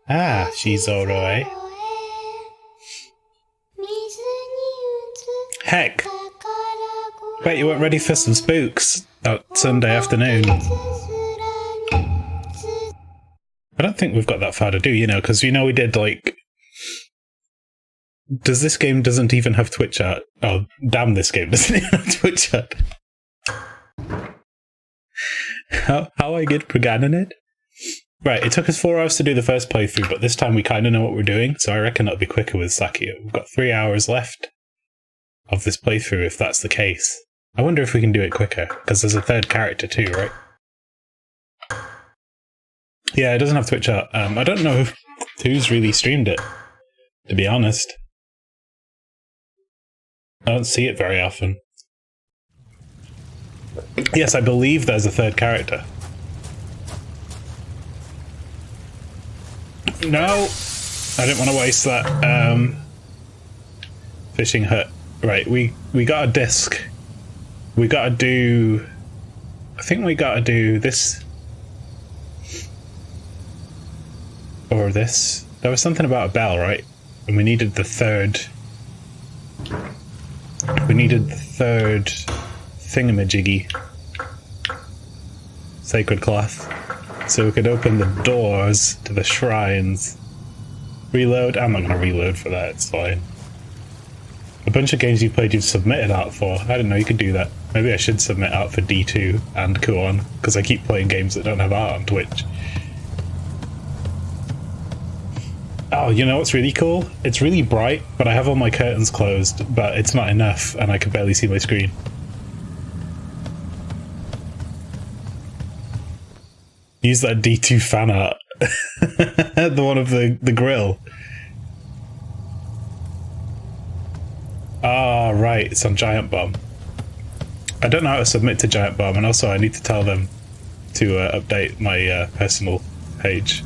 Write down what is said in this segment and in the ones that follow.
Ah, Shizoro. Heck! Bet you weren't ready for some spooks that Sunday afternoon. I don't think we've got that far to do, you know, because you know we did, like... This game doesn't even have Twitch chat? Oh, damn, this game doesn't even have Twitch chat. How I get began it? Right, it took us 4 hours to do the first playthrough, but this time we kind of know what we're doing, so I reckon it'll be quicker with Sakio. We've got 3 hours left of this playthrough, if that's the case. I wonder if we can do it quicker, because there's a third character too, right? Yeah, it doesn't have Twitch chat. I don't know who's really streamed it, to be honest. I don't see it very often. Yes, I believe there's a third character. No! I didn't want to waste that fishing hut. Right, we got a disc. We gotta do... I think we gotta do this. Or this. There was something about a bell, right? And we needed the third... We needed the third thingamajiggy. Sacred cloth. So we could open the doors to the shrines. Reload? I'm not going to reload for that, it's fine. A bunch of games you played you've submitted out for. I didn't know you could do that. Maybe I should submit out for D2 and Kuon, because I keep playing games that don't have art on Twitch. Oh, you know what's really cool? It's really bright, but I have all my curtains closed, but it's not enough, and I can barely see my screen. Use that D2 fan art. The one of the grill. Ah, right, it's on Giant Bomb. I don't know how to submit to Giant Bomb, and also I need to tell them to update my personal page.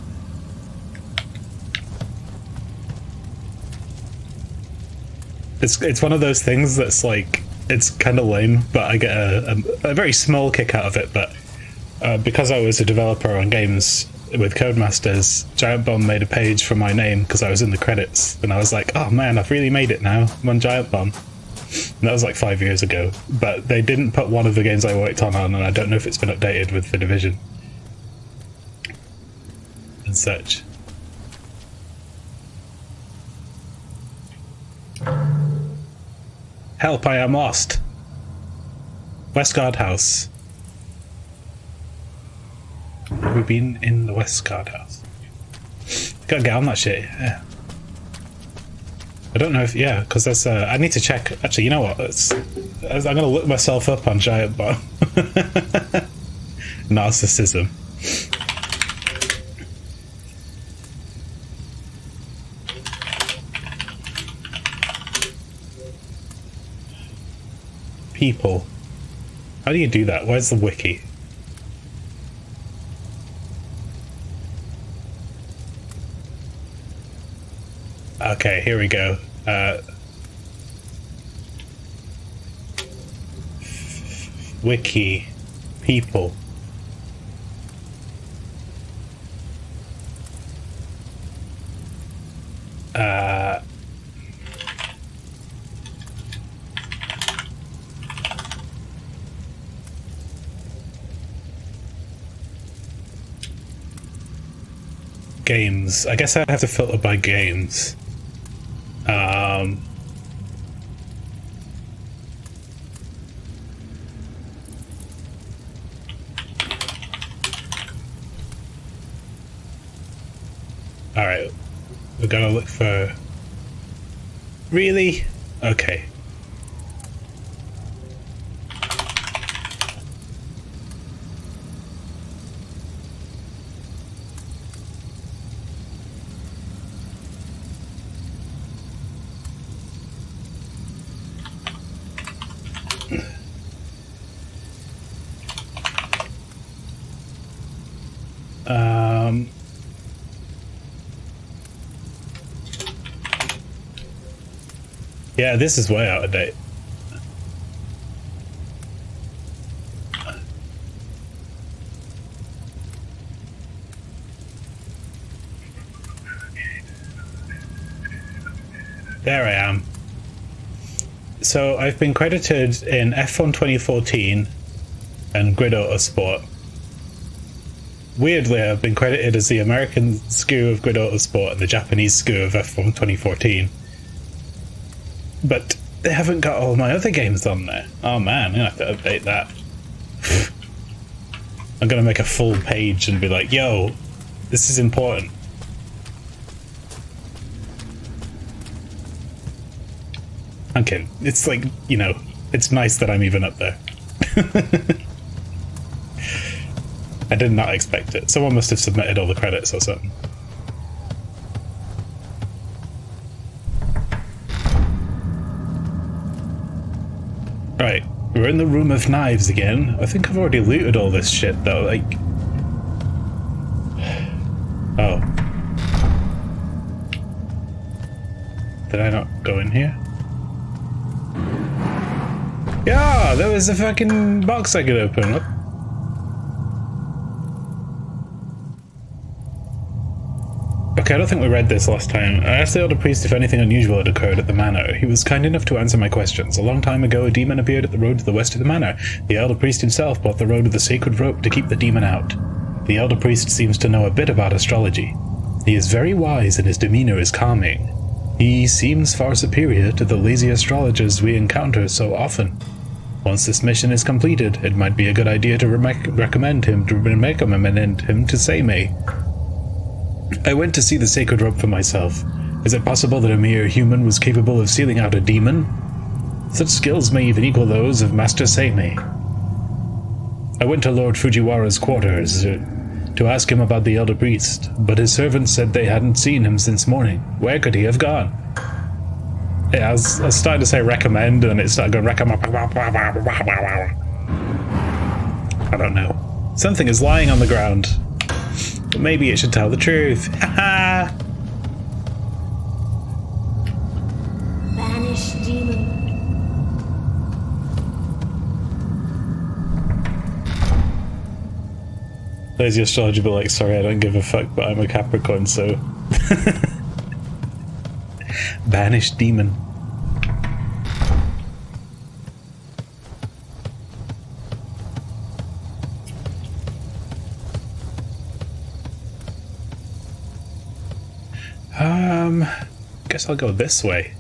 It's one of those things that's like, it's kind of lame, but I get a very small kick out of it, but because I was a developer on games with Codemasters, Giant Bomb made a page for my name because I was in the credits, and I was like, oh man, I've really made it now, I'm on Giant Bomb. And that was like 5 years ago, but they didn't put one of the games I worked on, and I don't know if it's been updated with The Division and such. Help, I am lost. Westguard House. Have we been in the Westguard House? Gotta get on that shit, yeah. I don't know if, yeah, because there's I need to check. Actually, you know what? I'm gonna look myself up on Giant Bomb. Narcissism. People. How do you do that? Where's the wiki? Okay, here we go. Wiki. People. Games. I guess I'd have to filter by games. Alright, we're gonna look for... Really? Okay. Yeah, this is way out of date. There I am. So I've been credited in F1 2014 and Grid Autosport. Weirdly, I've been credited as the American SKU of Grid Autosport and the Japanese SKU of F1 2014. But they haven't got all my other games on there. Oh man, I'm gonna have to update that. I'm gonna make a full page and be like, yo, this is important. I'm kidding. It's like, you know, it's nice that I'm even up there. I did not expect it. Someone must have submitted all the credits or something. Right, we're in the room of knives again. I think I've already looted all this shit though, like... Oh. Did I not go in here? Yeah, there was a fucking box I could open. What? Okay, I don't think we read this last time. I asked the Elder Priest if anything unusual had occurred at the manor. He was kind enough to answer my questions. A long time ago, a demon appeared at the road to the west of the manor. The Elder Priest himself bought the road with a sacred rope to keep the demon out. The Elder Priest seems to know a bit about astrology. He is very wise and his demeanor is calming. He seems far superior to the lazy astrologers we encounter so often. Once this mission is completed, it might be a good idea to recommend him to Seimei. I went to see the sacred rope for myself. Is it possible that a mere human was capable of sealing out a demon? Such skills may even equal those of Master Seimei. I went to Lord Fujiwara's quarters to ask him about the Elder Priest, but his servants said they hadn't seen him since morning. Where could he have gone? Yeah, I was starting to say recommend, and it started going recommend. I don't know. Something is lying on the ground. But maybe it should tell the truth. Haha! Vanish, demon. Lazy astrologer be like, sorry, I don't give a fuck, but I'm a Capricorn, so... Banished demon. Guess I'll go this way.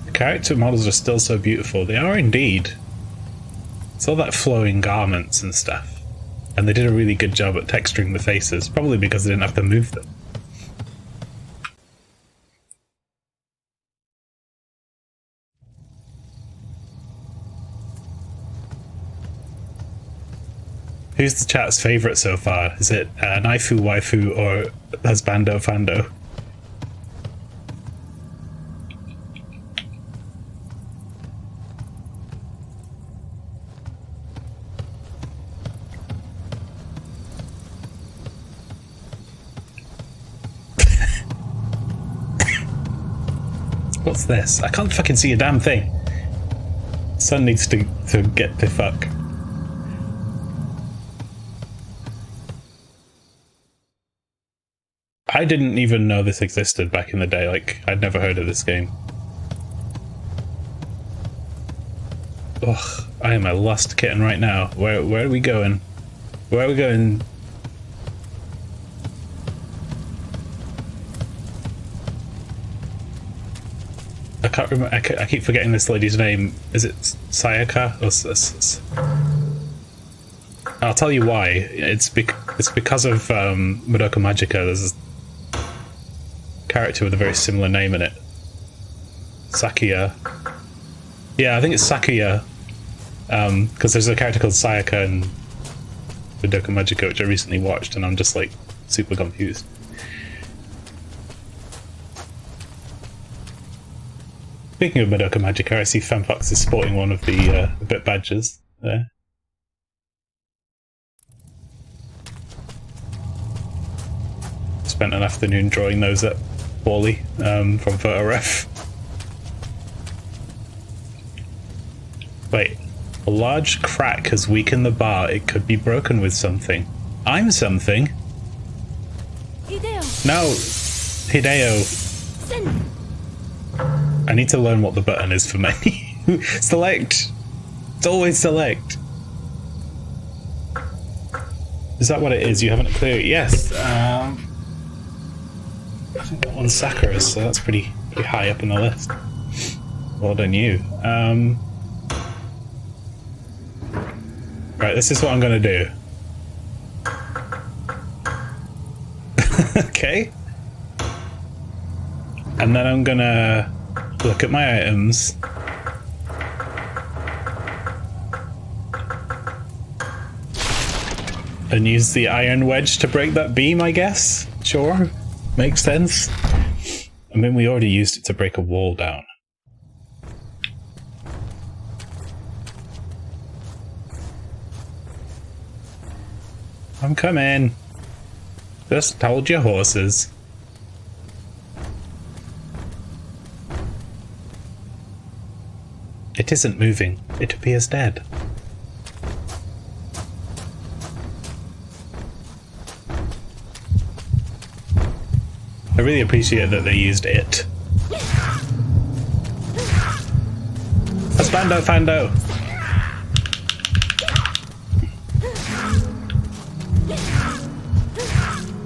The character models are still so beautiful. They are indeed. It's all that flowing garments and stuff. And they did a really good job at texturing the faces, probably because they didn't have to move them. Who's the chat's favourite so far? Is it Naifu, Waifu, or Husbando Fando? What's this? I can't fucking see a damn thing. Sun needs to get the fuck. I didn't even know this existed back in the day, like, I'd never heard of this game. Ugh, I am a lost kitten right now. Where are we going? Where are we going? I can't remember, I keep forgetting this lady's name. Is it Sayaka? I'll tell you why. It's because of Madoka Magica. There's a character with a very similar name in it. Sakuya. Yeah, I think it's Sakuya. Because there's a character called Sayaka in Madoka Magica, which I recently watched, and I'm just like super confused. Speaking of Madoka Magica, I see Femfox is sporting one of the bit badges there. Spent an afternoon drawing those up poorly from PhotoRef. Wait, a large crack has weakened the bar. It could be broken with something. I'm something. Hideo. No, Hideo. Sen. I need to learn what the button is for menu. Select. It's always select. Is that what it is? You haven't cleared it? Yes. I think that one's Sakura's, so that's pretty high up in the list. Well done, you. Right, this is what I'm gonna do. Okay. And then I'm gonna look at my items. And use the iron wedge to break that beam, I guess? Sure. Makes sense. I mean, we already used it to break a wall down. I'm coming. Just hold your horses. It isn't moving. It appears dead. I really appreciate that they used it. Spando Fando!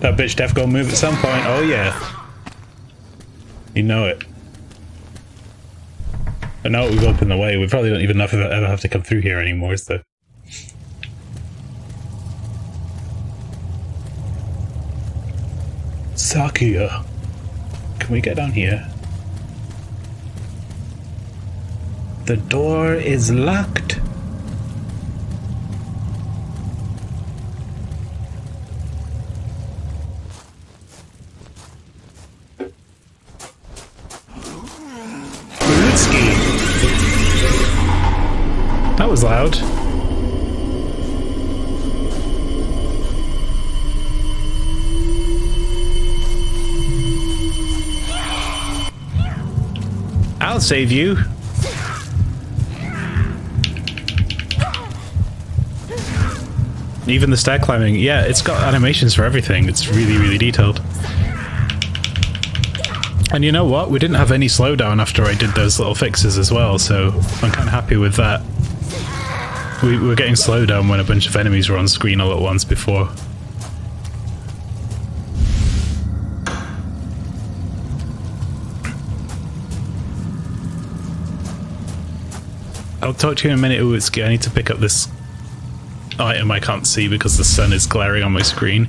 That bitch def gonna move at some point. Oh yeah. You know it. But now we've opened the way, we probably don't even ever have to come through here anymore, so. Sakuya. Can we get down here? The door is locked. That was loud. I'll save you. Even the stair climbing, yeah, it's got animations for everything. It's really, really detailed. And you know what? We didn't have any slowdown after I did those little fixes as well, so I'm kind of happy with that. We were getting slowdown when a bunch of enemies were on screen all at once before. I'll talk to you in a minute, Uwitsuki. I need to pick up this item I can't see because the sun is glaring on my screen.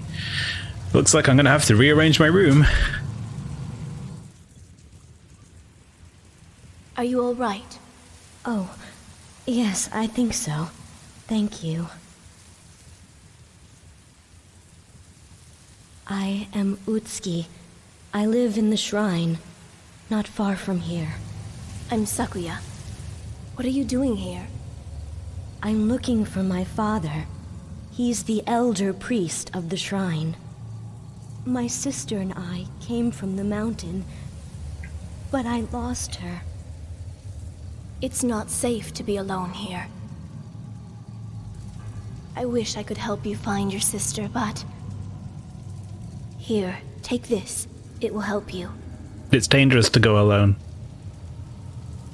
Looks like I'm gonna have to rearrange my room. Are you all right? Oh, yes, I think so. Thank you. I am Utsuki. I live in the shrine, not far from here. I'm Sakuya. What are you doing here? I'm looking for my father. He's the elder priest of the shrine. My sister and I came from the mountain, but I lost her. It's not safe to be alone here. I wish I could help you find your sister, but... Here, take this. It will help you. It's dangerous to go alone.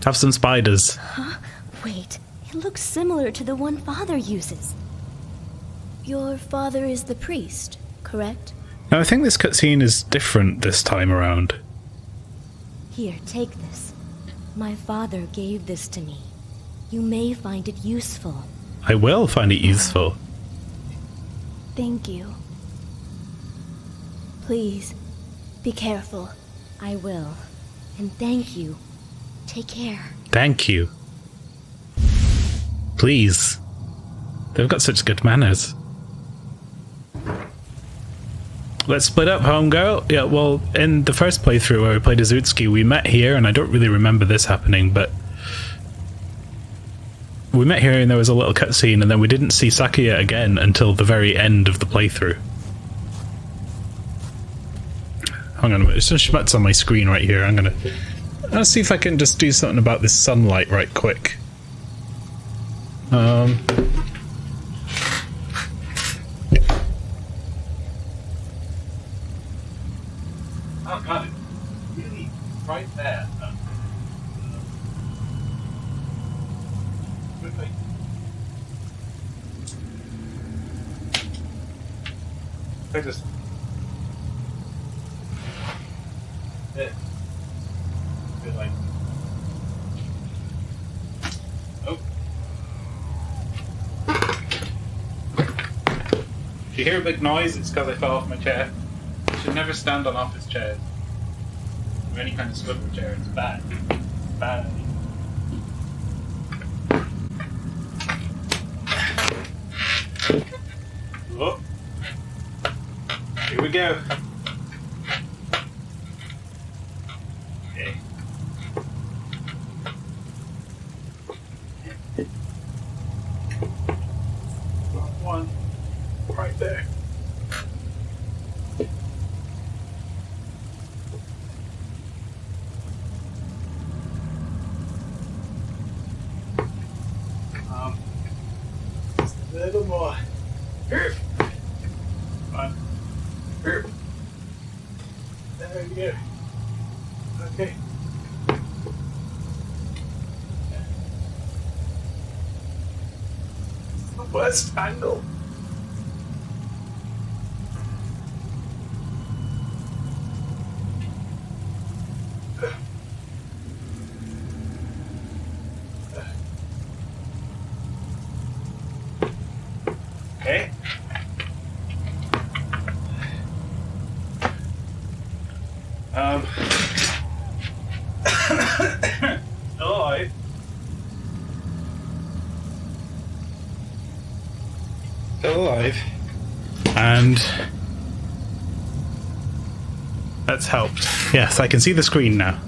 Have some spiders. Huh? Wait, it looks similar to the one Father uses. Your father is the priest, correct? Now, I think this cutscene is different this time around. Here, take this. My father gave this to me. You may find it useful. I will find it useful. Thank you. Please, be careful. I will. And thank you. Take care. Thank you. Please. They've got such good manners. Let's split up, homegirl. Yeah, well, in the first playthrough where we played as Utsuki, we met here, and I don't really remember this happening, but... We met here and there was a little cutscene, and then we didn't see Sakuya again until the very end of the playthrough. Hang on a minute, there's some schmutz on my screen right here. I'll see if I can just do something about this sunlight right quick. Oh god, it's really right there. I just... Yeah. A bit like... Oh. If you hear a big noise, it's because I fell off my chair. You should never stand on office chairs. Or any kind of swivel chair, it's bad. Bad. Oh. Here we go. Okay. One right there. Just a little more. One. There we go. Okay. West angle. Okay. Still alive. Still alive. And that's helped. Yes, I can see the screen now.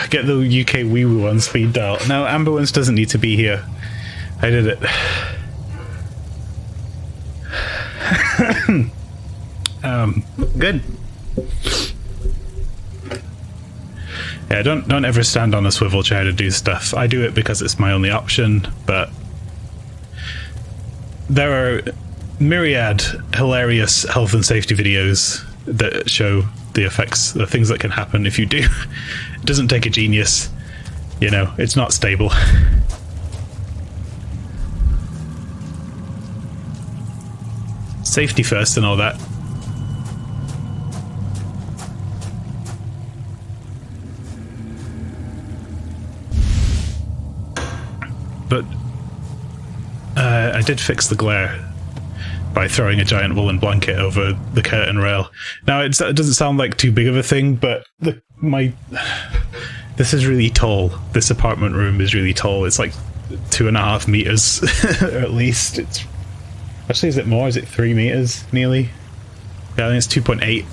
Get the UK wee woo on speed dial. No, ambulance doesn't need to be here. I did it. Good. Yeah, don't ever stand on a swivel chair to do stuff. I do it because it's my only option, but there are myriad hilarious health and safety videos that show the effects, the things that can happen if you do. It doesn't take a genius, you know, it's not stable. Safety first and all that. But I did fix the glare by throwing a giant woolen blanket over the curtain rail. Now it doesn't sound like too big of a thing, but this is really tall. This apartment room is really tall. It's like 2.5 meters at least. It's actually, is it more? Is it 3 meters nearly? Yeah, I think it's 2.8.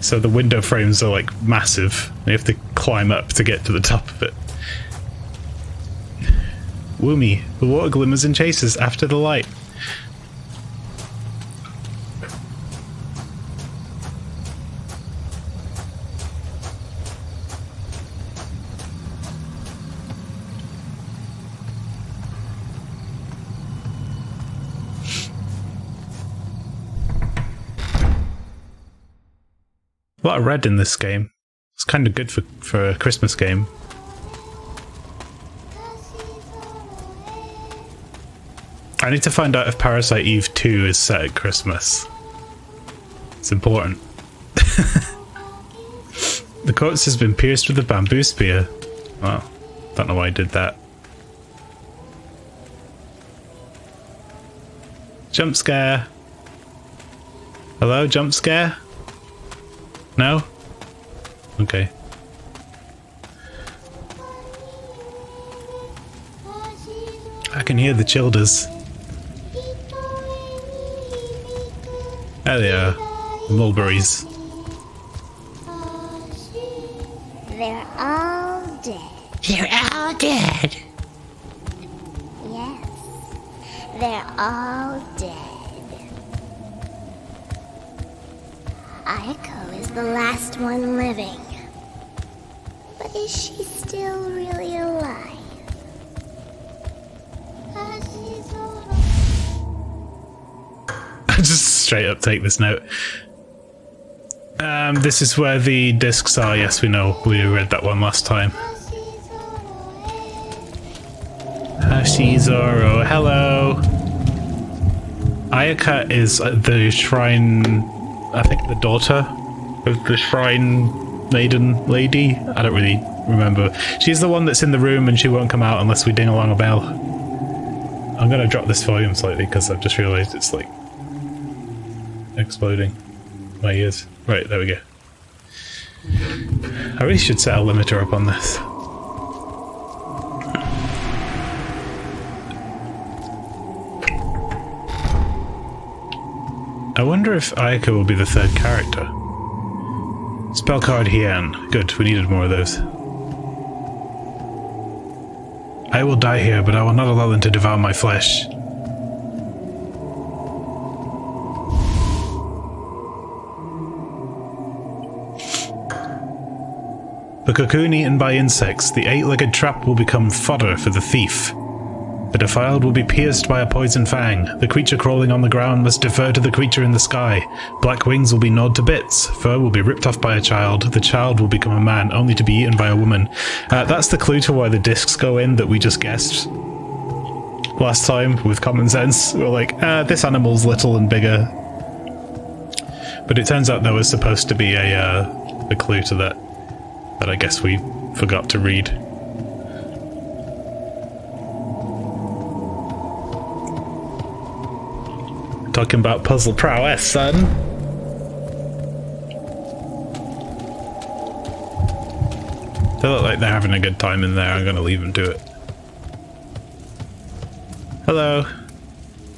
So the window frames are like massive. You have to climb up to get to the top of it. Woomy, the water glimmers and chases after the light. A lot of red in this game. It's kind of good for a Christmas game. I need to find out if Parasite Eve 2 is set at Christmas. It's important. The corpse has been pierced with a bamboo spear. Well, don't know why I did that. Jump scare. Hello, jump scare? No? Okay. I can hear the childers. There they are. The mulberries. They're all dead. They're all dead. Yes, they're all dead. Ayako is the last one living. But is she still really alive? Just straight up take this note. This is where the discs are. Yes, we know. We read that one last time. Hashizoro, hello. Ayaka is the shrine, I think the daughter of the shrine maiden lady. I don't really remember. She's the one that's in the room and she won't come out unless we ding along a bell. I'm gonna drop this volume slightly because I've just realised it's like exploding my ears. Right, there we go. I really should set a limiter up on this. I wonder if Ayaka will be the third character. Spell card Hien. Good, we needed more of those. I will die here, but I will not allow them to devour my flesh. The cocoon eaten by insects, the eight-legged trap will become fodder for the thief. The defiled will be pierced by a poison fang. The creature crawling on the ground must defer to the creature in the sky. Black wings will be gnawed to bits. Fur will be ripped off by a child. The child will become a man, only to be eaten by a woman. That's the clue to why the discs go in that we just guessed last time with common sense. We're like, this animal's little and bigger. But it turns out there was supposed to be a clue to that I guess we forgot to read. Talking about puzzle prowess, son. They look like they're having a good time in there. I'm gonna leave them to it. Hello.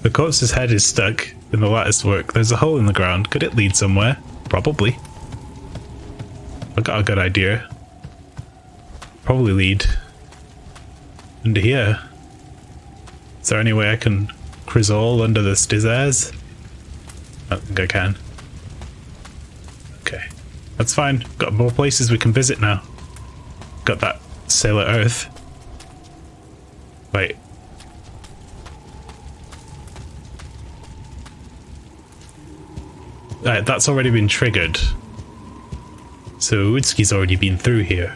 The corpse's head is stuck in the lattice work. There's a hole in the ground. Could it lead somewhere? Probably. I got a good idea. Probably lead into here. Is there any way I can crisol under the stairs? I don't think I can. Okay, that's fine. Got more places we can visit now. Got that Sailor Earth. Wait. That's already been triggered. So Utsuki's already been through here.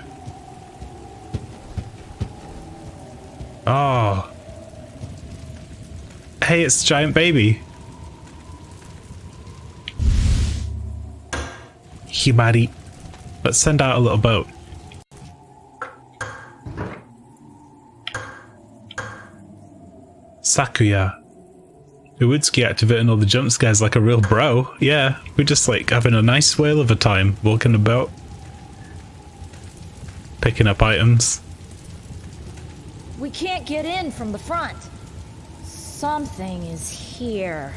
Oh. Hey, it's Giant Baby. Himari. Let's send out a little boat. Sakuya. Uwutsuki activating all the jump scares like a real bro. Yeah, we're just like having a nice whale of a time walking about. Picking up items. We can't get in from the front. Something is here.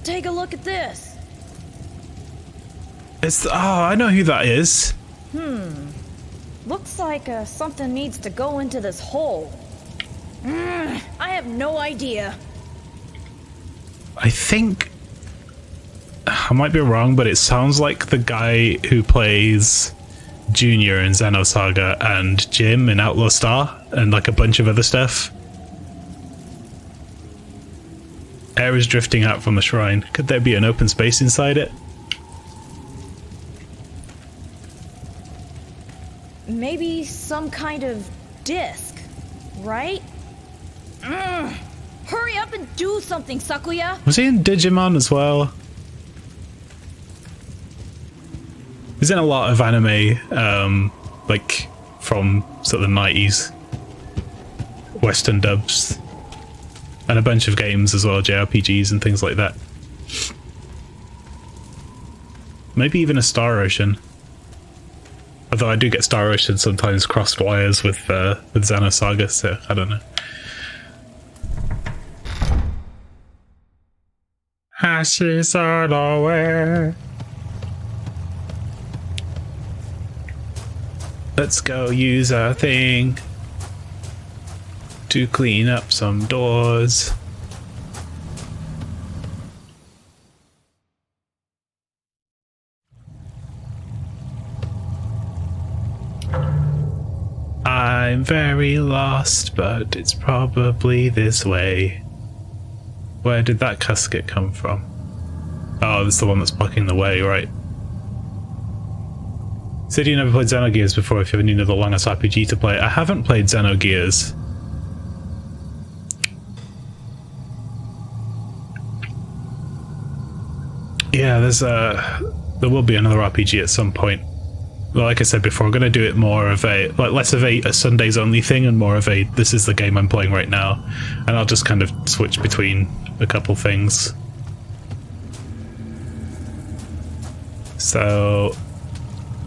Take a look at this. It's oh, I know who that is. Looks like something needs to go into this hole. I have no idea. I think I might be wrong, but it sounds like the guy who plays Junior in Xenosaga and Jim in Outlaw Star and like a bunch of other stuff. Air is drifting out from the shrine. Could there be an open space inside it? Maybe some kind of disc, right? Hurry up and do something, Sakuya! Was he in Digimon as well? He's in a lot of anime, like from sort of the 90s. Western dubs. And a bunch of games as well, JRPGs and things like that. Maybe even a Star Ocean. Although I do get Star Ocean sometimes crossed wires with Xenosaga, so I don't know. Hashizoro. Let's go use our thing to clean up some doors. I'm very lost, but it's probably this way. Where did that casket come from? Oh, it's the one that's blocking the way, right? Said you never played Xenogears before if you ever needed the longest RPG to play. I haven't played Xenogears. Yeah, there will be another RPG at some point. Well, like I said before, I'm going to do it more of a, like, less of a Sundays only thing and more of a, this is the game I'm playing right now. And I'll just kind of switch between a couple things. So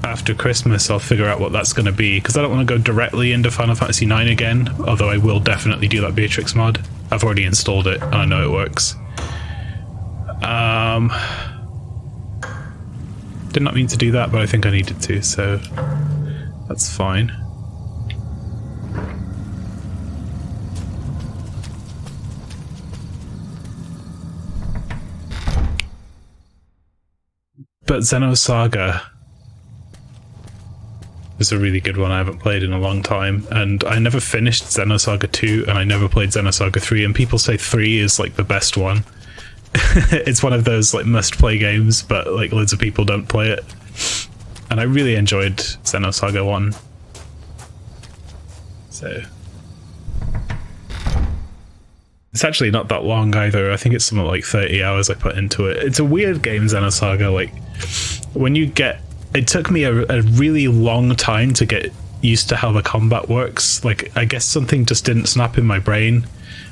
after Christmas, I'll figure out what that's going to be, because I don't want to go directly into Final Fantasy IX again, although I will definitely do that Beatrix mod. I've already installed it, and I know it works. Did not mean to do that, but I think I needed to, so that's fine. But Xenosaga is a really good one I haven't played in a long time, and I never finished Xenosaga 2 and I never played Xenosaga 3, and people say 3 is like the best one. It's one of those like must play games, but like loads of people don't play it. And I really enjoyed Xenosaga 1. So it's actually not that long either. I think it's something like 30 hours I put into it. It's a weird game, Xenosaga. Like, when you get... It took me a really long time to get used to how the combat works. Like, I guess something just didn't snap in my brain,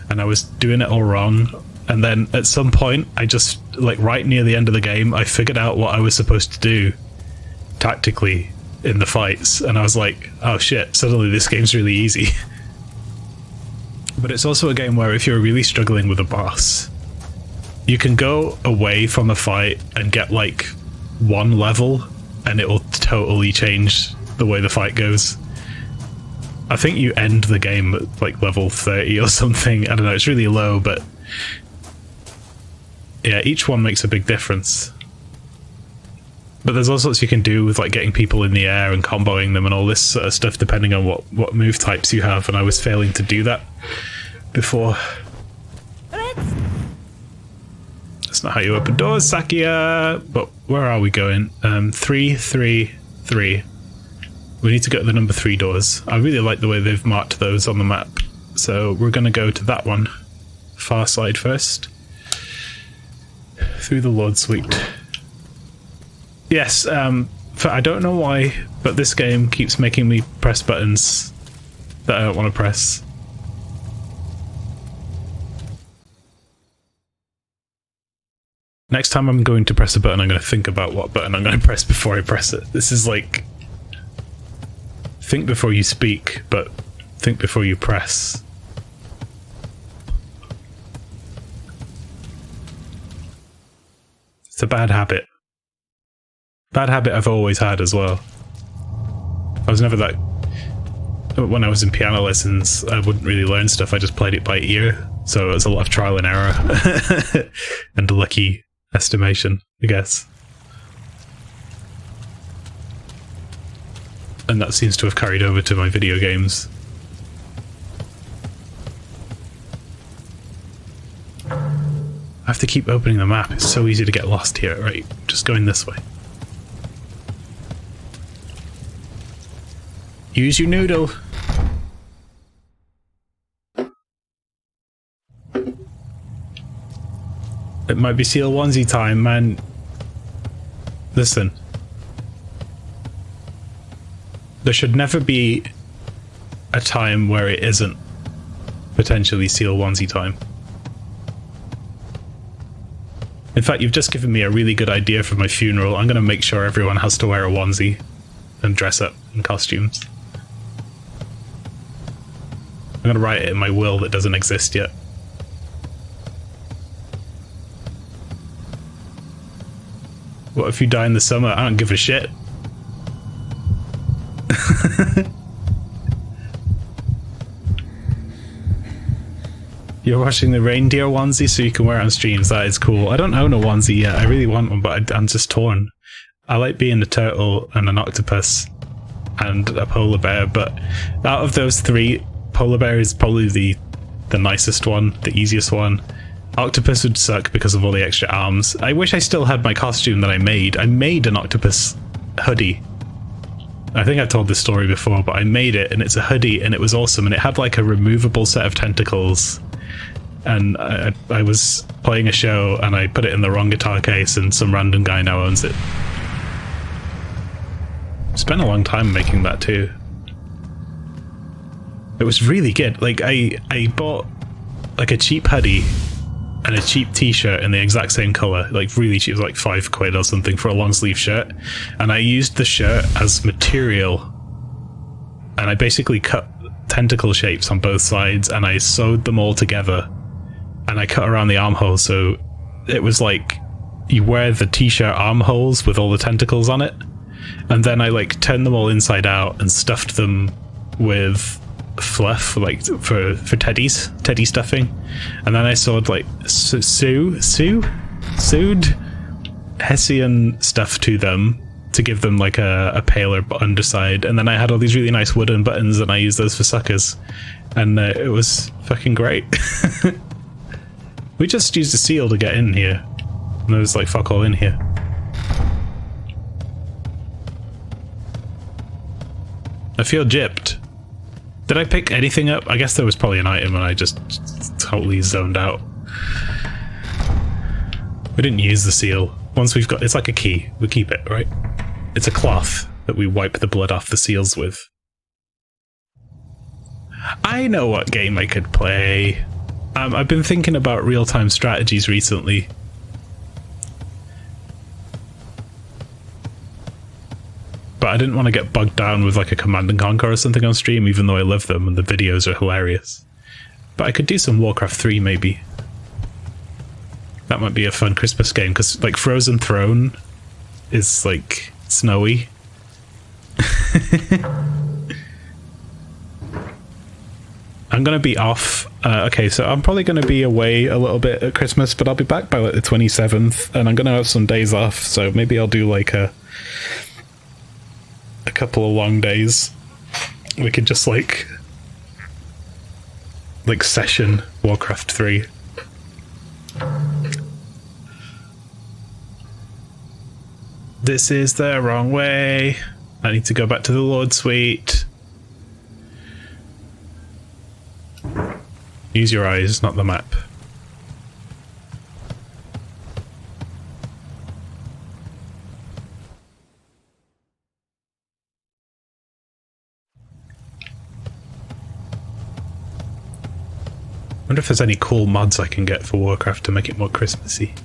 and I was doing it all wrong. And then at some point, I just, like, right near the end of the game, I figured out what I was supposed to do tactically in the fights. And I was like, oh shit, suddenly this game's really easy. But it's also a game where if you're really struggling with a boss, you can go away from a fight and get like one level and it will totally change the way the fight goes. I think you end the game at like level 30 or something. I don't know, it's really low, but yeah, each one makes a big difference. But there's all sorts you can do with like getting people in the air and comboing them and all this sort of stuff depending on what move types you have, and I was failing to do that before. That's not how you open doors, Sakia! But where are we going? 3, 3, 3. We need to go to the number 3 doors. I really like the way they've marked those on the map. So we're going to go to that one. Far side first. Through the Lord Suite. Yes, I don't know why, but this game keeps making me press buttons that I don't want to press. Next time I'm going to press a button, I'm going to think about what button I'm going to press before I press it. This is like... think before you speak, but think before you press. It's a bad habit. Bad habit I've always had as well. I was never that... When I was in piano lessons, I wouldn't really learn stuff, I just played it by ear. So it was a lot of trial and error. And lucky estimation, I guess. And that seems to have carried over to my video games. I have to keep opening the map, it's so easy to get lost here. Right, just going this way. Use your noodle. It might be seal onesie time, man. Listen. There should never be a time where it isn't potentially seal onesie time. In fact, you've just given me a really good idea for my funeral. I'm going to make sure everyone has to wear a onesie and dress up in costumes. I'm going to write it in my will that doesn't exist yet. What if you die in the summer? I don't give a shit. You're watching the reindeer onesie so you can wear it on streams. That is cool. I don't own a onesie yet. I really want one, but I'm just torn. I like being a turtle and an octopus and a polar bear, but out of those three, polar bear is probably the nicest one, the easiest one. Octopus would suck because of all the extra arms. I wish I still had my costume that I made. I made an octopus hoodie I think I've told this story before, but I made it, and it's a hoodie, and it was awesome, and it had like a removable set of tentacles. And I was playing a show, and I put it in the wrong guitar case, and some random guy now owns it. Spent a long time making that too. It was really good. Like I bought like a cheap hoodie and a cheap t-shirt in the exact same color, like really cheap, it was like £5 or something for a long sleeve shirt, and I used the shirt as material, and I basically cut tentacle shapes on both sides, and I sewed them all together, and I cut around the armholes, so it was like you wear the t-shirt armholes with all the tentacles on it, and then I like turned them all inside out and stuffed them with fluff, like for teddy stuffing, and then I sewed like sewed Hessian stuff to them to give them like a paler underside, and then I had all these really nice wooden buttons, and I used those for suckers, and it was fucking great. We just used a seal to get in here, and there was like fuck all in here. I feel gypped. Did I pick anything up? I guess there was probably an item and I just totally zoned out. We didn't use the seal. Once we've got, it's like a key. We keep it, right? It's a cloth that we wipe the blood off the seals with. I know what game I could play. I've been thinking about real-time strategies recently. But I didn't want to get bogged down with like a Command and Conquer or something on stream, even though I love them and the videos are hilarious. But I could do some Warcraft 3 maybe. That might be a fun Christmas game, because like Frozen Throne is like snowy. I'm going to be off. Okay, so I'm probably going to be away a little bit at Christmas, but I'll be back by like the 27th, and I'm going to have some days off, so maybe I'll do like a couple of long days. We could just like session Warcraft 3. This is the wrong way. I need to go back to the Lord Suite. Use your eyes, not the map. I wonder if there's any cool mods I can get for Warcraft to make it more Christmassy.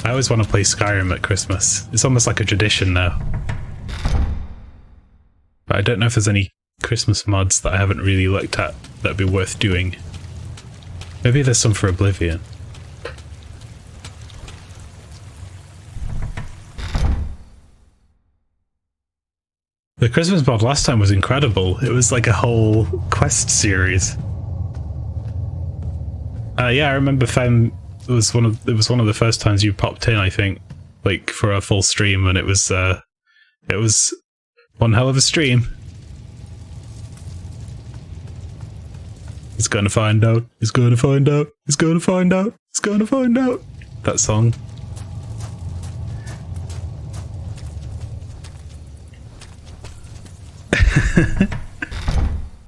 I always want to play Skyrim at Christmas. It's almost like a tradition now. But I don't know if there's any Christmas mods that I haven't really looked at that'd be worth doing. Maybe there's some for Oblivion. The Christmas mod last time was incredible. It was like a whole quest series. Yeah, I remember Fem. It was one of the first times you popped in, I think, like for a full stream, and it was one hell of a stream. He's gonna find out. He's gonna find out. He's gonna find out. He's gonna find out. That song.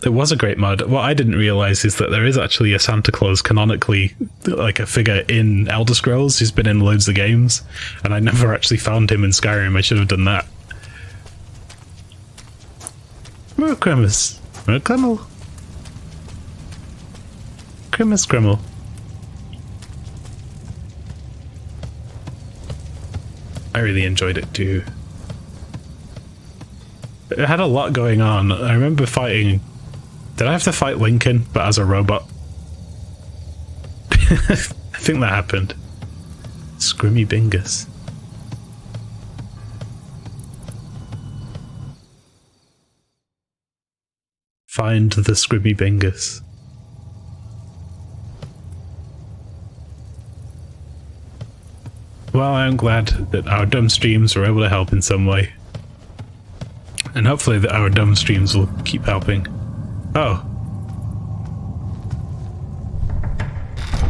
It was a great mod. What I didn't realize is that there is actually a Santa Claus canonically, like a figure in Elder Scrolls. He's been in loads of games, and I never actually found him in Skyrim. I should have done that. Merry Christmas. Merry Christmas. Christmas Grimmel. I really enjoyed it too. It had a lot going on. I remember fighting... Did I have to fight Lincoln, but as a robot? I think that happened. Scrimmy Bingus. Find the Scrimmy Bingus. Well, I'm glad that our dumb streams were able to help in some way. And hopefully that our dumb streams will keep helping. Oh.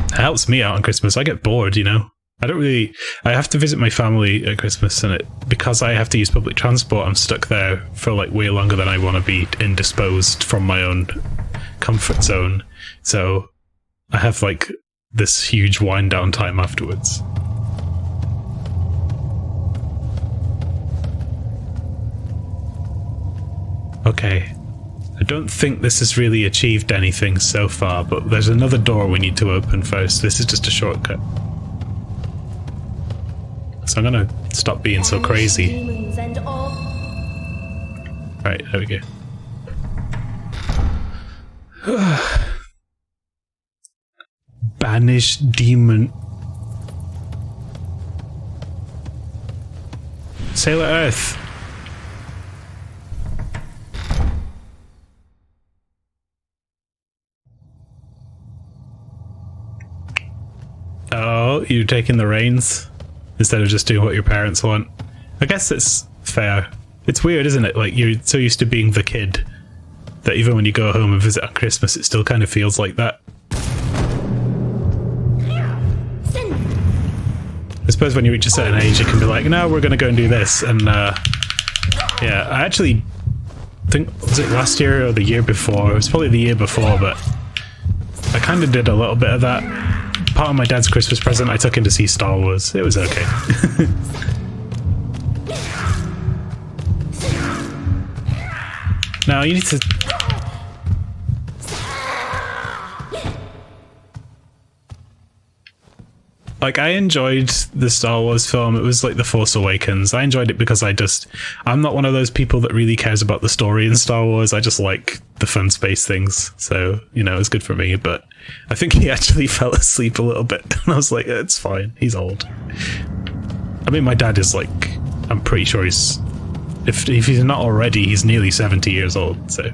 It helps me out on Christmas. I get bored, you know. I have to visit my family at Christmas, and because I have to use public transport, I'm stuck there for like way longer than I want to be indisposed from my own comfort zone. So I have like this huge wind down time afterwards. Okay. I don't think this has really achieved anything so far, but there's another door we need to open first. This is just a shortcut. So I'm gonna stop being so crazy. Right, there we go. Banish demon. Sailor Earth. Oh, you're taking the reins instead of just doing what your parents want. I guess it's fair. It's weird, isn't it? Like, you're so used to being the kid that even when you go home and visit on Christmas, it still kind of feels like that. I suppose when you reach a certain age, it can be like, no, we're going to go and do this. And yeah, I actually think, was it last year or the year before? It was probably the year before, but I kind of did a little bit of that. Part of my dad's Christmas present, I took him to see Star Wars. It was okay. Now you need to... Like, I enjoyed the Star Wars film. It was like The Force Awakens. I enjoyed it because I'm not one of those people that really cares about the story in Star Wars. I just like the fun space things. So, you know, it was good for me. But I think he actually fell asleep a little bit. And I was like, it's fine. He's old. I mean, my dad is like, I'm pretty sure he's, if he's not already, he's nearly 70 years old. So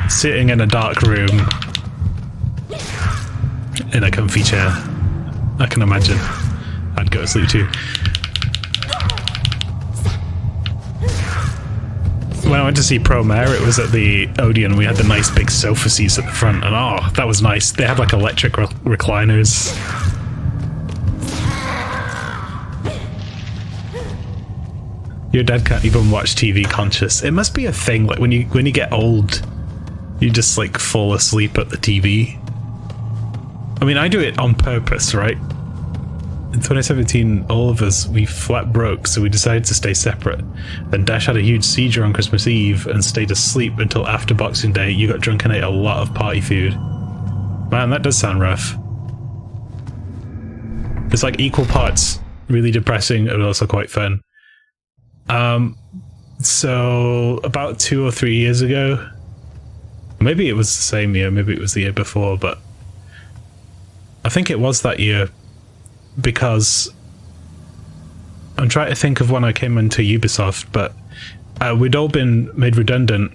sitting in a dark room in a comfy chair, I can imagine I'd go to sleep too. When I went to see Promare, it was at the Odeon. We had the nice big sofa seats at the front, and oh, that was nice. They had like electric recliners. Your dad can't even watch TV conscious. It must be a thing, like when you get old, you just like fall asleep at the TV. I mean, I do it on purpose, right? In 2017, all of us, we flat broke, so we decided to stay separate. Then Dash had a huge seizure on Christmas Eve and stayed asleep until after Boxing Day. You got drunk and ate a lot of party food. Man, that does sound rough. It's like equal parts really depressing and also quite fun. So about 2 or 3 years ago, maybe it was the same year, maybe it was the year before, but I think it was that year, because I'm trying to think of when I came into Ubisoft, but we'd all been made redundant.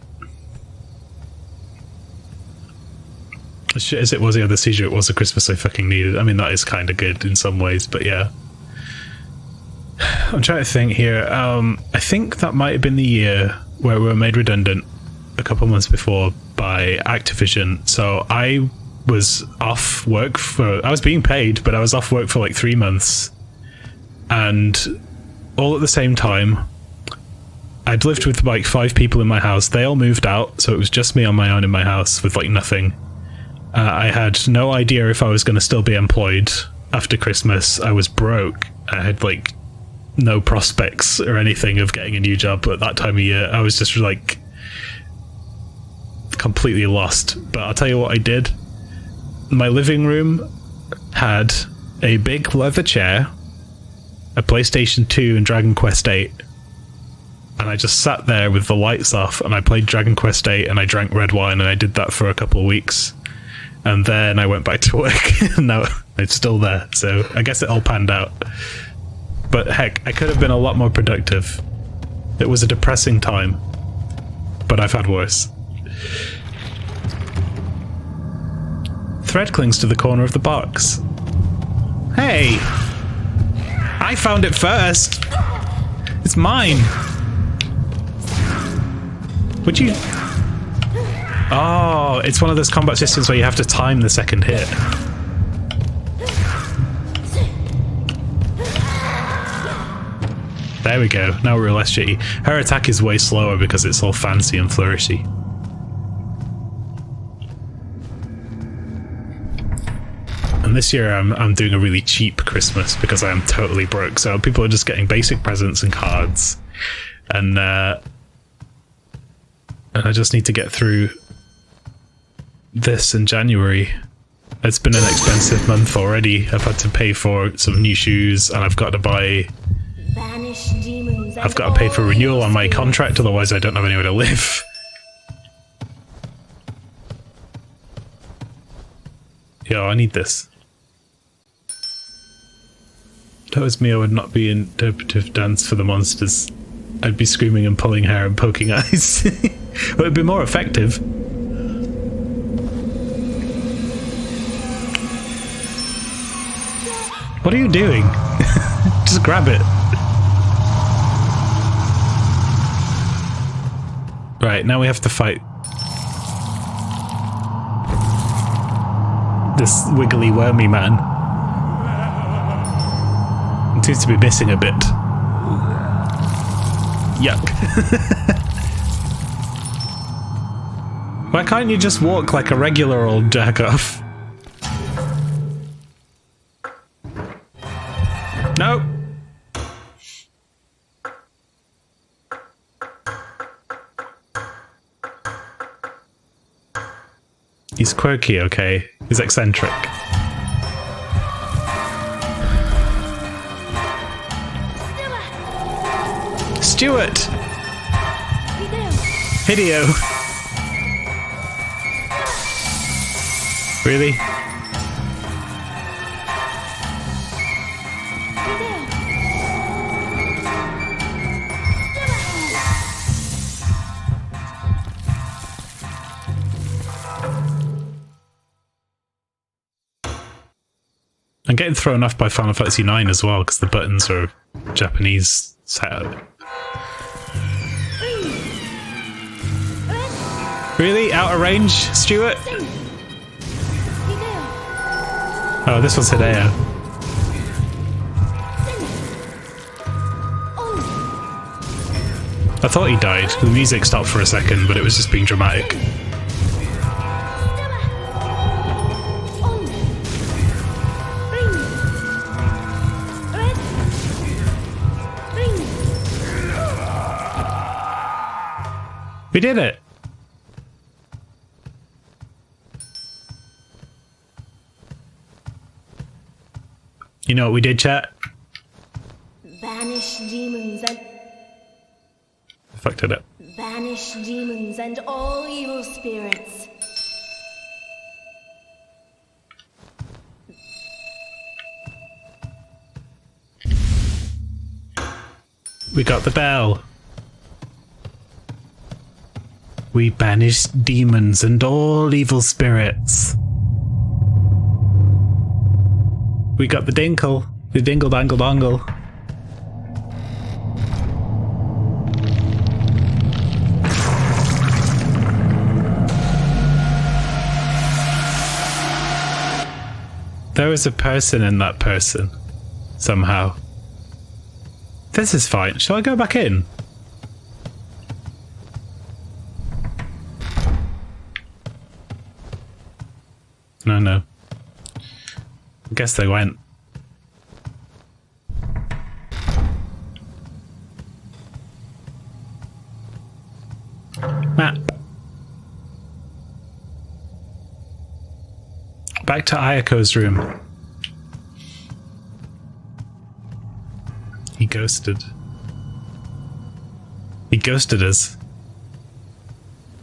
As shit as it was the other seizure, it was the Christmas I fucking needed. I mean, that is kind of good in some ways, but yeah. I'm trying to think here. I think that might have been the year where we were made redundant a couple months before by Activision. So I was off work I was being paid, but I was off work for like 3 months. And all at the same time, I'd lived with like 5 people in my house. They all moved out, so it was just me on my own in my house with like nothing. I had no idea if I was going to still be employed after Christmas. I was broke. I had like no prospects or anything of getting a new job at that time of year. I was just like completely lost. But I'll tell you what I did. My living room had a big leather chair, a PlayStation 2 and Dragon Quest 8. And I just sat there with the lights off and I played Dragon Quest 8 and I drank red wine, and I did that for a couple of weeks. And then I went back to work and now it's still there. So I guess it all panned out. But heck, I could have been a lot more productive. It was a depressing time, but I've had worse. Thread clings to the corner of the box. Hey! I found it first! It's mine! Would you... Oh, it's one of those combat systems where you have to time the second hit. There we go. Now we're less shitty. Her attack is way slower because it's all fancy and flourishy. And this year I'm doing a really cheap Christmas because I am totally broke. So people are just getting basic presents and cards, and I just need to get through this in January. It's been an expensive month already. I've had to pay for some new shoes, and I've got to pay for renewal on my contract, otherwise I don't have anywhere to live. Yo, I need this. That was me, I would not be interpretive dance for the monsters. I'd be screaming and pulling hair and poking eyes. But it'd be more effective. What are you doing? Just grab it. Right, now we have to fight this wiggly wormy man. It seems to be missing a bit. Yuck. Why can't you just walk like a regular old jack-off? No. He's quirky, okay? He's eccentric. Stuart! Hideo! Really? I'm getting thrown off by Final Fantasy IX as well because the buttons are Japanese setup. Really? Out of range, Stuart? Oh, this was Hideo. I thought he died. The music stopped for a second, but it was just being dramatic. We did it! You know what we did, chat? Banish demons and... I fucked it up. Banish demons and all evil spirits. We got the bell. We banish demons and all evil spirits. We got the dinkle. The dingle dangle dongle. There was a person in that person. Somehow. This is fine. Shall I go back in? No. I guess they went. Map. Back to Ayako's room. He ghosted. He ghosted us.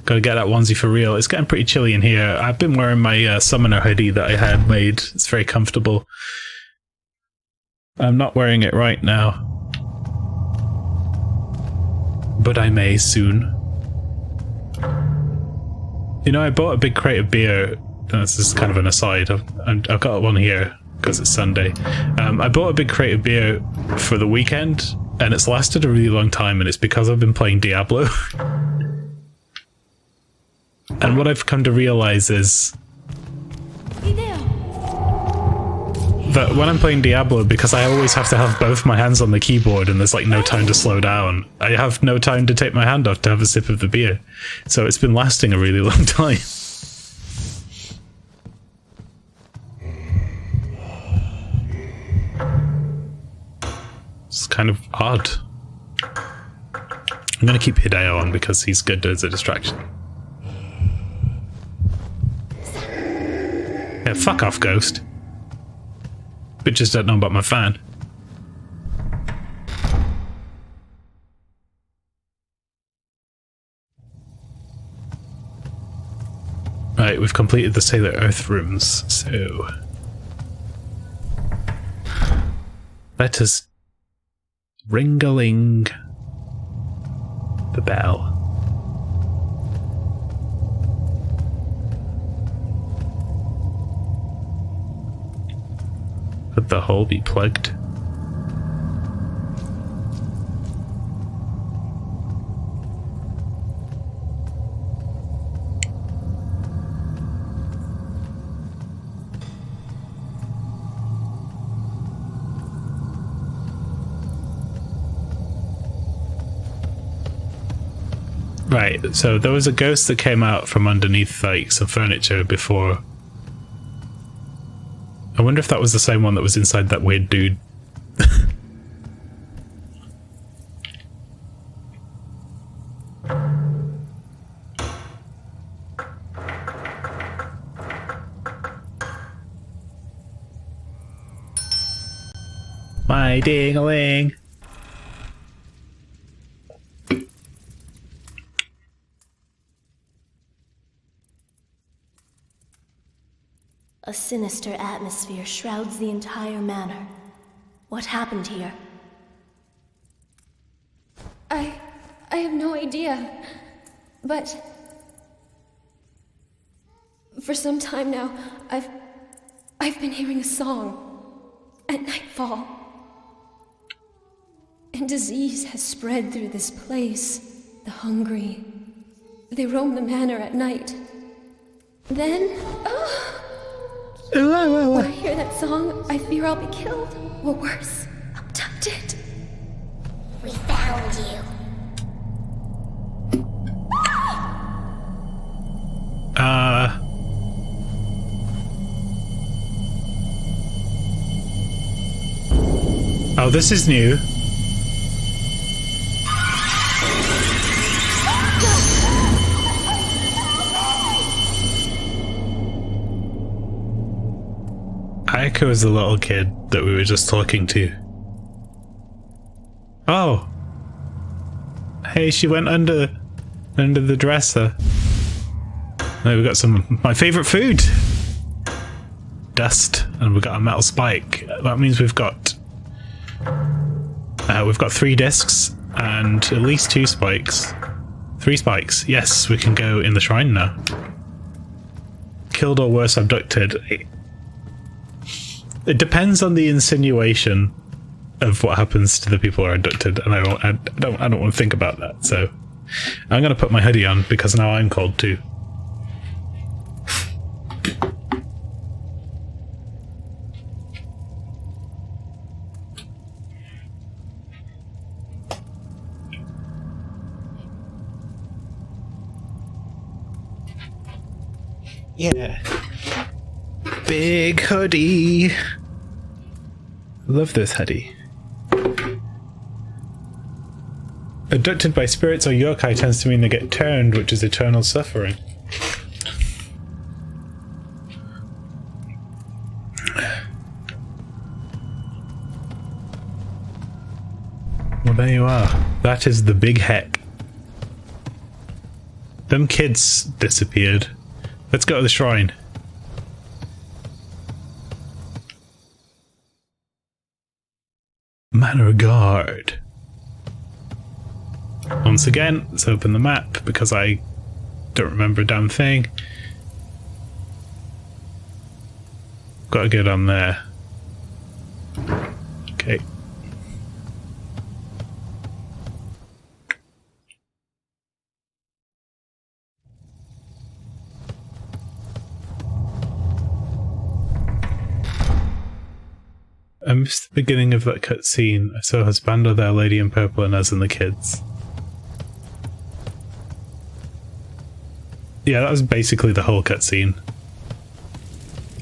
Gotta get that onesie for real. It's getting pretty chilly in here. I've been wearing my summoner hoodie that I had made. It's very comfortable. I'm not wearing it right now, but I may soon. You know, I bought a big crate of beer. This is kind of an aside. I've got one here because it's Sunday. I bought a big crate of beer for the weekend, and it's lasted a really long time, and it's because I've been playing Diablo. And what I've come to realize is that when I'm playing Diablo, because I always have to have both my hands on the keyboard and there's like no time to slow down, I have no time to take my hand off to have a sip of the beer. So it's been lasting a really long time. It's kind of odd. I'm gonna keep Hideo on because he's good as a distraction. Yeah, fuck off, Ghost. Bitches don't know about my fan. Right, we've completed the Sailor Earth rooms, so... let us... ring-a-ling... the bell. Could the hole be plugged? Right, so there was a ghost that came out from underneath like some furniture before. I wonder if that was the same one that was inside that weird dude. My ding-a-ling. A sinister atmosphere shrouds the entire manor. What happened here? I have no idea. But for some time now, I've been hearing a song at nightfall. And disease has spread through this place. The hungry, they roam the manor at night. Then, when I hear that song, I fear I'll be killed, or worse, abducted. We found you. Oh, this is new. Ayako is the little kid that we were just talking to. Oh. Hey, she went under the dresser. Now we've got some my favorite food. Dust, and we've got a metal spike. That means we've got 3 discs and at least 2 spikes. 3 spikes. Yes, we can go in the shrine now. Killed or worse, abducted. It depends on the insinuation of what happens to the people who are abducted, and I don't want to think about that. So I'm going to put my hoodie on because now I'm cold too. Yeah. Big hoodie. Love this hoodie. Abducted by spirits or yokai tends to mean they get turned, which is eternal suffering. Well, there you are. That is the big heck. Them kids disappeared. Let's go to the shrine. Manor Guard. Once again, let's open the map because I don't remember a damn thing. Gotta get on there. Okay. I missed the beginning of that cutscene. I saw Husbando there, Lady in Purple, and us and the kids. Yeah, that was basically the whole cutscene.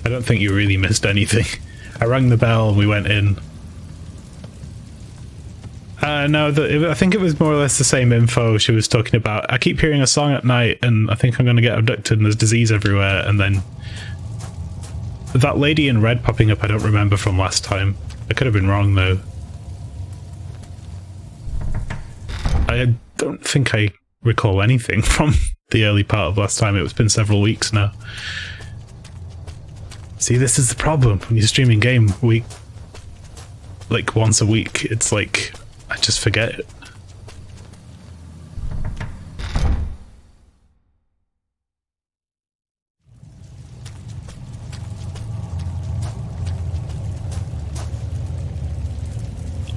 I don't think you really missed anything. I rang the bell and we went in. No, I think it was more or less the same info she was talking about. I keep hearing a song at night and I think I'm going to get abducted and there's disease everywhere, and then that lady in red popping up I don't remember from last time. I could have been wrong though. I don't think I recall anything from the early part of last time. It's been several weeks now. See, this is the problem when you're streaming game week, like once a week. It's like I just forget it.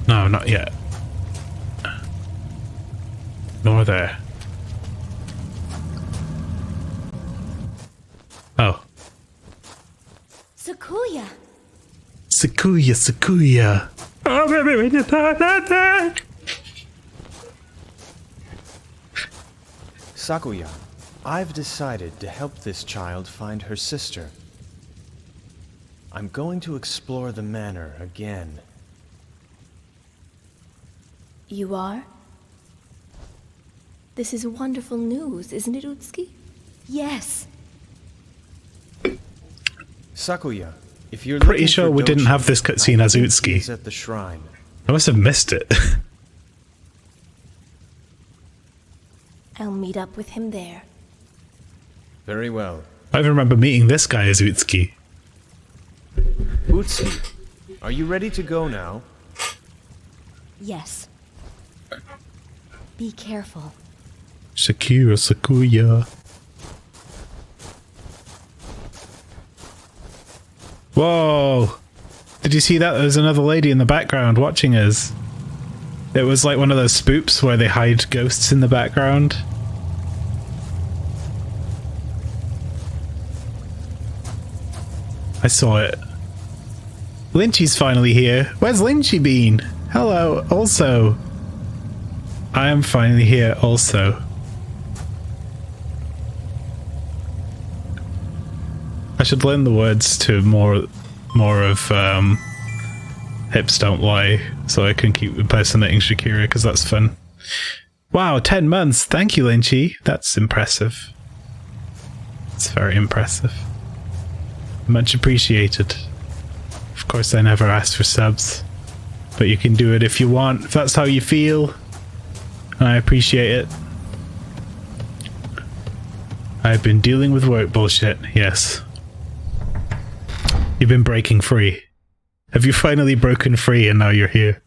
No, not yet. Nor there. Oh. Sakuya! Sakuya. Oh, baby, when you talk like that. Sakuya, I've decided to help this child find her sister. I'm going to explore the manor again. You are? This is wonderful news, isn't it, Utsuki? Yes. Sakuya, if you're pretty sure we didn't have this cutscene as Utsuki. At the shrine. I must have missed it. I'll meet up with him there. Very well. I even remember meeting this guy as Utsuki. Utsuki, are you ready to go now? Yes. Be careful. Sakuya. Whoa! Did you see that? There's another lady in the background watching us. It was like one of those spoops where they hide ghosts in the background. I saw it. Lynchy's finally here. Where's Lynchy been? Hello, also. I am finally here also. I should learn the words to more of Hips Don't Lie so I can keep impersonating Shakira because that's fun. Wow, 10 months. Thank you, Lynchy. That's impressive. It's very impressive. Much appreciated. Of course, I never asked for subs, but you can do it if you want, if that's how you feel. I appreciate it. I've been dealing with work bullshit, yes. You've been breaking free. Have you finally broken free and now you're here?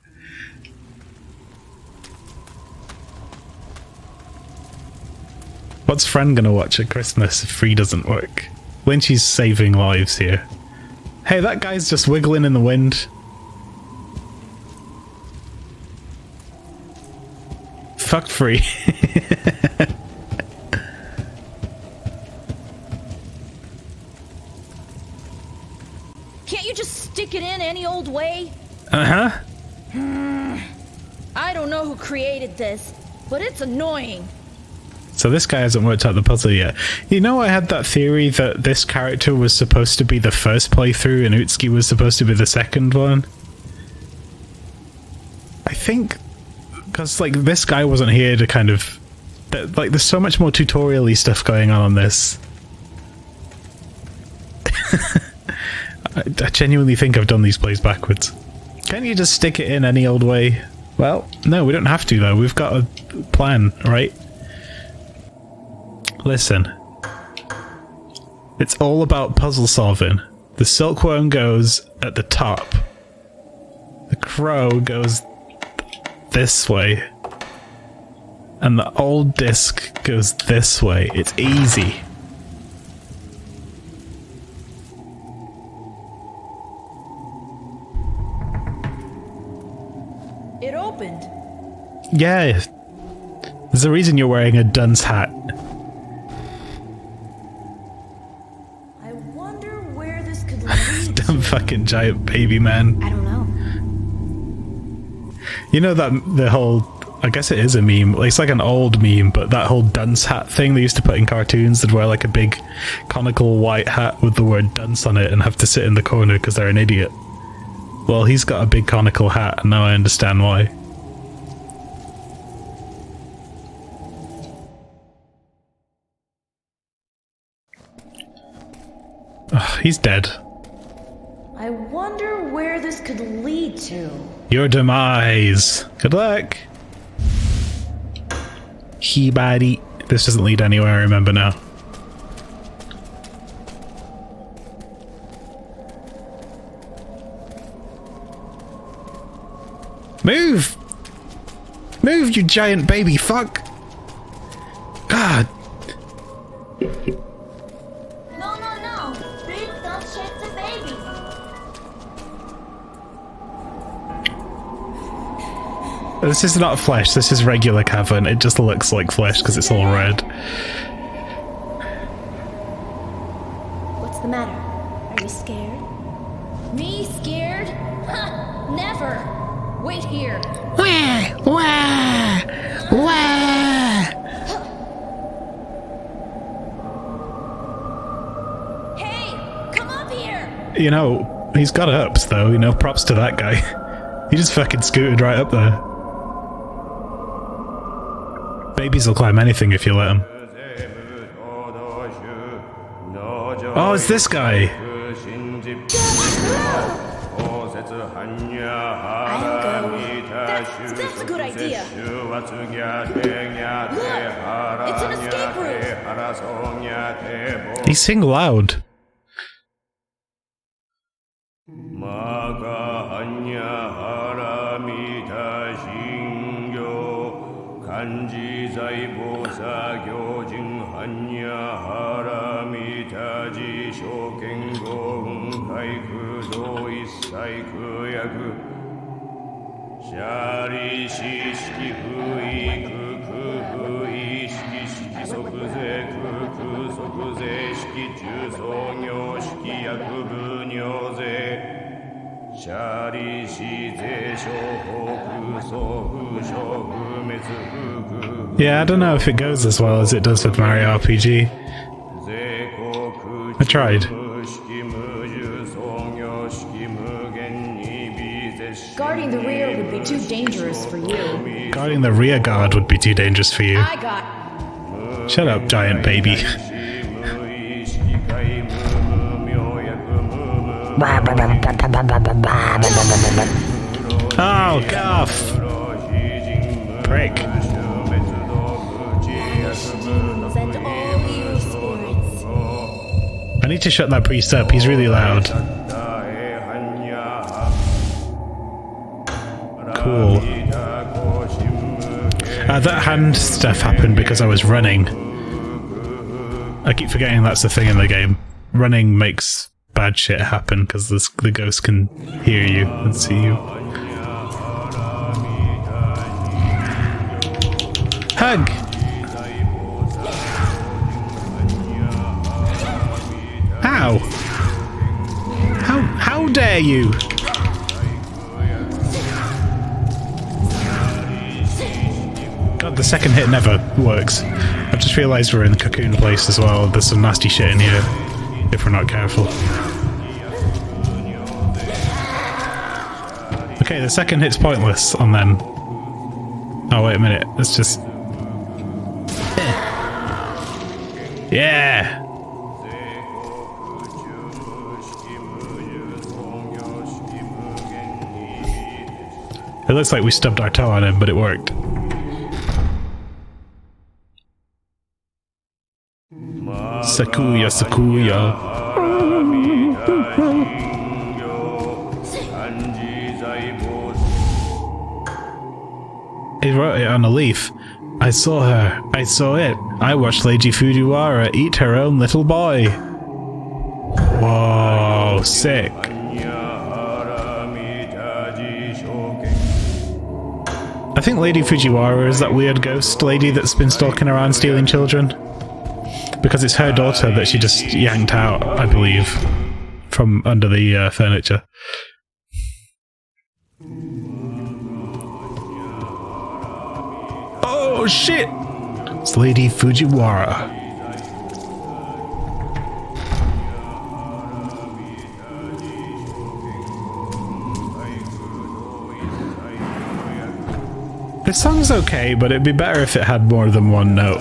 What's Fran gonna watch at Christmas if free doesn't work? Lynchy's saving lives here. Hey, that guy's just wiggling in the wind. Fuck free. Can't you just stick it in any old way? Uh-huh. I don't know who created this, but it's annoying. So this guy hasn't worked out the puzzle yet. You know, I had that theory that this character was supposed to be the first playthrough and Utsuki was supposed to be the second one. I think because like this guy wasn't here to kind of like there's so much more tutorial-y stuff going on this. I genuinely think I've done these plays backwards. Can't you just stick it in any old way? Well, no, we don't have to though. We've got a plan, right? Listen. It's all about puzzle solving. The silkworm goes at the top. The crow goes this way. And the old disc goes this way. It's easy. It opened. Yeah. There's a reason you're wearing a dunce hat. I wonder where this could lead. Dumb fucking giant baby man. I don't know. You know that the whole, I guess it is a meme, it's like an old meme, but that whole dunce hat thing they used to put in cartoons, they'd wear like a big conical white hat with the word dunce on it and have to sit in the corner because they're an idiot. Well, he's got a big conical hat and now I understand why. Ugh, he's dead. I wonder where this could lead to. Your demise. Good luck. He body. This doesn't lead anywhere, I remember now. Move! Move, you giant baby fuck! God! No. Please don't shake the baby. This is not flesh, this is regular cavern. It just looks like flesh because it's all red. What's the matter? Are you scared? Me scared? Ha! Never! Wait here. Wah, wah, wah. Hey! Come up here! You know, he's got ups though, you know, props to that guy. He just fucking scooted right up there. Babies will climb anything if you let them. Oh, it's this guy! I'll go. That's a good idea. Look! It's an escape route! They sing loud. Yeah, I don't know if it goes as well as it does with Mario RPG. I tried. Guarding the rear would be too dangerous for you. Guarding the rear guard would be too dangerous for you. I got... Shut up, giant baby. Oh, gaff! Prick. And all you spirits. I need to shut that priest up, he's really loud. Cool. That hand stuff happened because I was running. I keep forgetting that's the thing in the game. Running makes bad shit happen because the ghost can hear you and see you. Hug! Ow! How dare you! God, the second hit never works. I've just realised we're in the cocoon place as well. There's some nasty shit in here if we're not careful. Okay, the second hit's pointless on them. Oh, wait a minute. Let's just... Yeah! It looks like we stubbed our toe on him, but it worked. Sakuya, Sakuya. He wrote it on a leaf. I saw her. I saw it. I watched Lady Fujiwara eat her own little boy. Whoa, sick. I think Lady Fujiwara is that weird ghost lady that's been stalking around stealing children. Because it's her daughter that she just yanked out, I believe, from under the furniture. Oh shit! It's Lady Fujiwara. This song's okay, but it'd be better if it had more than one note.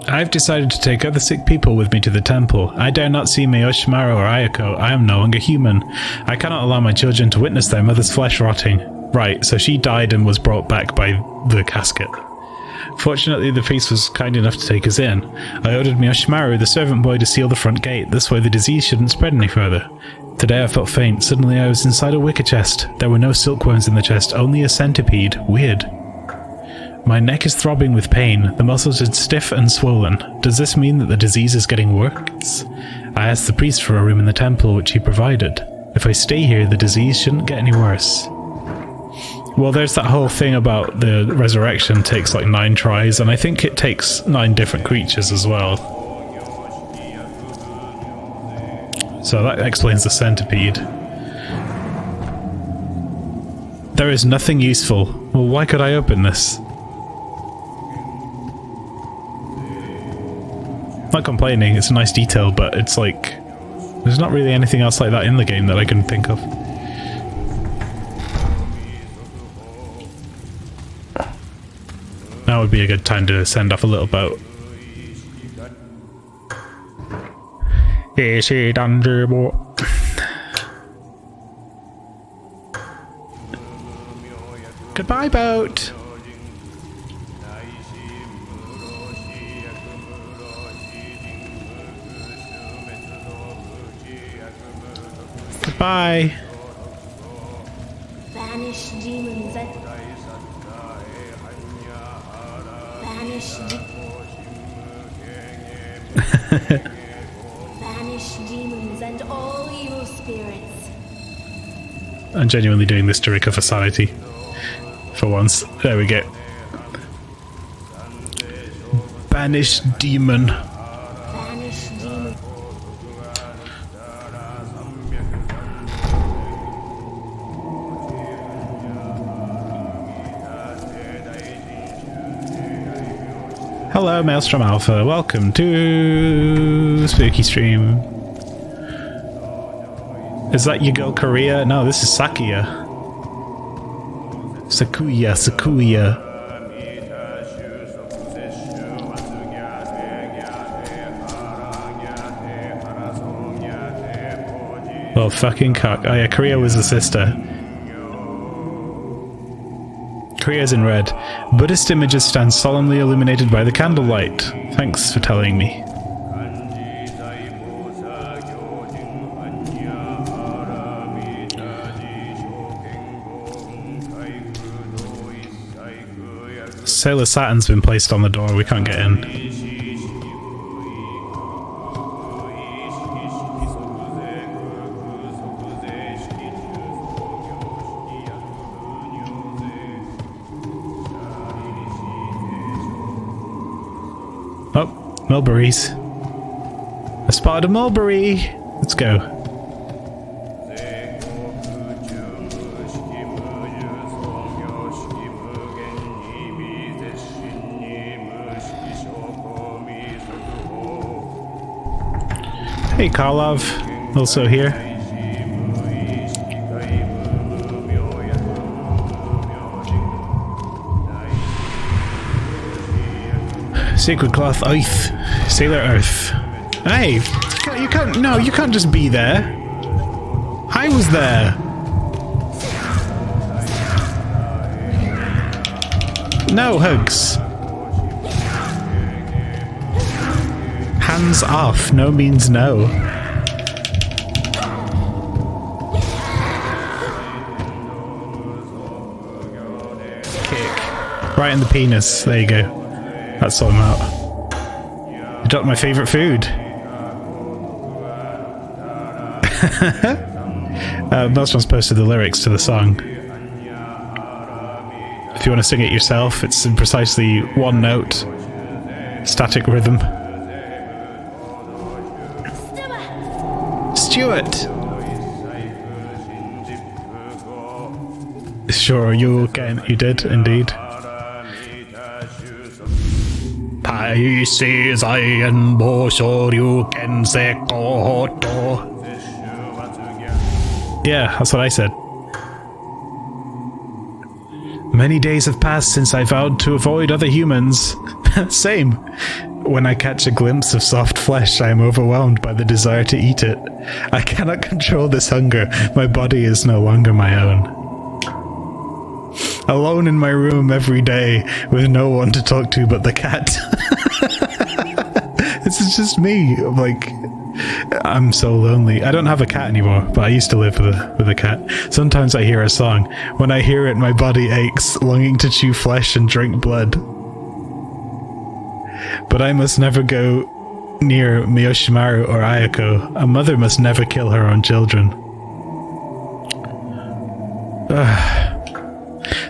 I've decided to take other sick people with me to the temple. I dare not see Miyoshimaru or Ayako. I am no longer human. I cannot allow my children to witness their mother's flesh rotting. Right, so she died and was brought back by the casket. Fortunately, the priest was kind enough to take us in. I ordered Miyoshimaru, the servant boy, to seal the front gate. This way the disease shouldn't spread any further. Today I felt faint. Suddenly I was inside a wicker chest. There were no silkworms in the chest, only a centipede. Weird. My neck is throbbing with pain. The muscles are stiff and swollen. Does this mean that the disease is getting worse? I asked the priest for a room in the temple, which he provided. If I stay here, the disease shouldn't get any worse. Well, there's that whole thing about the resurrection takes like 9 tries, and I think it takes 9 different creatures as well. So that explains the centipede. There is nothing useful. Well, why could I open this? Not complaining, it's a nice detail, but it's like there's not really anything else like that in the game that I can think of. Now would be a good time to send off a little boat. Goodbye, boat! Goodbye! Banish demons and... Banish demons and all evil spirits. I'm genuinely doing this to recover sanity. For once. There we go. Banish demon. Banish demon. Hello, Maelstrom Alpha. Welcome to Spooky Stream. Is that your girl Korea? No, this is Sakuya. Sakuya. Well, fucking cock. Oh yeah, Korea was the sister. Korea's in red. Buddhist images stand solemnly illuminated by the candlelight. Thanks for telling me. Sailor Saturn's been placed on the door, we can't get in. Oh, mulberries. I spotted a mulberry! Let's go. Hey Karlov, also here. Sacred Cloth Earth. Sailor Earth. Hey, you can't just be there. I was there. No hugs. Hands off. No means no. Kick. Right in the penis. There you go. That's all I'm out. You dropped my favourite food. Maelstrom's posted the lyrics to the song. If you want to sing it yourself, it's in precisely one note. Static rhythm. Stuart! Sure, you did, indeed. Yeah, that's what I said. Many days have passed since I vowed to avoid other humans. Same. When I catch a glimpse of soft flesh, I am overwhelmed by the desire to eat it. I cannot control this hunger. My body is no longer my own. Alone in my room every day, with no one to talk to but the cat. This is just me. Like, I'm so lonely. I don't have a cat anymore, but I used to live with a cat. Sometimes I hear a song. When I hear it, my body aches, longing to chew flesh and drink blood. But I must never go near Miyoshimaru or Ayako. A mother must never kill her own children.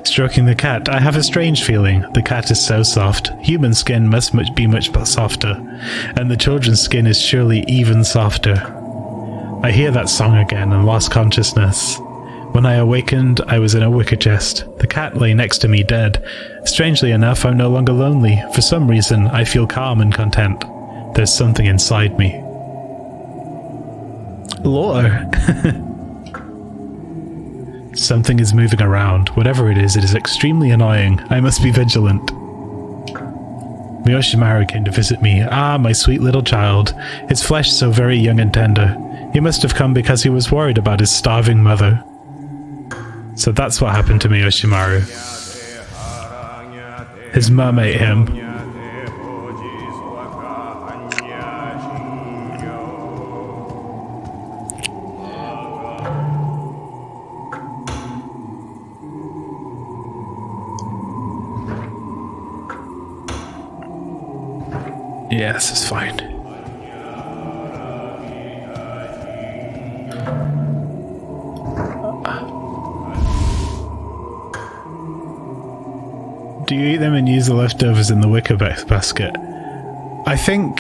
Stroking the cat, I have a strange feeling. The cat is so soft. Human skin must be much softer, and the children's skin is surely even softer. I hear that song again and lost consciousness. When I awakened, I was in a wicker chest. The cat lay next to me dead. Strangely enough, I'm no longer lonely. For some reason, I feel calm and content. There's something inside me. Lore. Something is moving around. Whatever it is extremely annoying. I must be vigilant. Miyoshimaru came to visit me. Ah, my sweet little child. His flesh so very young and tender. He must have come because he was worried about his starving mother. So that's what happened to Miyoshimaru. His mum ate him. Yeah, this is fine. Do you eat them and use the leftovers in the wicker basket? I think...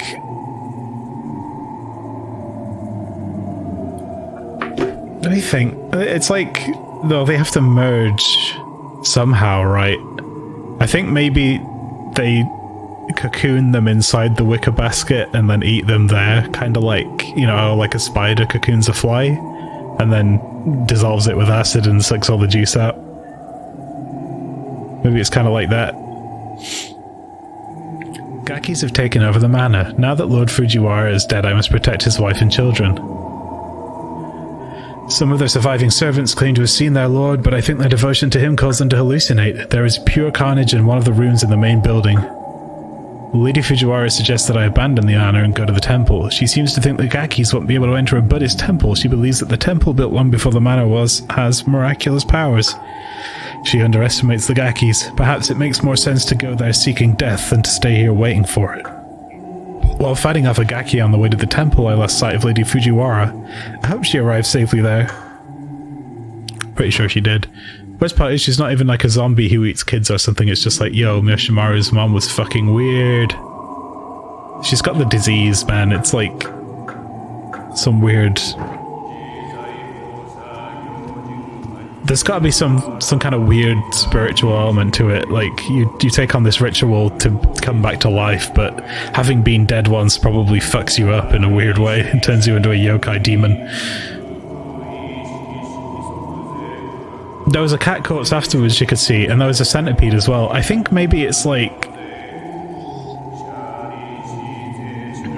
Let me think. It's like, though, they have to merge somehow, right? I think maybe they cocoon them inside the wicker basket and then eat them there, kind of like, you know, like a spider cocoons a fly and then dissolves it with acid and sucks all the juice out. Maybe it's kind of like that. Gakis have taken over the manor. Now that Lord Fujiwara is dead, I must protect his wife and children. Some of their surviving servants claim to have seen their lord, but I think their devotion to him caused them to hallucinate. There is pure carnage in one of the rooms in the main building. Lady Fujiwara suggests that I abandon the manor and go to the temple. She seems to think the Gakis won't be able to enter a Buddhist temple. She believes that the temple built long before the manor has miraculous powers. She underestimates the Gakis. Perhaps it makes more sense to go there seeking death than to stay here waiting for it. While fighting off a Gaki on the way to the temple, I lost sight of Lady Fujiwara. I hope she arrived safely there. Pretty sure she did. Worst part is she's not even like a zombie who eats kids or something. It's just like, yo, Miyoshimaru's mom was fucking weird. She's got the disease, man. It's like some weird... There's got to be some kind of weird spiritual element to it. Like, you take on this ritual to come back to life, but having been dead once probably fucks you up in a weird way and turns you into a yokai demon. There was a cat corpse afterwards you could see, and there was a centipede as well. I think maybe it's like...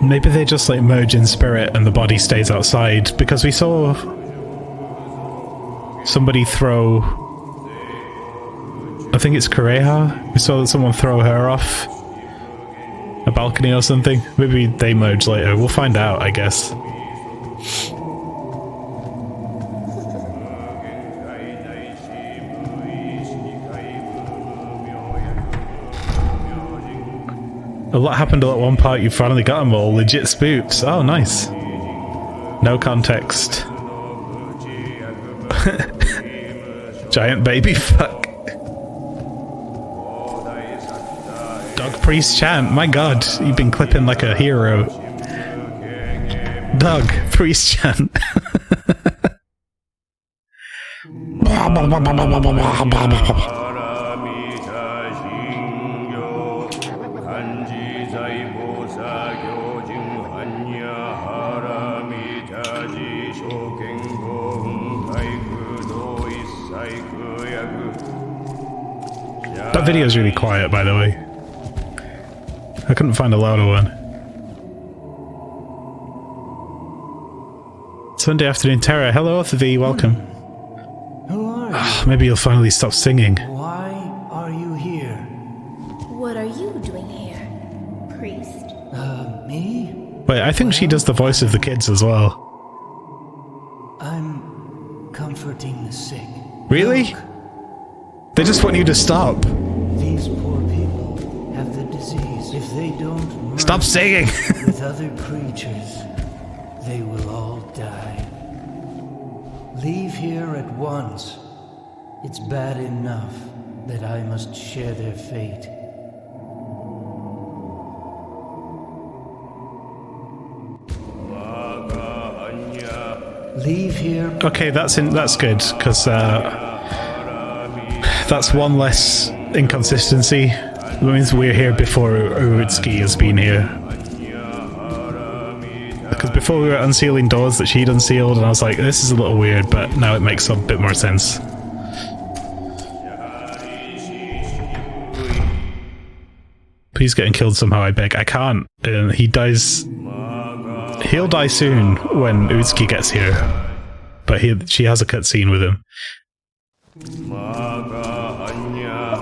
Maybe they just like merge in spirit and the body stays outside, because we saw somebody throw... I think it's Kureha. We saw someone throw her off a balcony or something. Maybe they merge later. We'll find out, I guess. A lot happened at one part. You finally got them all. Legit spooks. Oh, nice. No context. Giant baby fuck. Dog priest chant. My god, you've been clipping like a hero. Doug, priest chant. That video's really quiet, by the way. I couldn't find a louder one. Sunday afternoon terror. Hello, Arthur V. Welcome. Who are you? Maybe you'll finally stop singing. Why are you here? What are you doing here, priest? Me? Wait, I think she does the voice of the kids as well. I'm comforting the sick. Really? Look, They just want you to stop. these poor people have the disease. If they don't merge Stop singing! with other creatures, they will all die. Leave here at once. It's bad enough that I must share their fate. Leave here. Okay, that's good, because that's one less inconsistency. That means we're here before Urutsuki has been here. Because before we were unsealing doors that she'd unsealed, and I was like, this is a little weird, but now it makes a bit more sense. Please getting killed somehow, I beg. I can't. He dies... He'll die soon when Urutsuki gets here. But she has a cutscene with him.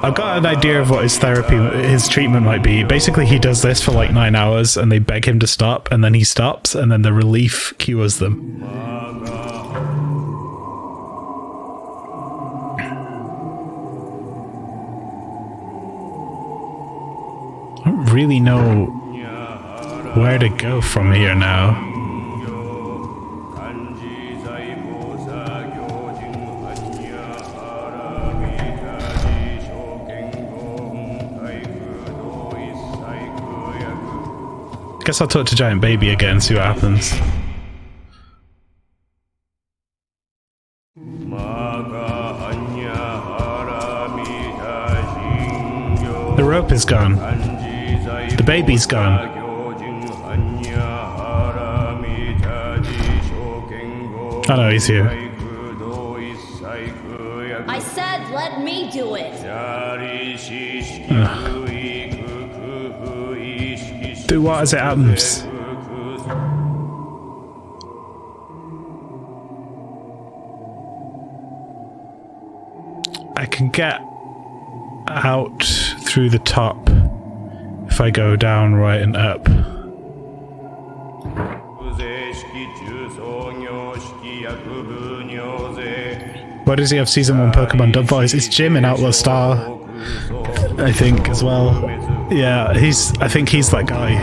I've got an idea of what his treatment might be. Basically, he does this for like 9 hours, and they beg him to stop, and then he stops, and then the relief cures them. I don't really know where to go from here now. I guess I'll talk to Giant Baby again, see what happens. The rope is gone. The baby's gone. Oh no, he's here. I said let me do it. Do what as it happens. I can get out through the top if I go down, right, and up. Why does he have Season 1 Pokemon dub voice? It's Jim in Outlaw Star, I think, as well. Yeah, I think he's that guy.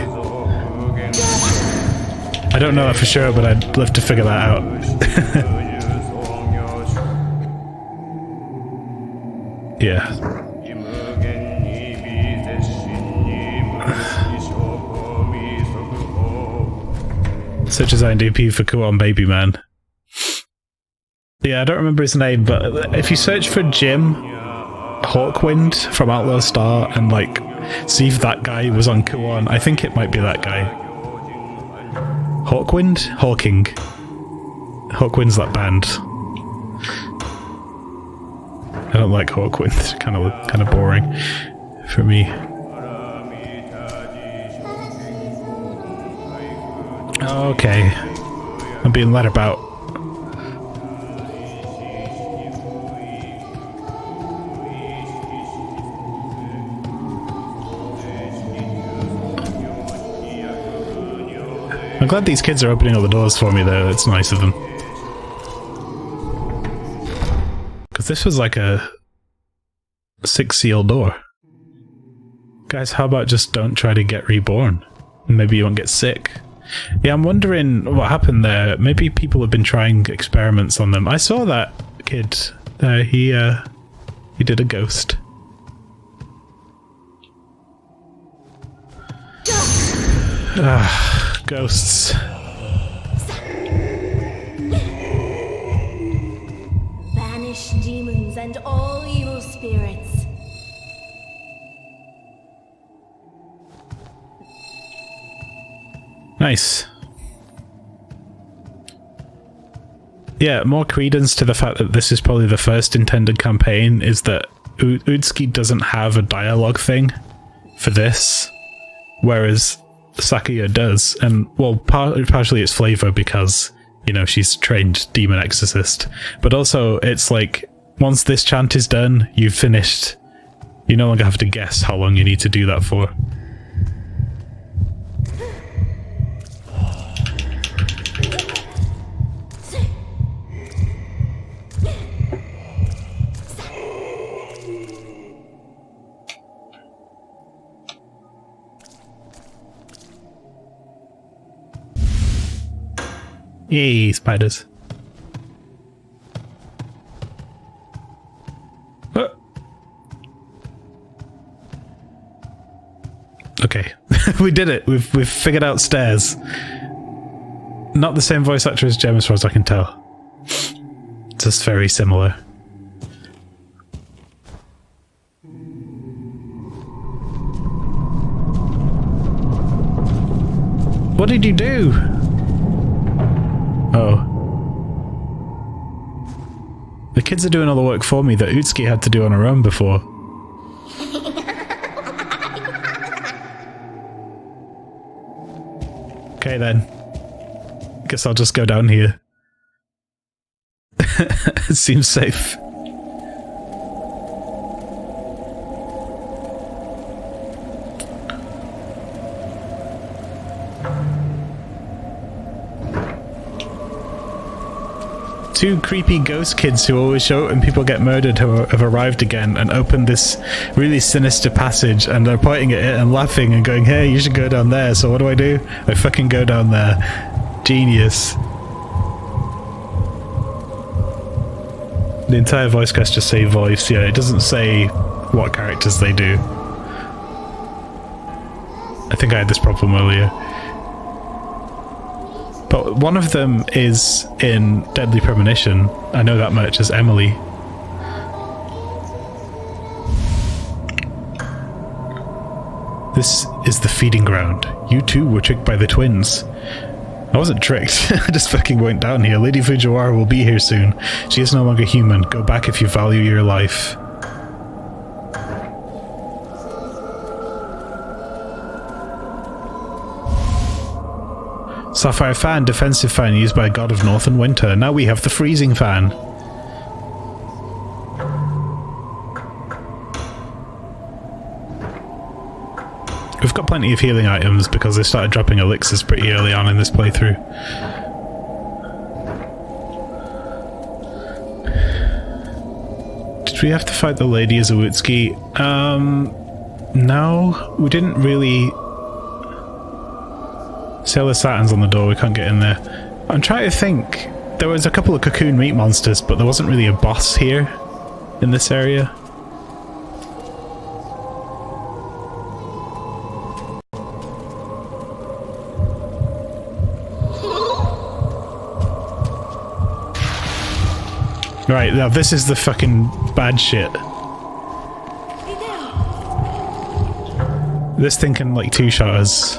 I don't know that for sure, but I'd love to figure that out. Yeah. Search as IMDb for Kuon Baby Man. Yeah, I don't remember his name, but if you search for Jim Hawkwind from Outlaw Star and like see if that guy was on Kuon, I think it might be that guy. Hawkwind? Hawking. Hawkwind's that band. I don't like Hawkwind. Kind of boring for me. Okay, I'm being led about. I'm glad these kids are opening all the doors for me though, it's nice of them. Because this was like a 6-seal door. Guys, how about just don't try to get reborn? Maybe you won't get sick. Yeah, I'm wondering what happened there. Maybe people have been trying experiments on them. I saw that kid. He did a ghost. Ghosts. and all evil spirits. Nice. Yeah, more credence to the fact that this is probably the first intended campaign is that Utsuki doesn't have a dialogue thing for this, whereas Sakuya does. And, well, partially it's flavor because, you know, she's trained demon exorcist. But also, it's like, once this chant is done, you've finished. You no longer have to guess how long you need to do that for. Yay, spiders. Oh. Okay, we did it. We've figured out stairs. Not the same voice actor as Jem as far as I can tell. Just very similar. What did you do? Oh. The kids are doing all the work for me that Utsuki had to do on her own before. Okay then. Guess I'll just go down here. It seems safe. Two creepy ghost kids who always show up when people get murdered have arrived again and opened this really sinister passage, and they're pointing at it and laughing and going, hey, you should go down there. So what do? I fucking go down there. Genius. The entire voice cast just say voice, yeah, it doesn't say what characters they do. I think I had this problem earlier. But one of them is in Deadly Premonition. I know that much, as Emily. This is the feeding ground. You too were tricked by the twins. I wasn't tricked. I just fucking went down here. Lady Fujiwara will be here soon. She is no longer human. Go back if you value your life. Sapphire fan, defensive fan used by God of North and Winter. Now we have the freezing fan. We've got plenty of healing items because they started dropping elixirs pretty early on in this playthrough. Did we have to fight the lady as a Utsuki? No, we didn't really... Sailor Saturn's on the door, we can't get in there. I'm trying to think. There was a couple of cocoon meat monsters, but there wasn't really a boss here in this area. Right, now this is the fucking bad shit. This thing can like two-shot us.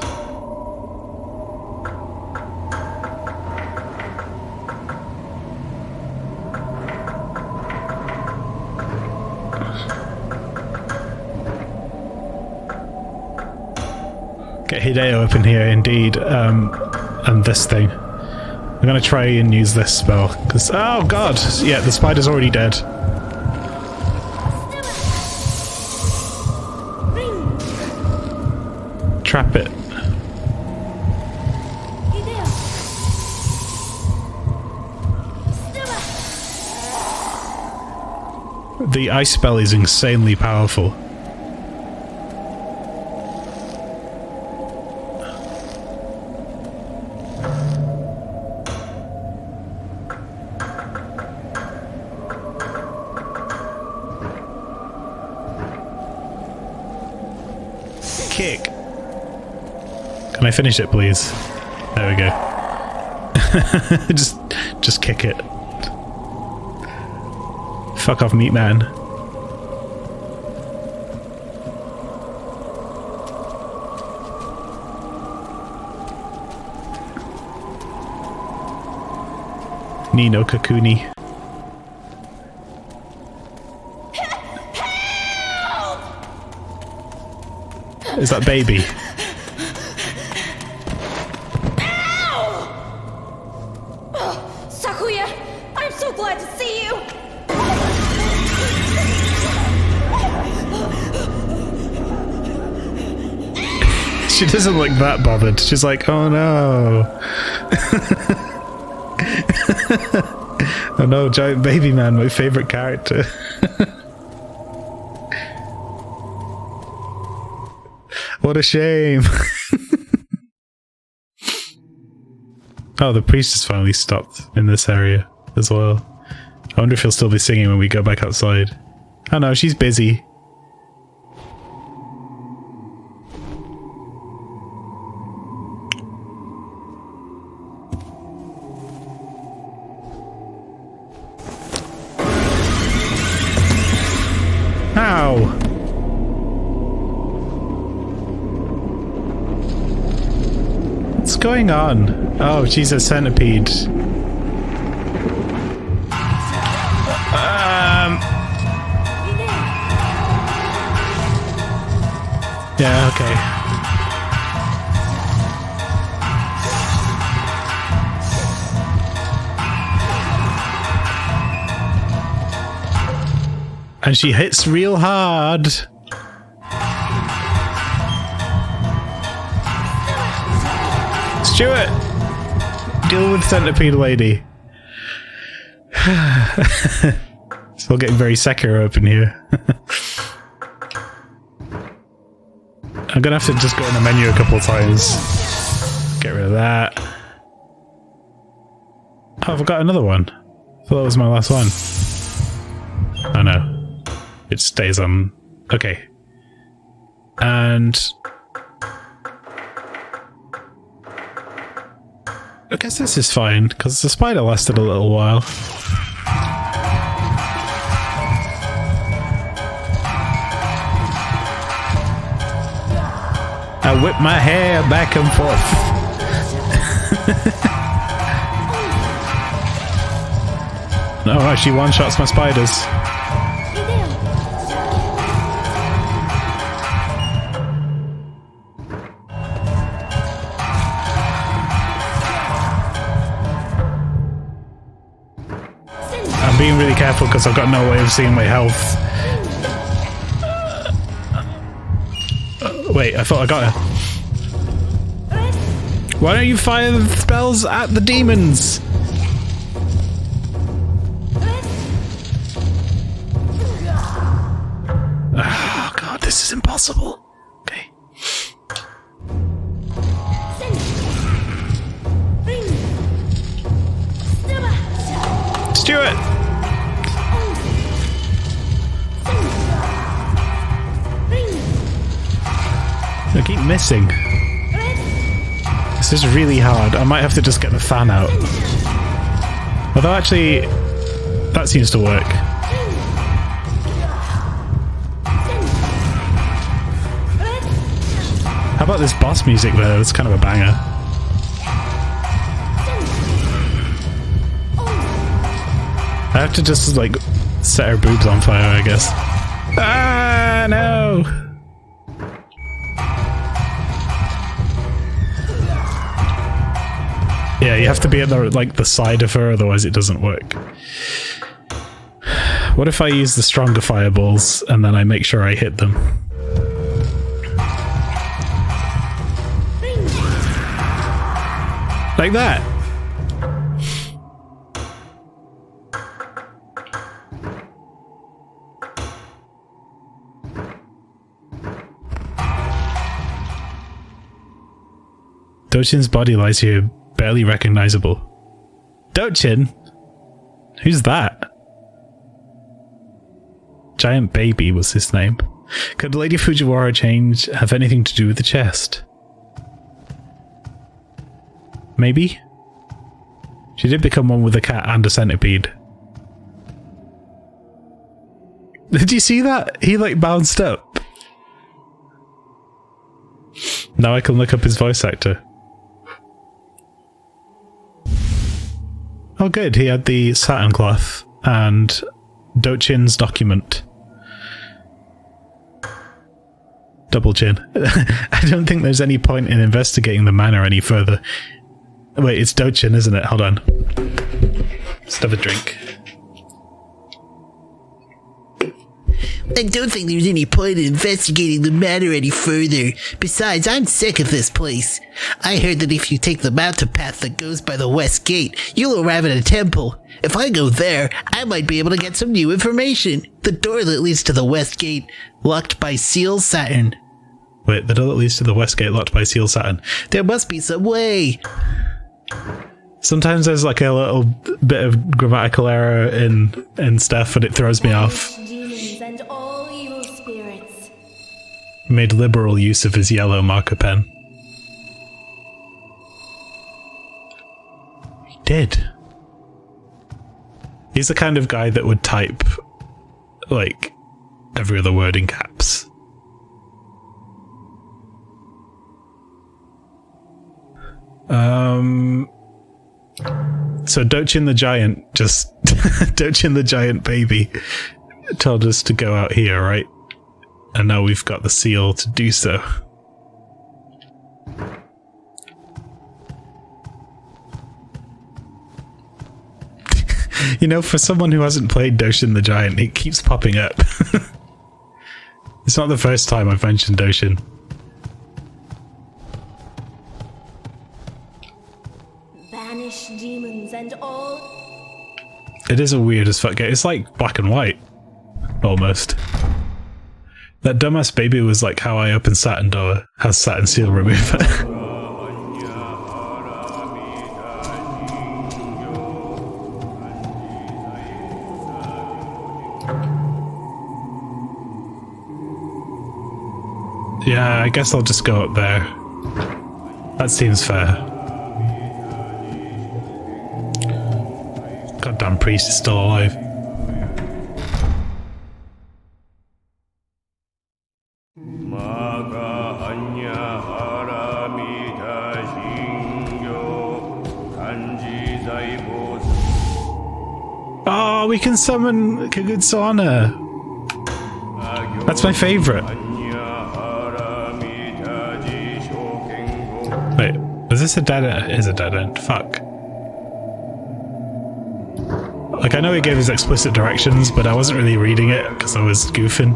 Get Hideo up in here, indeed, and this thing. I'm gonna try and use this spell, because... Oh god! Yeah, the spider's already dead. Trap it. The ice spell is insanely powerful. Kick. Can I finish it, please? There we go. just kick it. Fuck off, meat man. Nino Kakuni. Is that baby? Sakuya, I'm so glad to see you. She doesn't look that bothered. She's like, oh no. Oh no, giant baby man, my favorite character. What a shame. Oh, the priest has finally stopped in this area as well. I wonder if he'll still be singing when we go back outside. Oh no, she's busy. Ow! What's going on? Oh, she's a centipede. Yeah, okay. And she hits real hard. Stuart! Deal with centipede lady. It's all getting very Sekiro up in here. I'm gonna have to just go in the menu a couple of times. Get rid of that. Oh, I've got another one. I thought that was my last one. Oh no. It stays on. Okay. And I guess this is fine, because the spider lasted a little while. I whip my hair back and forth. No, she one-shots my spiders. I'm being really careful because I've got no way of seeing my health. Wait, I thought I got her. Why don't you fire the spells at the demons? Oh god, this is impossible. Okay. Stuart! I keep missing. This is really hard. I might have to just get the fan out. Although actually, that seems to work. How about this boss music though? It's kind of a banger. I have to just like set her boobs on fire, I guess. Ah, no! Yeah, you have to be at the side of her, otherwise it doesn't work. What if I use the stronger fireballs and then I make sure I hit them? Like that. Dochin's body lies here, barely recognizable. Dochin? Who's that? Giant Baby was his name. Could Lady Fujiwara change have anything to do with the chest? Maybe? She did become one with a cat and a centipede. Did you see that? He like bounced up. Now I can look up his voice actor. Oh good, he had the satin cloth and Dochin's document. Double chin. I don't think there's any point in investigating the manor any further. Wait, it's Dochin, isn't it? Hold on. Let's have a drink. I don't think there's any point in investigating the matter any further. Besides, I'm sick of this place. I heard that if you take the mountain path that goes by the west gate, you'll arrive at a temple. If I go there, I might be able to get some new information. The door that leads to the west gate, locked by Seal Saturn. Wait, the door that leads to the west gate locked by Seal Saturn. There must be some way. Sometimes there's like a little bit of grammatical error in stuff and it throws me off. Demons and all evil spirits. Made liberal use of his yellow marker pen. He did. He's the kind of guy that would type like every other word in caps. So Dochin the Giant just Dochin the Giant baby told us to go out here, right? And now we've got the seal to do so. You know, for someone who hasn't played Dochin the Giant, it keeps popping up. It's not the first time I've mentioned Dochin. Banish demons and all. It is a weird as fuck game. It's like black and white. Almost. That dumbass baby was like how I open Saturn door. Has Saturn seal remover. Yeah, I guess I'll just go up there. That seems fair. Goddamn priest is still alive. Oh, we can summon Kagutsana. That's my favorite. Wait, is this a dead end? It is a dead end. Fuck. Like, I know he gave his explicit directions, but I wasn't really reading it because I was goofing.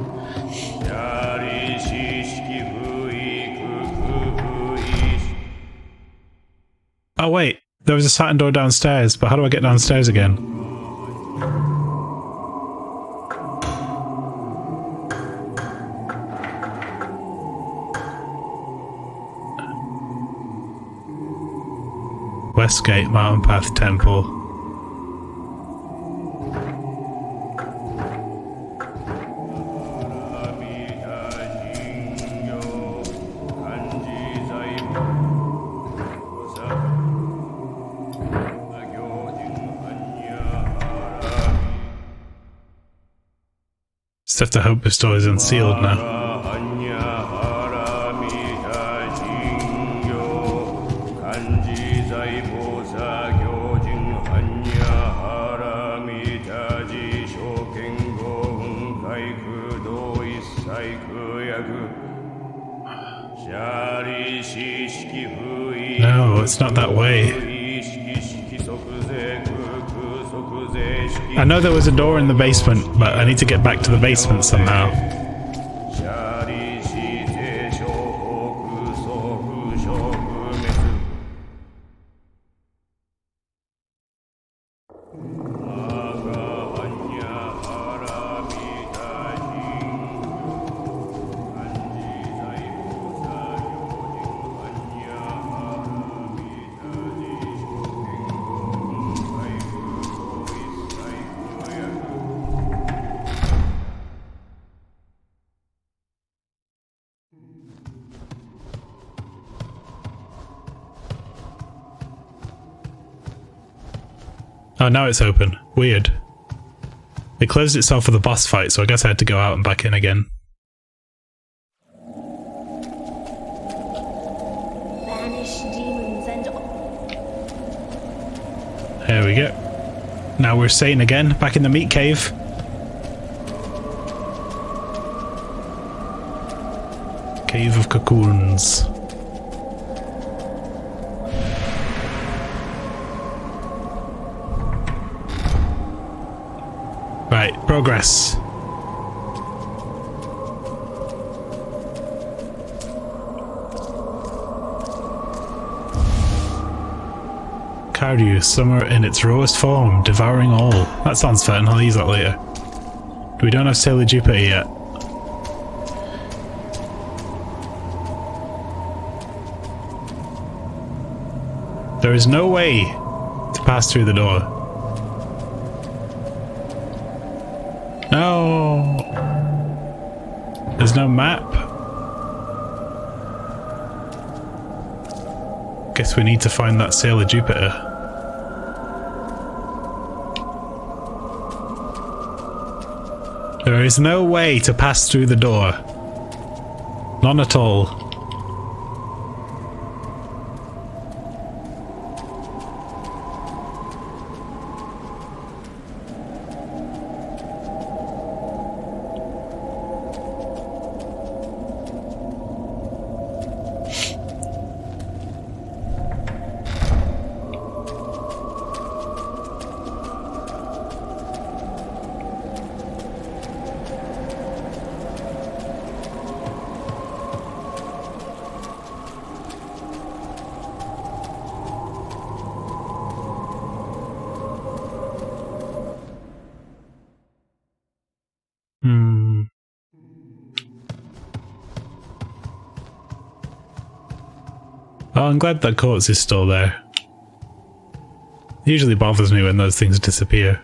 Oh wait, there was a Saturn door downstairs, but how do I get downstairs again? Westgate, Mountain Path Temple. Just have to hope this door is unsealed now. No, it's not that way. I know there was a door in the basement, but I need to get back to the basement somehow. Oh, now it's open. Weird. It closed itself for the boss fight, so I guess I had to go out and back in again. Banish demons and... There we go. Now we're sane again, back in the meat cave. Cave of cocoons. Right, progress. Cardew, summer in its rawest form, devouring all. That sounds fun, I'll use that later. We don't have Sailor Jupiter yet. There is no way to pass through the door. No! There's no map. Guess we need to find that Sailor Jupiter. There is no way to pass through the door. None at all. Oh, I'm glad that quartz is still there. It usually bothers me when those things disappear.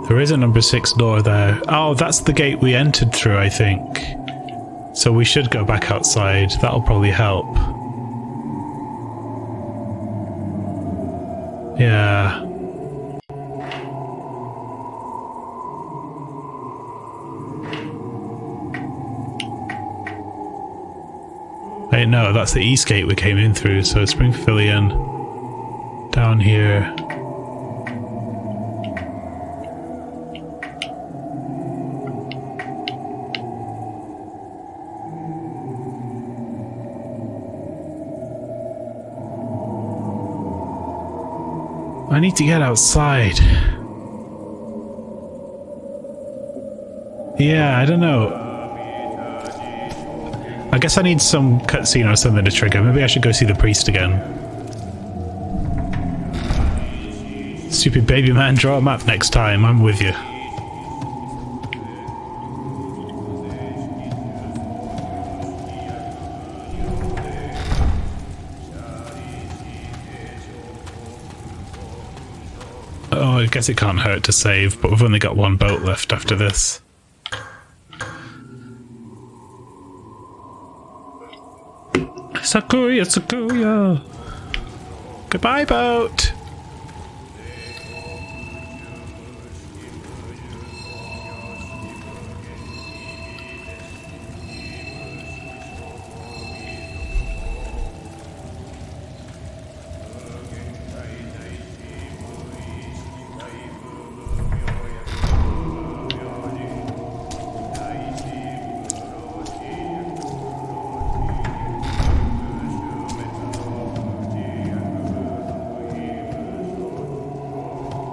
There is a number 6 door there. Oh, that's the gate we entered through, I think. So we should go back outside. That'll probably help. Yeah. Wait, no, that's the east gate we came in through, so Spring Pavilion. Down here. I need to get outside. Yeah, I don't know. I guess I need some cutscene or something to trigger. Maybe I should go see the priest again. Stupid baby man, draw a map next time. I'm with you. Oh, I guess it can't hurt to save, but we've only got one boat left after this. Sakuya, Sakuya! Goodbye, boat!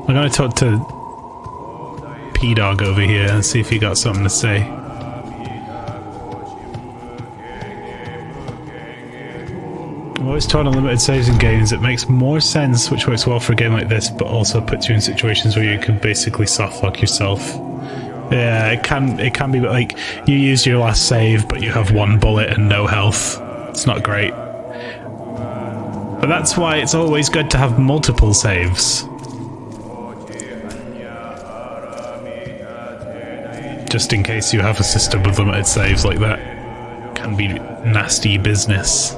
I'm gonna talk to P-Dog over here and see if he got something to say. I'm always torn on limited saves in games. It makes more sense, which works well for a game like this, but also puts you in situations where you can basically softlock yourself. Yeah, it can be like you use your last save, but you have 1 bullet and no health. It's not great. But that's why it's always good to have multiple saves. Just in case you have a system with limited saves like that. Can be nasty business.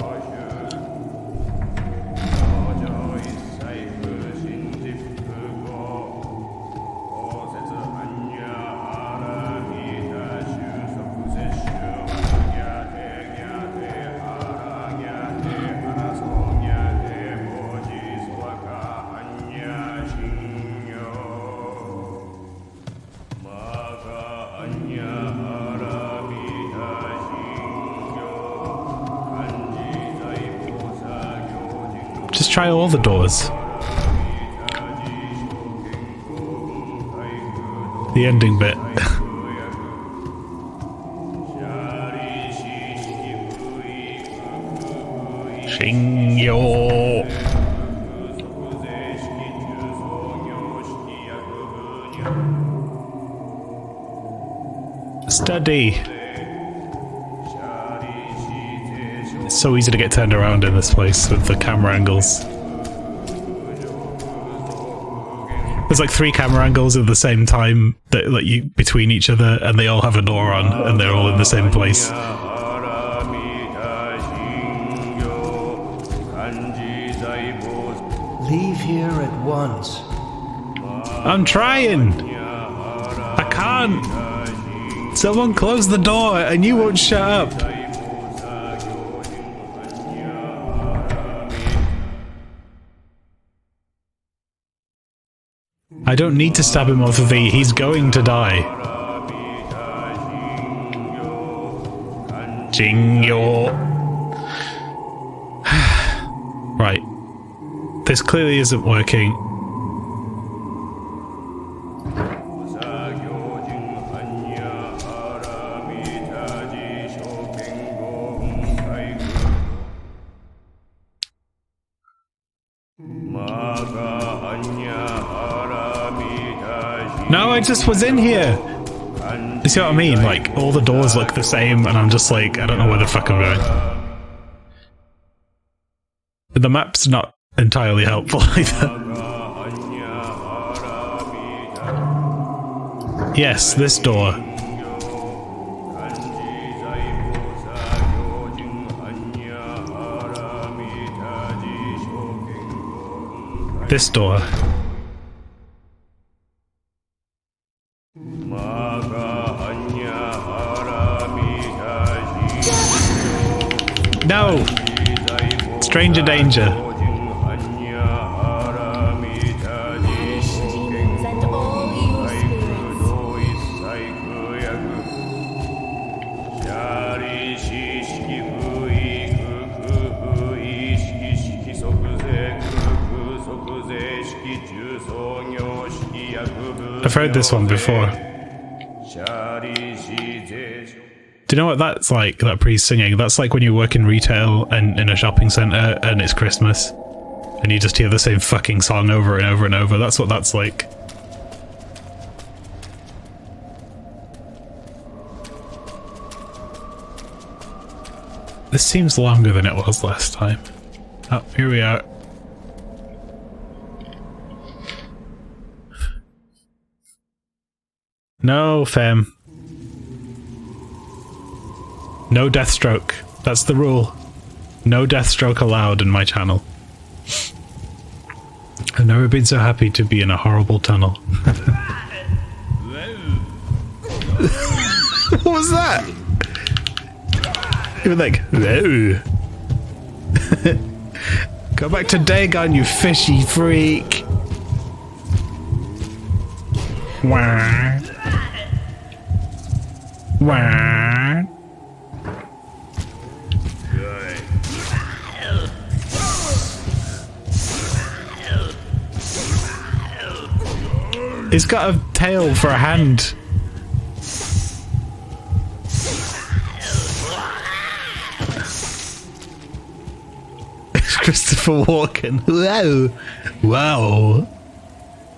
Just try all the doors. The ending bit. Shingyo. Study. It's so easy to get turned around in this place with the camera angles. There's like 3 camera angles at the same time that let you between each other, and they all have a door on, and they're all in the same place. Leave here at once. I'm trying! I can't! Someone close the door and you won't shut up! I don't need to stab him off of V, he's going to die. Jingyo. Right. This clearly isn't working. No, I just was in here! You see what I mean? Like, all the doors look the same, and I'm just like, I don't know where the fuck I'm going. The map's not entirely helpful either. Yes, this door. This door. No! Stranger danger. Demons and all evil spirits. I've heard this one before. Do you know what that's like, that priest singing? That's like when you work in retail and in a shopping centre and it's Christmas and you just hear the same fucking song over and over and over. That's what that's like. This seems longer than it was last time. Oh, here we are. No, fam. No deathstroke. That's the rule. No deathstroke allowed in my channel. I've never been so happy to be in a horrible tunnel. What was that? You were like, whoa. Go back to Dagon, you fishy freak. Wah. Wah. It's got a tail for a hand. Christopher Walken. Wow. Wow.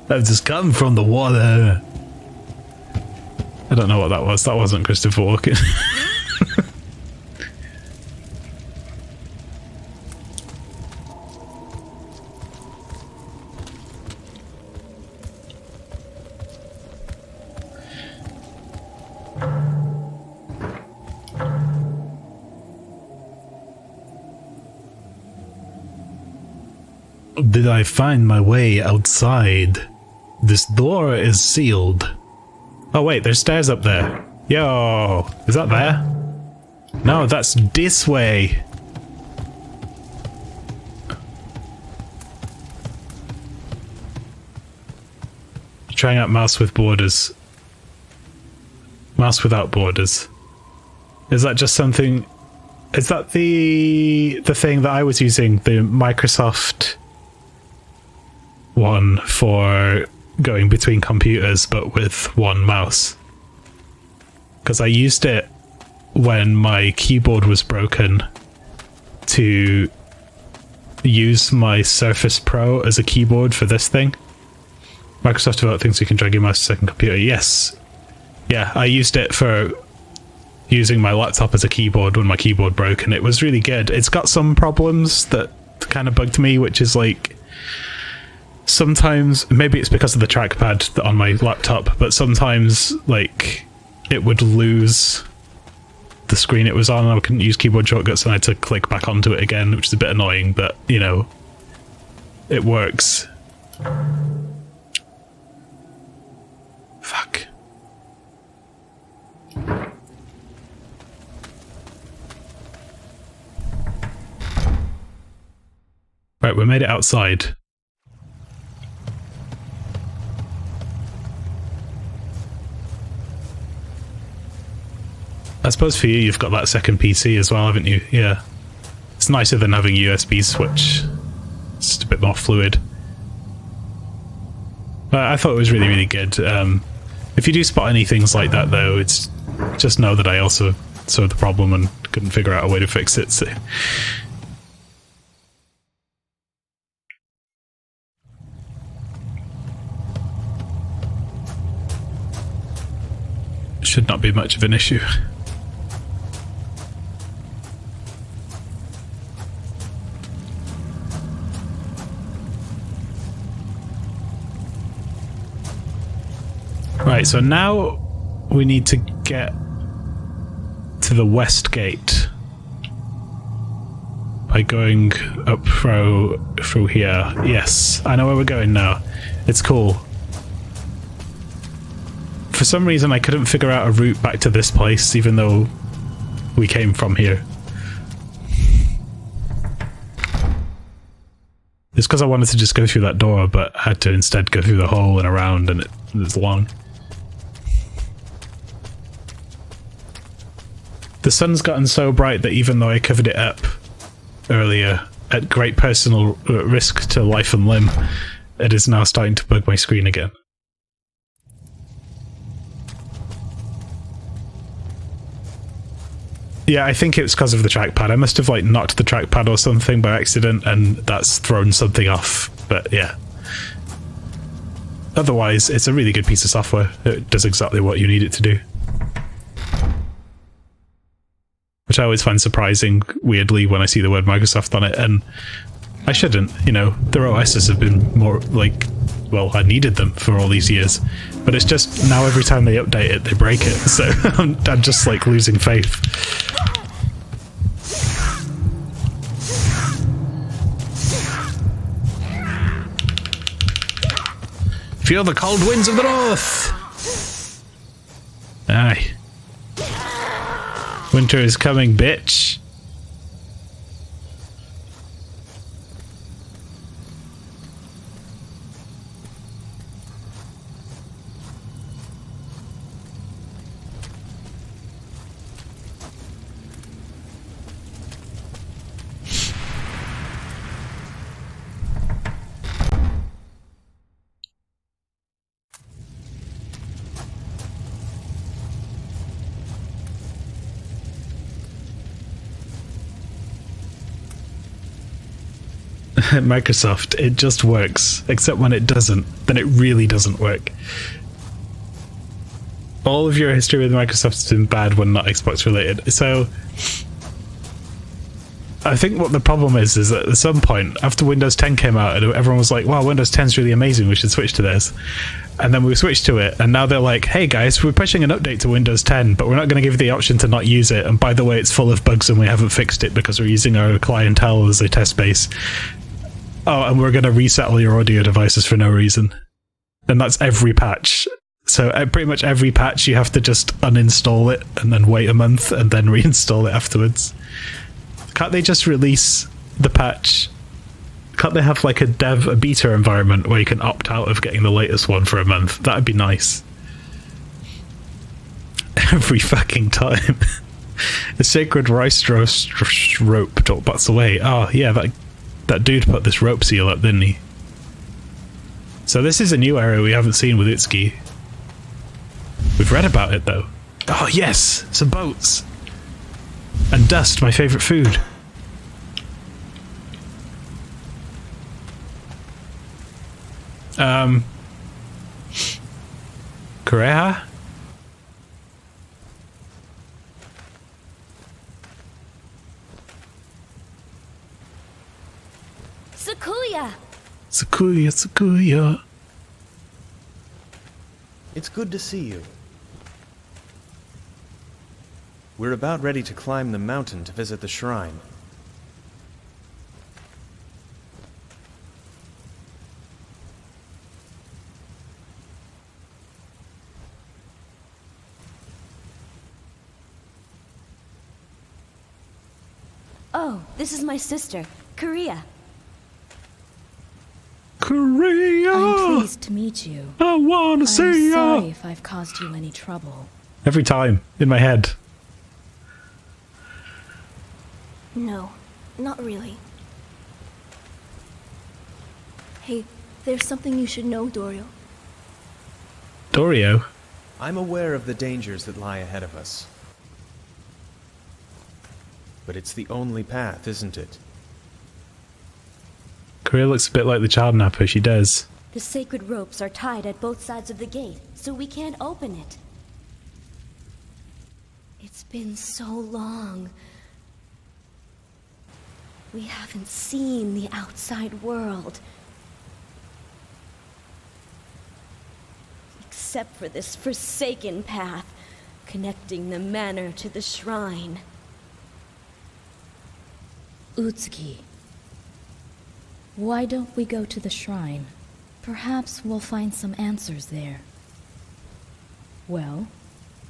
I've just come from the water. I don't know what that was. That wasn't Christopher Walken. Did I find my way outside? This door is sealed. Oh wait, there's stairs up there. Yo, is that there? No, that's this way. Trying out mouse with borders. Mouse without borders. Is that just something? Is that the thing that I was using? The Microsoft one for going between computers but with one mouse, because I used it when my keyboard was broken to use my Surface Pro as a keyboard for this thing. Microsoft developed things so you can drag your mouse to a second computer. Yes, yeah, I used it for using my laptop as a keyboard when my keyboard broke, and it was really good. It's got some problems that kind of bugged me, which is like, sometimes, maybe it's because of the trackpad on my laptop, but sometimes, like, it would lose the screen it was on and I couldn't use keyboard shortcuts and I had to click back onto it again, which is a bit annoying, but, you know, it works. Fuck. Right, we made it outside. I suppose for you, you've got that second PC as well, haven't you? Yeah. It's nicer than having a USB switch. It's just a bit more fluid. I thought it was really, really good. If you do spot any things like that, though, it's just know that I also saw the problem and couldn't figure out a way to fix it, so... Should not be much of an issue. Right, so now we need to get to the west gate by going up through here. Yes, I know where we're going now. It's cool. For some reason I couldn't figure out a route back to this place, even though we came from here. It's because I wanted to just go through that door, but I had to instead go through the hole and around, and it was long. The sun's gotten so bright that even though I covered it up earlier at great personal risk to life and limb, it is now starting to bug my screen again. Yeah, I think it's because of the trackpad. I must have like knocked the trackpad or something by accident and that's thrown something off, but yeah. Otherwise, it's a really good piece of software. It does exactly what you need it to do. Which I always find surprising, weirdly, when I see the word Microsoft on it, and I shouldn't, you know, their OSs have been more like, well, I needed them for all these years, but it's just now every time they update it, they break it, so I'm just like losing faith. Feel the cold winds of the north! Aye. Winter is coming, bitch. Microsoft, it just works. Except when it doesn't, then it really doesn't work. All of your history with Microsoft has been bad when not Xbox related. So I think what the problem is that at some point after Windows 10 came out, everyone was like, wow, Windows 10 is really amazing, we should switch to this. And then we switched to it, and now they're like, hey guys, we're pushing an update to Windows 10, but we're not going to give you the option to not use it. And by the way, it's full of bugs and we haven't fixed it because we're using our clientele as a test base. Oh, and we're going to reset all your audio devices for no reason. And that's every patch. So pretty much every patch you have to just uninstall it and then wait a month and then reinstall it afterwards. Can't they just release the patch? Can't they have like a beta environment where you can opt out of getting the latest one for a month? That'd be nice. Every fucking time. The sacred rice rope bots away. Oh yeah, that dude put this rope seal up, didn't he? So this is a new area we haven't seen with Utsuki. We've read about it though. Oh yes, some boats. And dust, my favourite food. Kureha? Sakuya! Sakuya. It's good to see you. We're about ready to climb the mountain to visit the shrine. Oh, this is my sister, Korea. Korea! I'm pleased to meet you. I wanna see ya! I'm sorry if I've caused you any trouble. Every time, in my head. No, not really. Hey, there's something you should know, Dorio. Dorio? I'm aware of the dangers that lie ahead of us. But it's the only path, isn't it? Korea looks a bit like the child napper, she does. The sacred ropes are tied at both sides of the gate, so we can't open it. It's been so long. We haven't seen the outside world. Except for this forsaken path, connecting the manor to the shrine. Utsuki, why don't we go to the shrine? Perhaps we'll find some answers there. Well,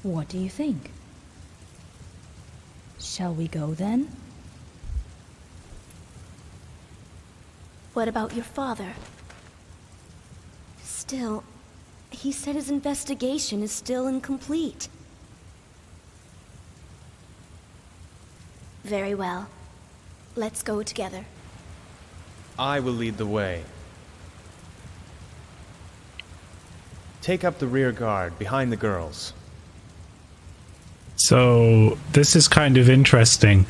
what do you think? Shall we go then? What about your father? Still, he said his investigation is still incomplete. Very well. Let's go together. I will lead the way. Take up the rear guard behind the girls. So, this is kind of interesting.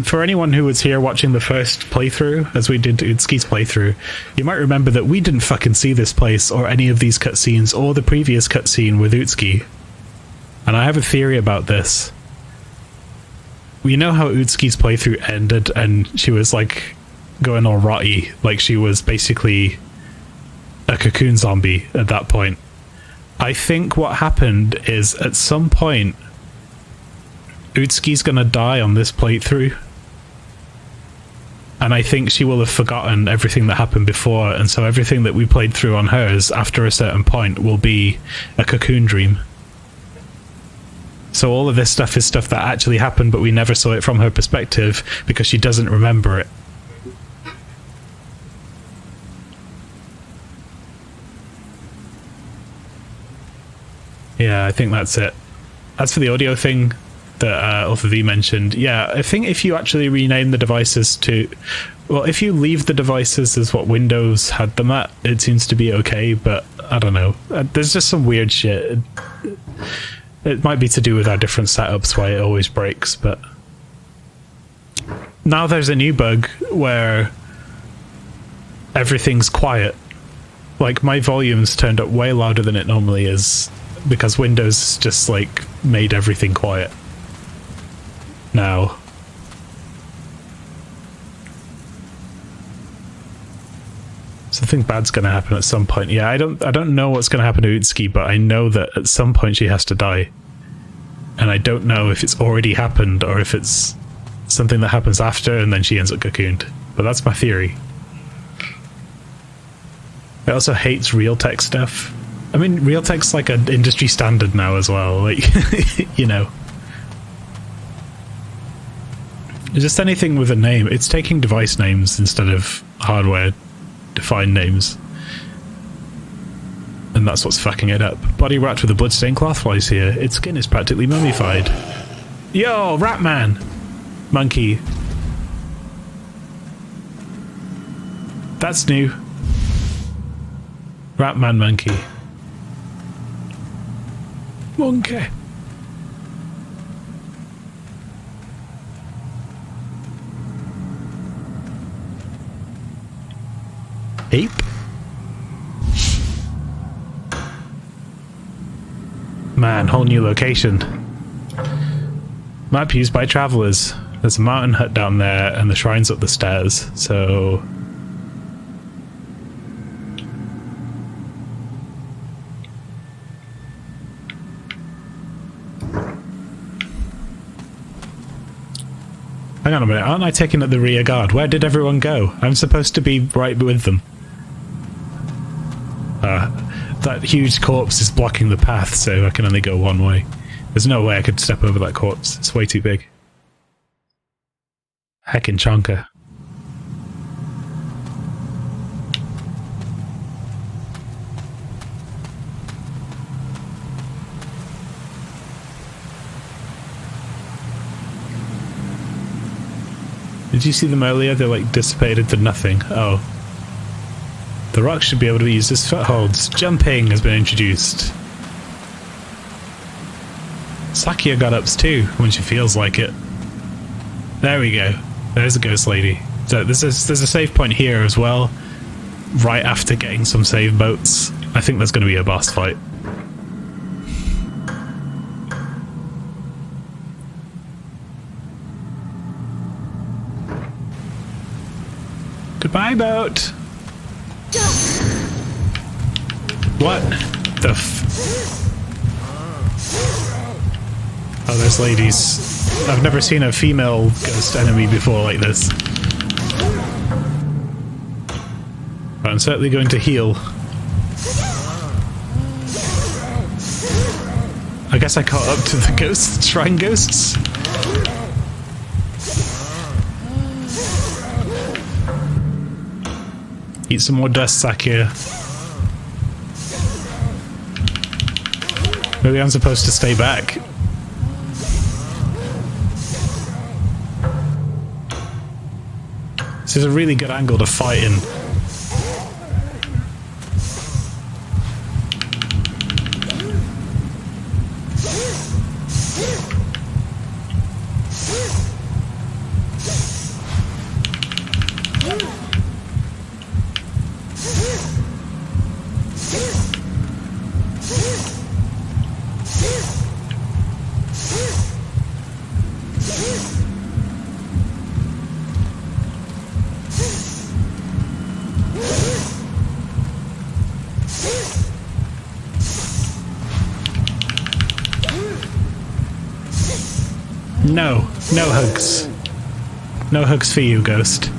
For anyone who was here watching the first playthrough, as we did Utsuki's playthrough, you might remember that we didn't fucking see this place or any of these cutscenes or the previous cutscene with Utsuki. And I have a theory about this. We know how Utsuki's playthrough ended and she was like going all rotty, like she was basically a cocoon zombie at that point. I think what happened is at some point Utsuki's gonna die on this playthrough, and I think she will have forgotten everything that happened before, and so everything that we played through on hers after a certain point will be a cocoon dream. So all of this stuff is stuff that actually happened, but we never saw it from her perspective because she doesn't remember it. Yeah, I think that's it. As for the audio thing that Alpha V mentioned, yeah, I think if you actually rename the devices to... Well, if you leave the devices as what Windows had them at, it seems to be okay, but I don't know. There's just some weird shit. It might be to do with our different setups why it always breaks, but... Now there's a new bug where everything's quiet. Like, my volume's turned up way louder than it normally is because Windows just, like, made everything quiet. Now. Something bad's gonna happen at some point. Yeah, I don't know what's gonna happen to Utsuki, but I know that at some point she has to die. And I don't know if it's already happened or if it's something that happens after and then she ends up cocooned. But that's my theory. It also hates Realtek stuff. I mean, Realtek's like an industry standard now as well, like, you know. Just anything with a name. It's taking device names instead of hardware-defined names. And that's what's fucking it up. Body wrapped with a bloodstained cloth flies here. Its skin is practically mummified. Yo, Ratman! Monkey. That's new. Ratman monkey. Monkey. Ape? Man, whole new location. Map used by travelers. There's a mountain hut down there and the shrine's up the stairs, so... Hang on a minute, aren't I taking up the rear guard? Where did everyone go? I'm supposed to be right with them. That huge corpse is blocking the path, so I can only go one way. There's no way I could step over that corpse. It's way too big. Heckin' chonker. Did you see them earlier? They like dissipated to nothing. Oh. The rocks should be able to be used as footholds. Jumping has been introduced. Sakia got ups too, when she feels like it. There we go. There's a ghost lady. So there's a save point here as well. Right after getting some save boats. I think there's going to be a boss fight. Goodbye, boat! What the Oh, there's ladies. I've never seen a female ghost enemy before like this. But I'm certainly going to heal. I guess I caught up to the ghosts, shrine ghosts. Eat some more dust, Sakia. Maybe I'm supposed to stay back. This is a really good angle to fight in. No, no hugs. No hugs for you, ghost.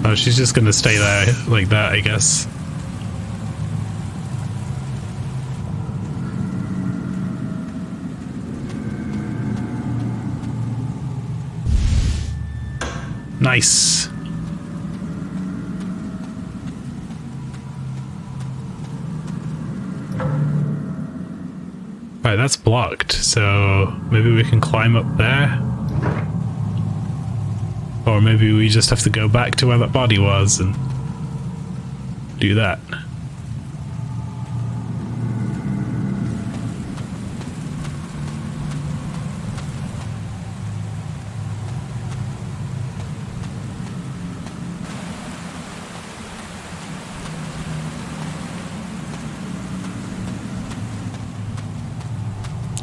Oh, she's just gonna stay there like that, I guess. Nice. Right, that's blocked, so maybe we can climb up there? Or maybe we just have to go back to where that body was and do that.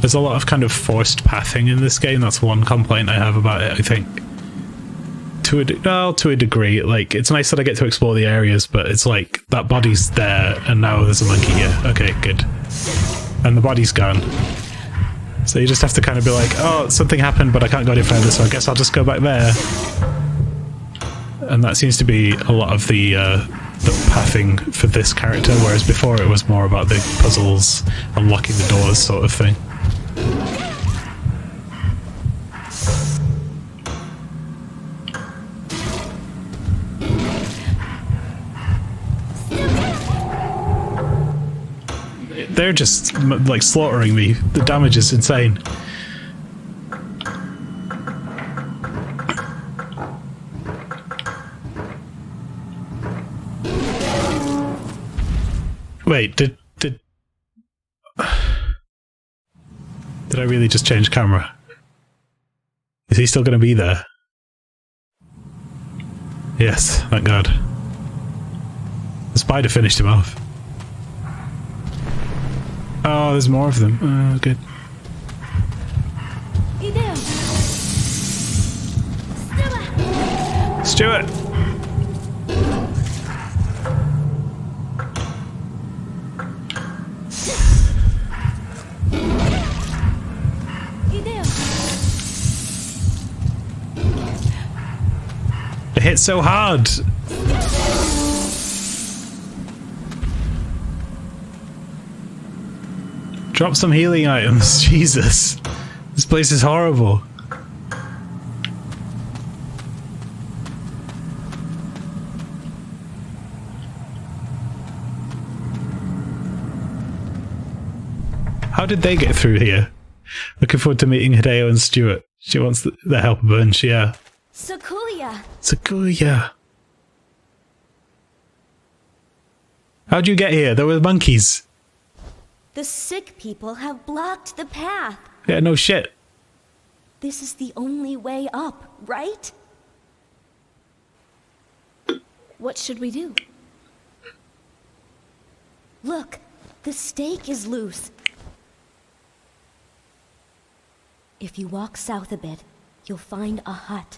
There's a lot of kind of forced pathing in this game. That's one complaint I have about it, I think. To a degree. Like, it's nice that I get to explore the areas, but it's like, that body's there, and now there's a monkey here. Okay, good. And the body's gone. So you just have to kind of be like, oh, something happened, but I can't go any further, so I guess I'll just go back there. And that seems to be a lot of the pathing for this character, whereas before it was more about the puzzles, unlocking the doors sort of thing. They're just like slaughtering me. The damage is insane. Wait, did I really just change camera? Is he still going to be there? Yes, thank God. The spider finished him off. Oh, there's more of them. Oh, good. Stuart! It hit so hard! Drop some healing items, Jesus. This place is horrible. How did they get through here? Looking forward to meeting Hideo and Stuart. She wants the help of Bunch, yeah. Sakuya! Sakuya. How'd you get here? There were monkeys. The sick people have blocked the path. Yeah, no shit. This is the only way up, right? What should we do? Look, the stake is loose. If you walk south a bit, you'll find a hut.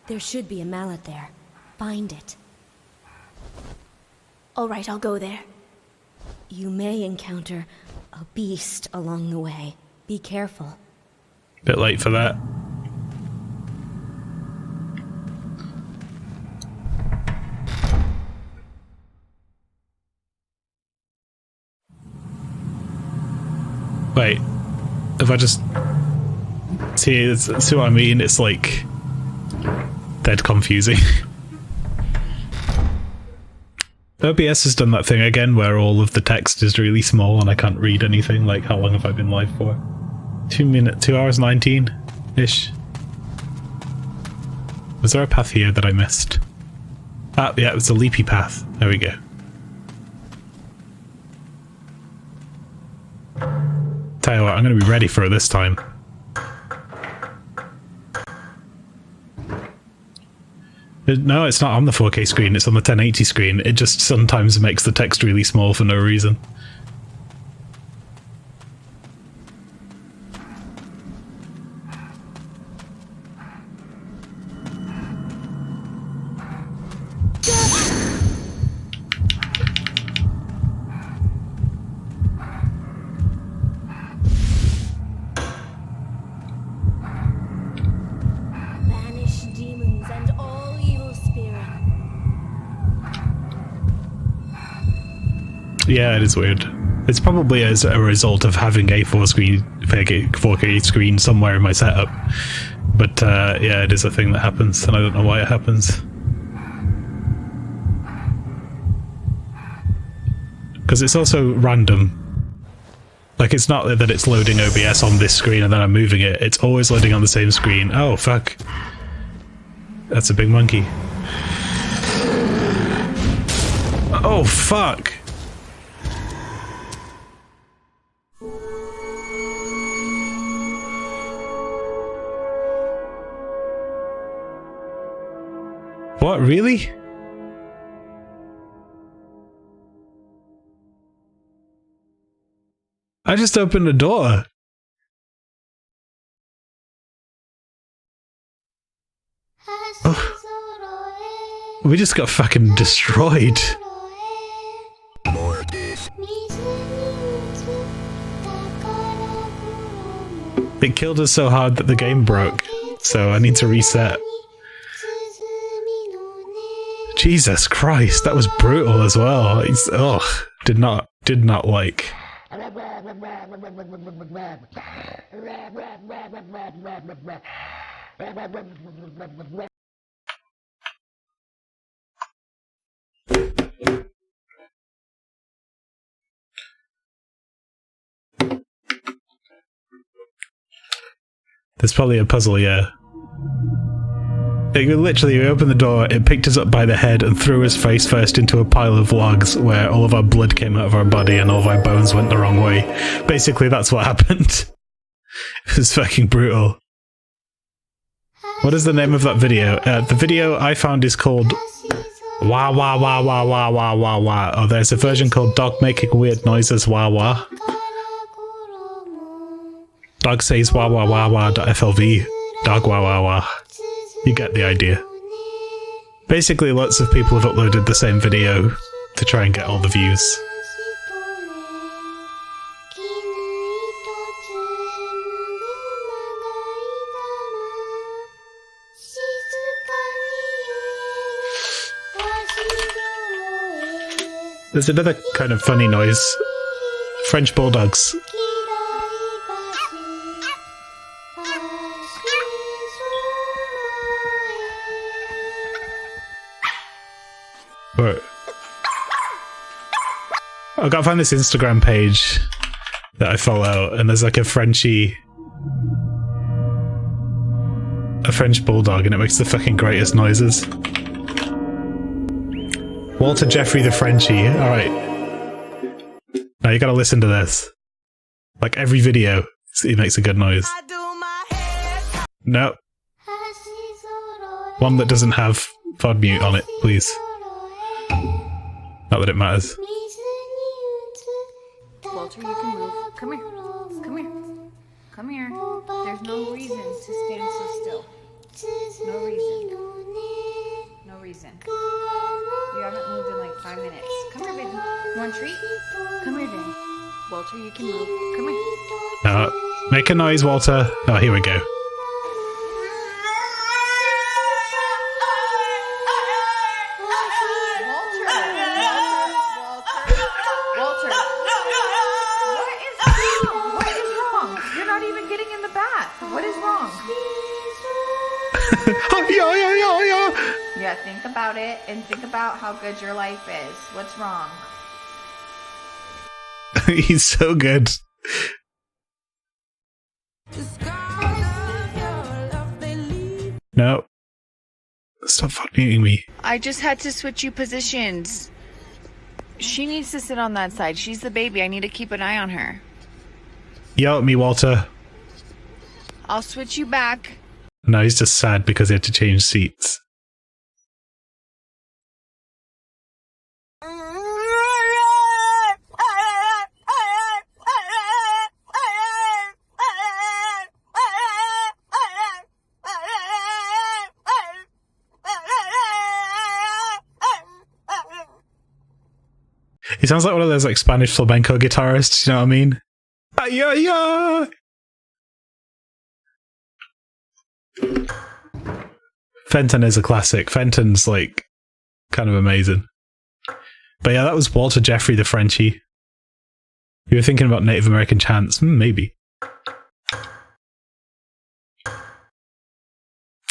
There should be a mallet there. Find it. All right, I'll go there. You may encounter a beast along the way. Be careful. Bit late for that. Wait, if I just see what I mean, it's like dead confusing. OBS has done that thing again where all of the text is really small and I can't read anything. Like, how long have I been live for? 2 hours 19-ish. Was there a path here that I missed? Ah, yeah, it was a leapy path. There we go. Tell you what, I'm going to be ready for it this time. No, it's not on the 4K screen, it's on the 1080 screen. It just sometimes makes the text really small for no reason. Yeah, it is weird. It's probably as a result of having a 4K screen somewhere in my setup. But yeah, it is a thing that happens, and I don't know why it happens. Because it's also random. Like, it's not that it's loading OBS on this screen and then I'm moving it. It's always loading on the same screen. Oh, fuck. That's a big monkey. Oh, fuck. What, really? I just opened a door. Oh. We just got fucking destroyed. It killed us so hard that the game broke, so I need to reset. Jesus Christ, that was brutal as well. It's, oh, did not like. There's probably a puzzle, yeah. It literally, we opened the door, it picked us up by the head and threw us face first into a pile of logs where all of our blood came out of our body and all of our bones went the wrong way. Basically, that's what happened. It was fucking brutal. What is the name of that video? The video I found is called Wah Wah Wah Wah Wah Wah Wah Wah. Oh, there's a version called Dog Making Weird Noises Wah Wah. Dog says wah wah wah wah.flv. Dog wah wah wah. You get the idea. Basically, lots of people have uploaded the same video to try and get all the views. There's another kind of funny noise. French bulldogs. But I gotta find this Instagram page that I follow, and there's like a French bulldog, and it makes the fucking greatest noises. Walter Jeffrey the Frenchie. Alright. Now you gotta listen to this. Like every video, he makes a good noise. No. One that doesn't have VOD mute on it, please. Not that it matters. Walter, you can move. Come here. Come here. Come here. There's no reason to stand so still. No reason. No reason. You haven't moved in like 5 minutes. Come here, baby. You want a treat? Come here, baby. Walter, you can move. Come here. No. Make a noise, Walter. Oh, here we go. Yeah, think about it and think about how good your life is. What's wrong? He's so good. No. Stop fucking me. I just had to switch you positions. She needs to sit on that side. She's the baby. I need to keep an eye on her. Yell at me, Walter. I'll switch you back. No, he's just sad because he had to change seats. He sounds like one of those like Spanish flamenco guitarists, you know what I mean? Ay-ya-ya! Fenton is a classic. Fenton's like kind of amazing. But yeah, that was Walter Jeffrey the Frenchie. You were thinking about Native American chants? Maybe.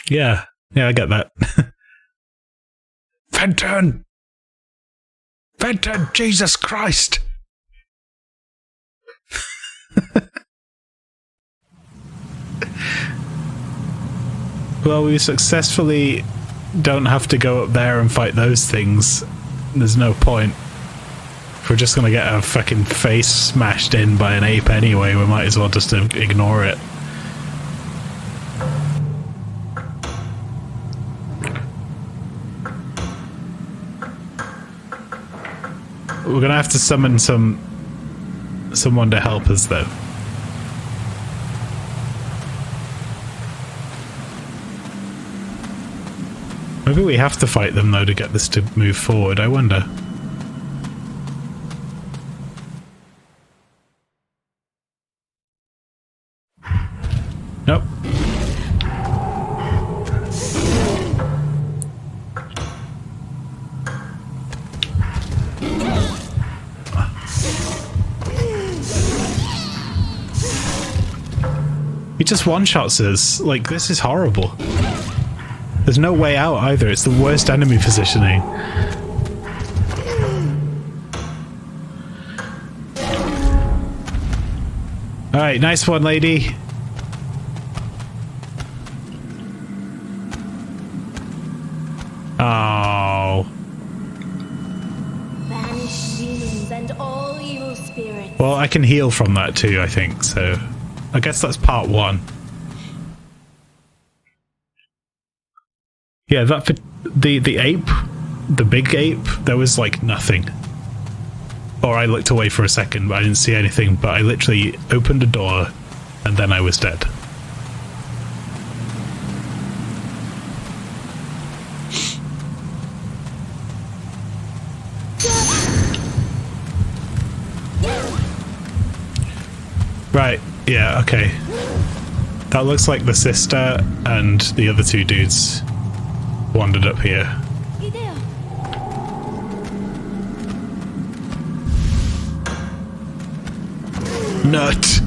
Yeah, I get that. Fenton! Fenton, Jesus Christ! Well, we successfully don't have to go up there and fight those things. There's no point. If we're just gonna get our fucking face smashed in by an ape anyway, we might as well just ignore it. We're gonna have to summon someone to help us though. Maybe we have to fight them though to get this to move forward, I wonder. Nope. He just one-shots us. Like, this is horrible. There's no way out either. It's the worst enemy positioning. Alright, nice one, lady. Oh. Banish demons and all evil spirits. Well, I can heal from that too, I think, so I guess that's part 1. Yeah, that the ape, the big ape, there was like nothing. Or I looked away for a second, but I didn't see anything, but I literally opened a door and then I was dead. Right, yeah, okay. That looks like the sister and the other 2 dudes wandered up here. Nut!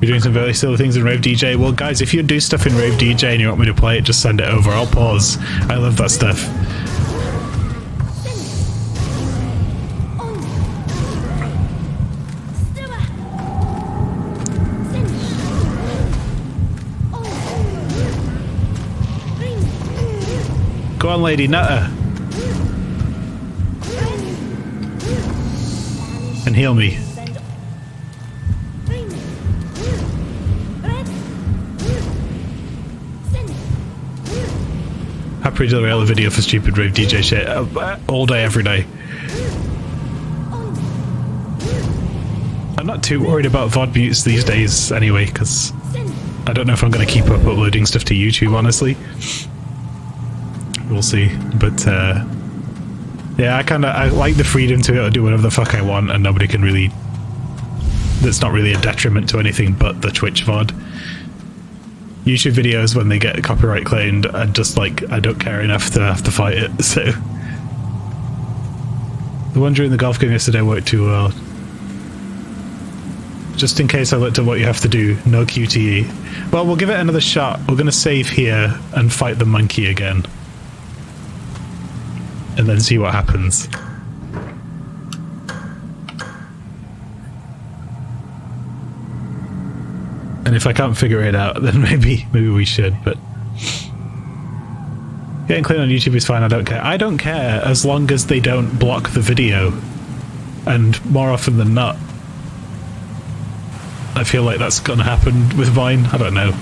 You're doing some very silly things in Rave DJ. Well, guys, if you do stuff in Rave DJ and you want me to play it, just send it over. I'll pause. I love that stuff. Go on, Lady Nutter. And heal me. Happy to derail a video for stupid Rave DJ shit all day, every day. I'm not too worried about VOD mutes these days anyway, because I don't know if I'm going to keep up uploading stuff to YouTube, honestly. We'll see, but yeah, I like the freedom to be able to do whatever the fuck I want, and nobody can really. That's not really a detriment to anything but the Twitch VOD. YouTube videos, when they get copyright claimed, are just like, I don't care enough to have to fight it. So the one during the golf game yesterday worked too well. Just in case I looked at what you have to do, no QTE. Well, we'll give it another shot. We're going to save here and fight the monkey again. And then see what happens. And if I can't figure it out, then maybe we should, but... Getting clean on YouTube is fine, I don't care. I don't care as long as they don't block the video. And more often than not, I feel like that's gonna happen with Vine, I don't know.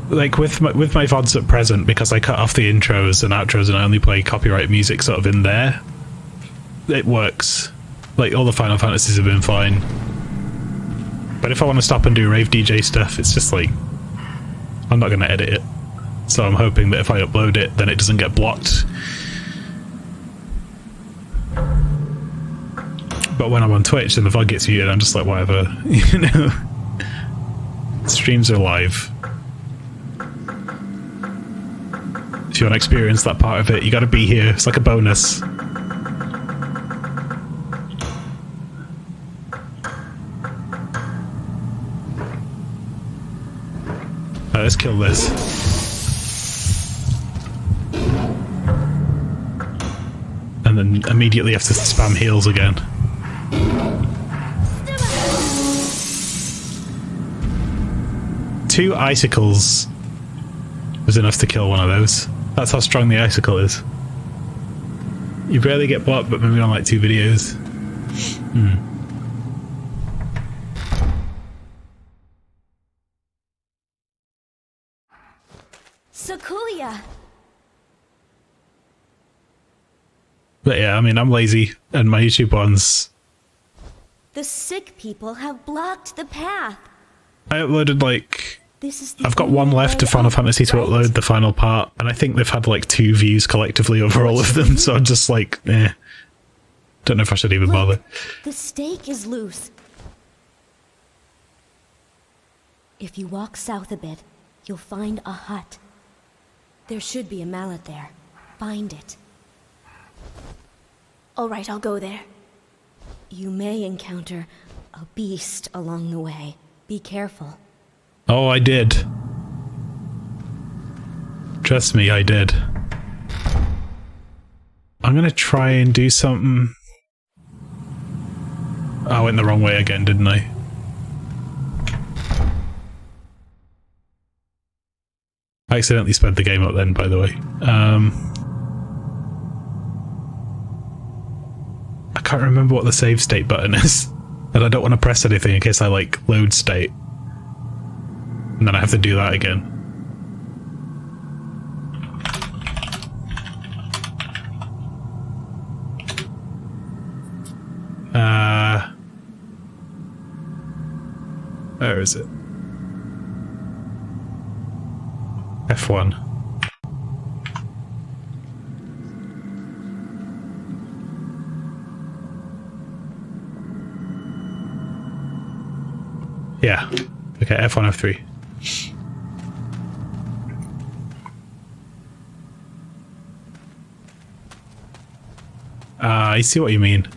Like with my VODs at present, because I cut off the intros and outros and I only play copyright music sort of in there, it works. Like all the Final Fantasies have been fine. But if I want to stop and do Rave DJ stuff, it's just like, I'm not going to edit it. So I'm hoping that if I upload it, then it doesn't get blocked. But when I'm on Twitch and the VOD gets muted, I'm just like, whatever, you know. Streams are live. If you want to experience that part of it, you got to be here. It's like a bonus. Let's kill this. And then immediately have to spam heals again. Two icicles was enough to kill one of those. That's how strong the icicle is. You barely get blocked, but maybe on like 2 videos. Sakulia! But yeah, I mean, I'm lazy, and my YouTube ones... The sick people have blocked the path. I uploaded like... This is the I've got one left to Final Fantasy to upload, the final part, and I think they've had like 2 views collectively over all of them, so I'm just like, don't know if I should even bother. The stake is loose. If you walk south a bit, you'll find a hut. There should be a mallet there. Find it. All right, I'll go there. You may encounter a beast along the way. Be careful. Oh, I did. Trust me, I did. I'm gonna try and do something... I went the wrong way again, didn't I? I accidentally sped the game up then, by the way. I can't remember what the save state button is. And I don't want to press anything in case I, like, load state. And then I have to do that again. Where is it? F1. Yeah. Okay, F1, F3. I see what you mean.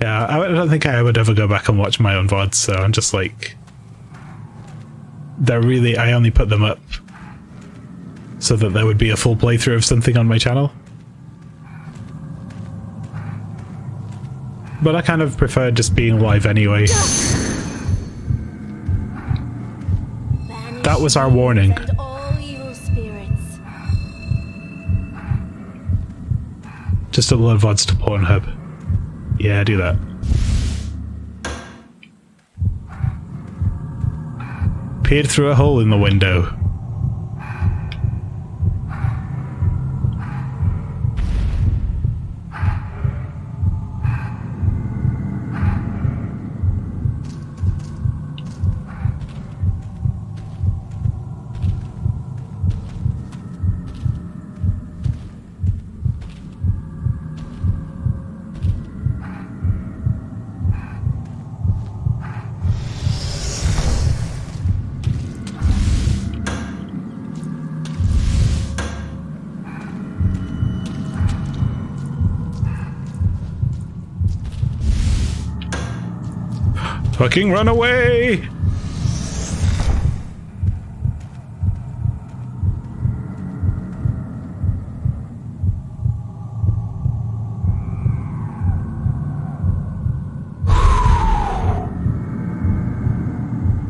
Yeah, I don't think I would ever go back and watch my own VODs, so I'm just like... They're really... I only put them up so that there would be a full playthrough of something on my channel. But I kind of prefer just being live anyway. That was our warning. Just upload VODs to Pornhub. Yeah, do that. Peered through a hole in the window. Fucking run away!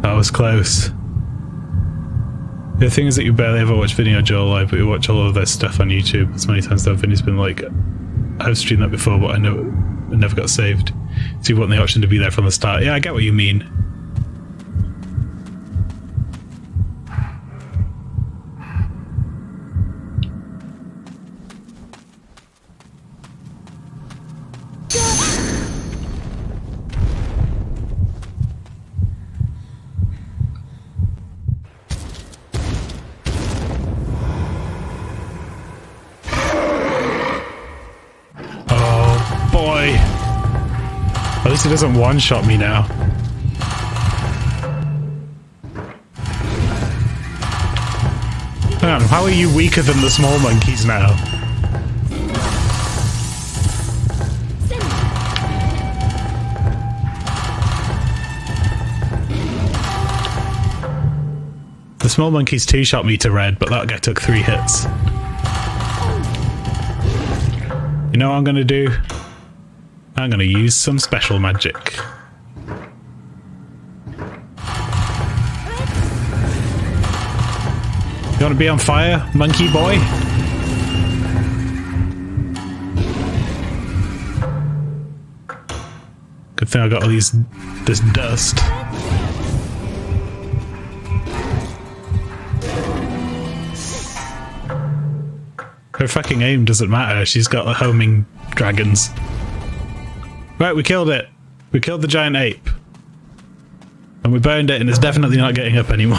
That was close. The thing is that you barely ever watch Video Joel live, but you watch all of their stuff on YouTube as many times as Vinny's been like, I've streamed that before, but I know it never got saved. So you want the option to be there from the start. Yeah, I get what you mean. Oh boy. At least it doesn't one-shot me now. Hang on, how are you weaker than the small monkeys now? The small monkeys two-shot me to red, but that guy took 3 hits. You know what I'm gonna do? I'm gonna use some special magic. You wanna be on fire, monkey boy? Good thing I got all this dust. Her fucking aim doesn't matter. She's got homing dragons. Right, we killed it. We killed the giant ape. And we burned it, and it's definitely not getting up anymore.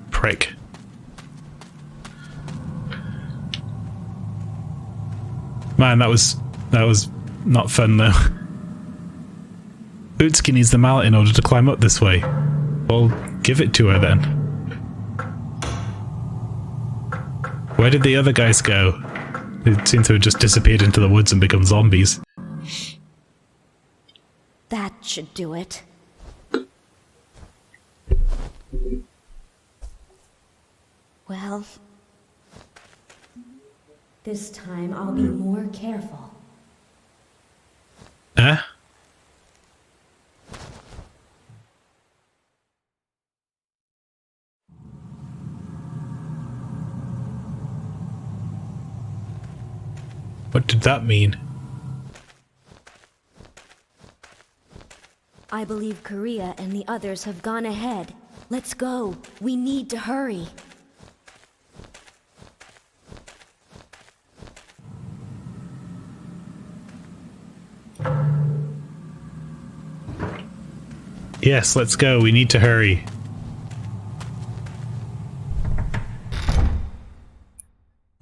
Prick. Man, that was not fun though. Utsuki needs the mallet in order to climb up this way. Well, give it to her then. Where did the other guys go? They seem to have just disappeared into the woods and become zombies. That should do it. Well, this time I'll be more careful. Eh? What did that mean? I believe Korea and the others have gone ahead. Let's go. We need to hurry. Yes, let's go. We need to hurry.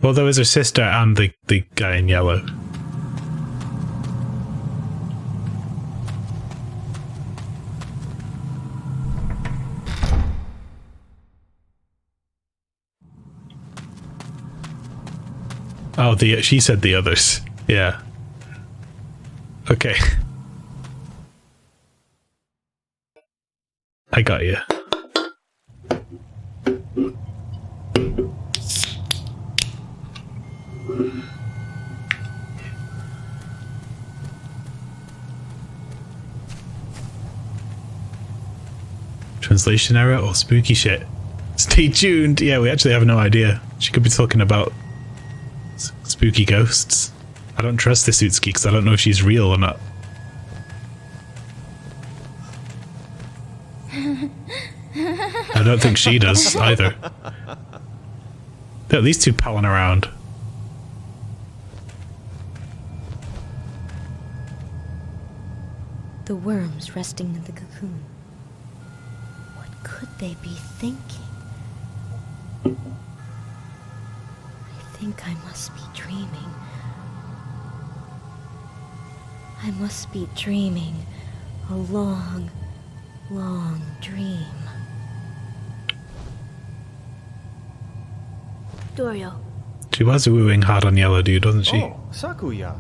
Well, there was her sister and the guy in yellow. Oh, she said the others. Yeah. Okay. I got you. Translation error or spooky shit? Stay tuned. Yeah, we actually have no idea. She could be talking about spooky ghosts. I don't trust this Utsuki because I don't know if she's real or not. I don't think she does either. They're at least two palling around. The worms resting in the cocoon. What could they be thinking? I think I must be dreaming. I must be dreaming a long, long dream. Dorio. She was wooing hard on yellow dude, wasn't she? Oh, Sakuya.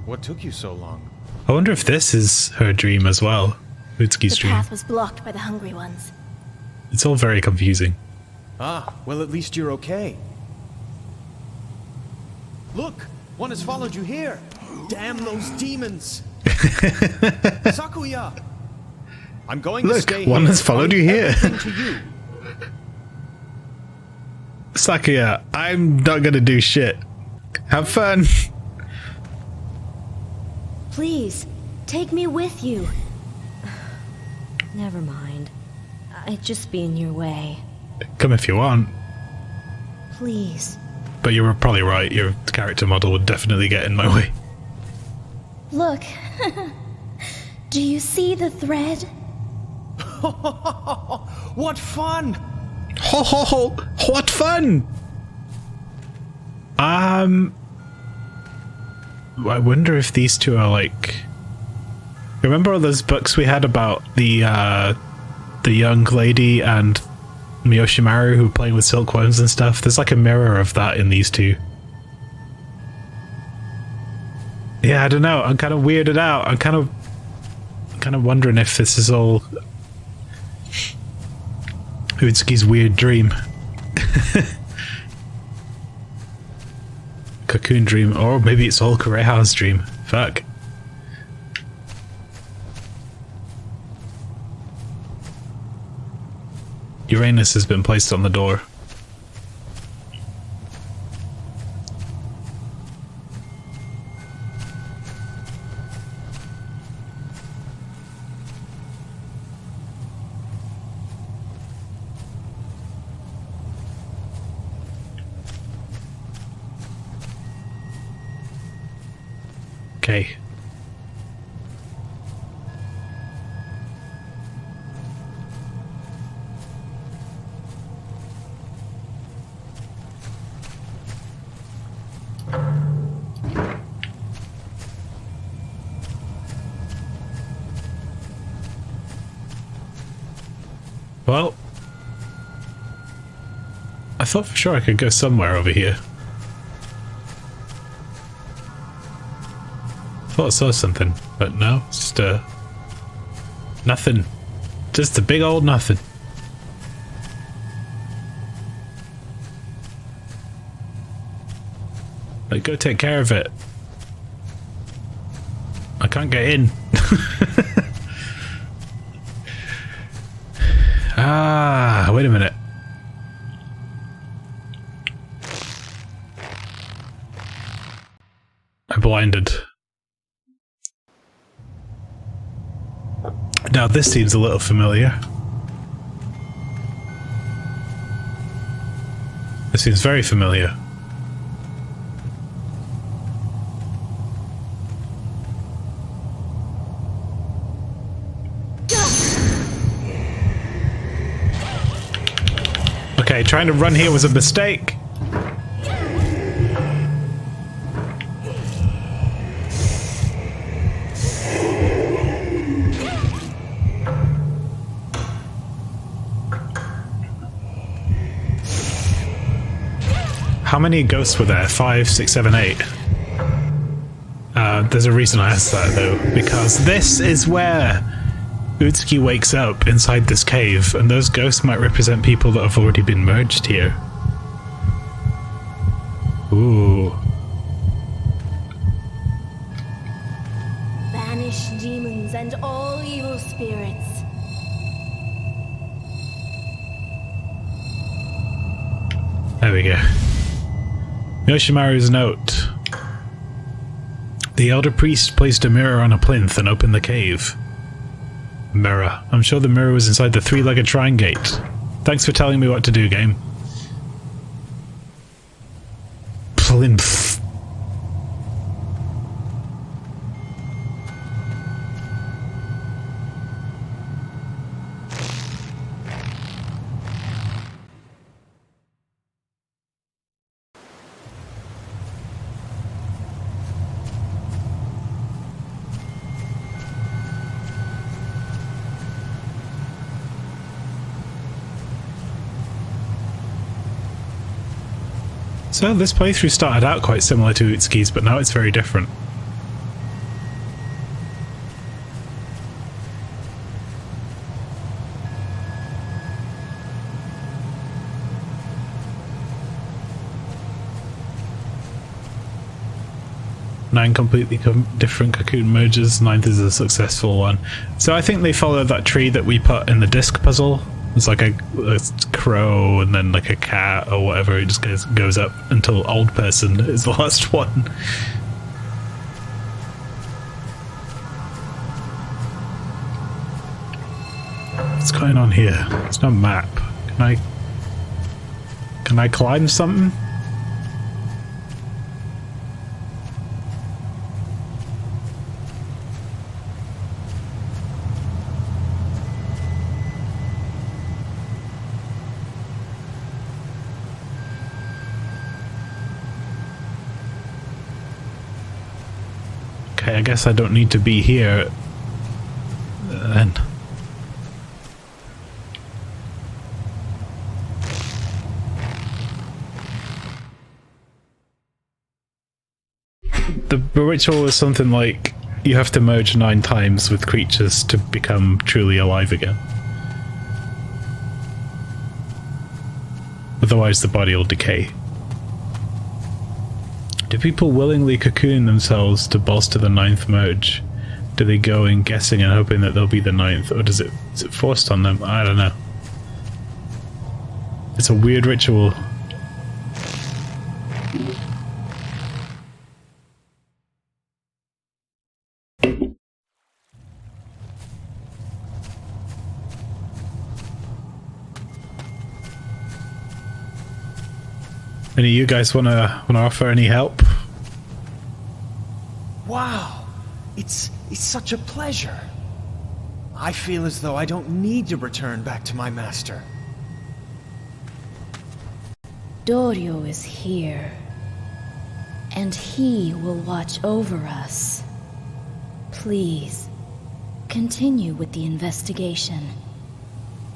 What took you so long? I wonder if this is her dream as well. Utsuki's The dream. path was blocked by the hungry ones. It's all very confusing. Ah, well at least you're okay. Look! One has followed you here! Damn those demons! Sakuya! I'm going to stay here. Look, one has followed you here. To you. Sakuya, I'm not gonna do shit. Have fun. Please, take me with you. Never mind. I'd just be in your way. Come if you want. Please. But you were probably right. Your character model would definitely get in my way. Look. Do you see the thread? What fun! Ho ho ho! What fun! I wonder if these two are like. Remember all those books we had about the young lady and Miyoshimaru who were playing with silkworms and stuff? There's like a mirror of that in these two. Yeah, I don't know. I'm kind of weirded out. I'm kind of wondering if this is all Utsuki's weird dream. Cocoon dream, or maybe it's all Kureha's dream. Fuck. Uranus has been placed on the door. Okay. Well, I thought for sure I could go somewhere over here. I thought I saw something, but no, it's just nothing. Just a big old nothing. Like, go take care of it. I can't get in. Ah, wait a minute. I'm blinded. Now this seems a little familiar. This seems very familiar. Okay, trying to run here was a mistake. How many ghosts were there? 5, 6, 7, 8? There's a reason I asked that though, because this is where Utsuki wakes up inside this cave, and those ghosts might represent people that have already been merged here. Ooh. Banish demons and all evil spirits. There we go. Yoshimaru's note. The elder priest placed a mirror on a plinth and opened the cave. Mirror. I'm sure the mirror was inside the three-legged shrine gate. Thanks for telling me what to do, game. Plinth. So this playthrough started out quite similar to Utsuki's, but now it's very different. Nine completely different Cocoon merges, 9th is a successful one. So I think they follow that tree that we put in the disc puzzle. It's like a crow and then like a cat or whatever. It just goes up until old person is the last one. What's going on here? It's no map. Can I climb something? Okay, I guess I don't need to be here then. The ritual is something like you have to merge 9 times with creatures to become truly alive again. Otherwise the body will decay. Do people willingly cocoon themselves to bolster the 9th merge? Do they go in guessing and hoping that they'll be the 9th, or is it forced on them? I don't know. It's a weird ritual. Any of you guys wanna offer any help? Wow! It's such a pleasure. I feel as though I don't need to return back to my master. Dorio is here, and he will watch over us. Please, continue with the investigation.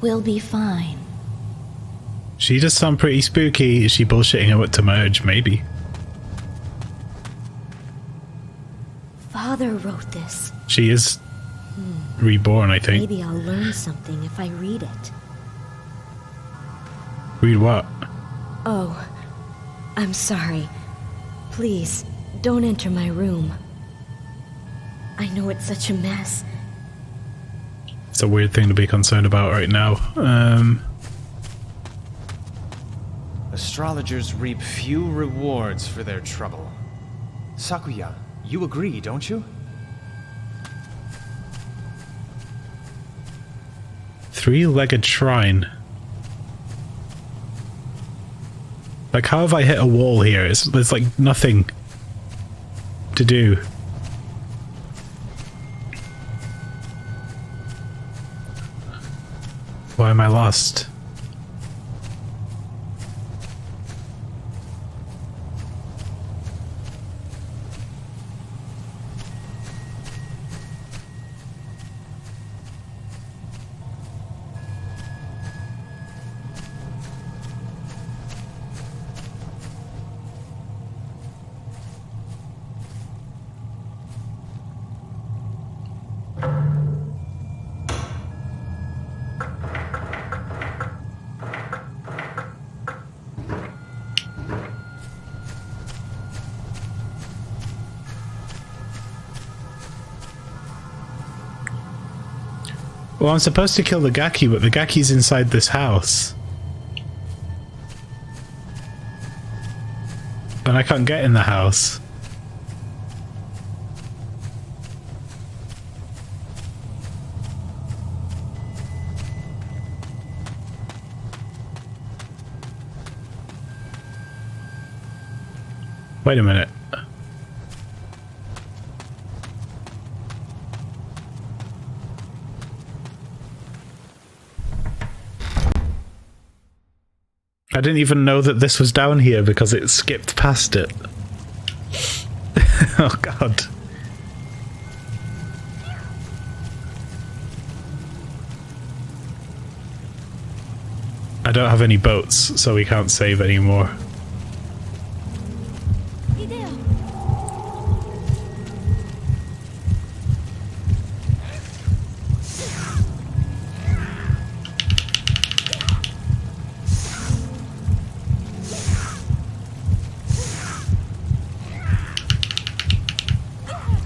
We'll be fine. She does sound pretty spooky. Is she bullshitting about to merge? Maybe. Father wrote this. She is reborn, I think. Maybe I'll learn something if I read it. Read what? Oh, I'm sorry. Please, don't enter my room. I know it's such a mess. It's a weird thing to be concerned about right now. Astrologers reap few rewards for their trouble. Sakuya, you agree, don't you? Three-legged shrine. Like, how have I hit a wall here? There's like nothing to do. Why am I lost? Well, I'm supposed to kill the Gaki, but the Gaki's inside this house. And I can't get in the house. Wait a minute. I didn't even know that this was down here because it skipped past it. Oh god. I don't have any boats, so we can't save anymore.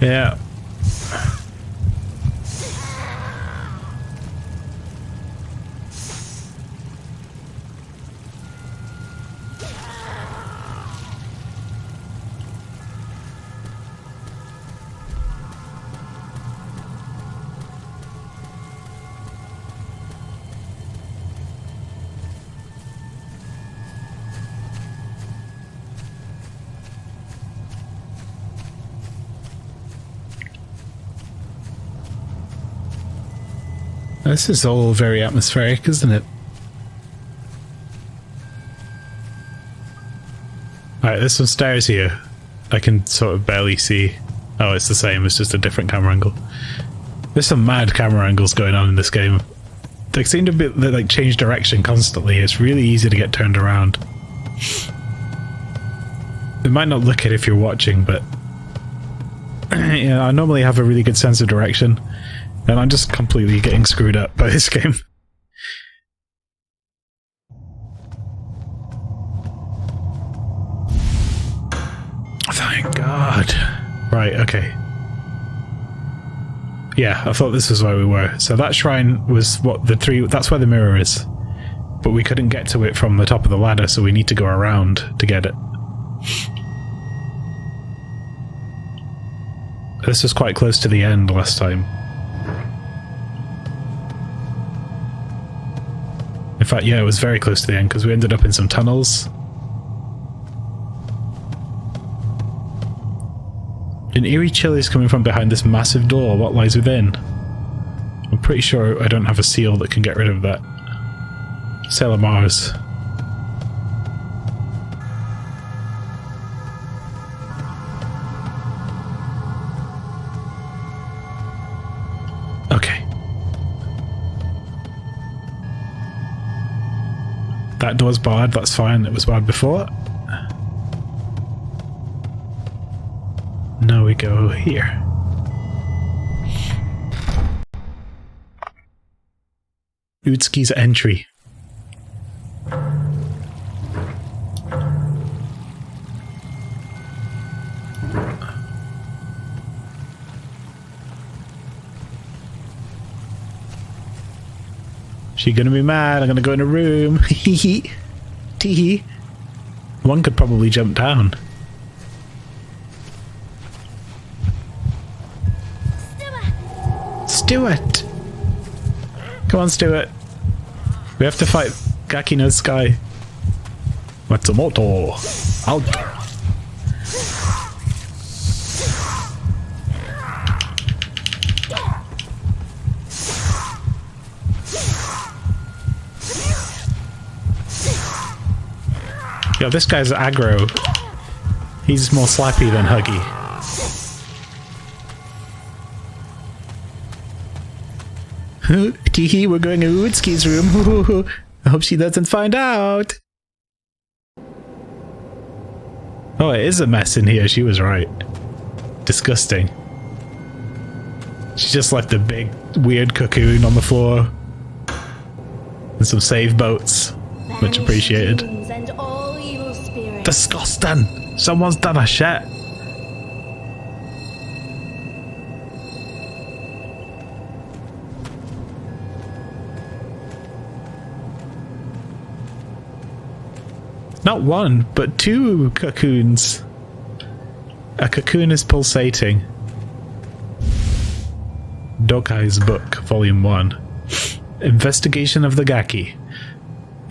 Yeah. This is all very atmospheric, isn't it? Alright, there's some stairs here. I can sort of barely see. Oh, it's the same, it's just a different camera angle. There's some mad camera angles going on in this game. They seem to be, they like change direction constantly. It's really easy to get turned around. It might not look it if you're watching, but yeah, I normally have a really good sense of direction. And I'm just completely getting screwed up by this game. Thank God. Right, okay. Yeah, I thought this was where we were. So that shrine was what the three... That's where the mirror is. but we couldn't get to it from the top of the ladder, so we need to go around to get it. This was quite close to the end last time. In fact, yeah, it was very close to the end because we ended up in some tunnels. An eerie chill is coming from behind this massive door. What lies within? I'm pretty sure I don't have a seal that can get rid of that. Sailor Mars. Okay. That door's barred, that's fine. It was barred before. Now we go here. Utsuki's entry. She gonna be mad, I'm gonna go in a room. Hee hee. One could probably jump down. Stuart! Come on, Stuart. We have to fight Gaki no Sky. Matsumoto! Out! Yo, this guy's aggro. He's more slappy than huggy. Teehee, we're going to Utsuki's room. I hope she doesn't find out. Oh, it is a mess in here. She was right. Disgusting. She just left a big, weird cocoon on the floor. And some save boats. Much appreciated. Disgusting! Someone's done a shit. Not one, but two cocoons. A cocoon is pulsating. Dokai's book, volume 1. Investigation of the Gaki.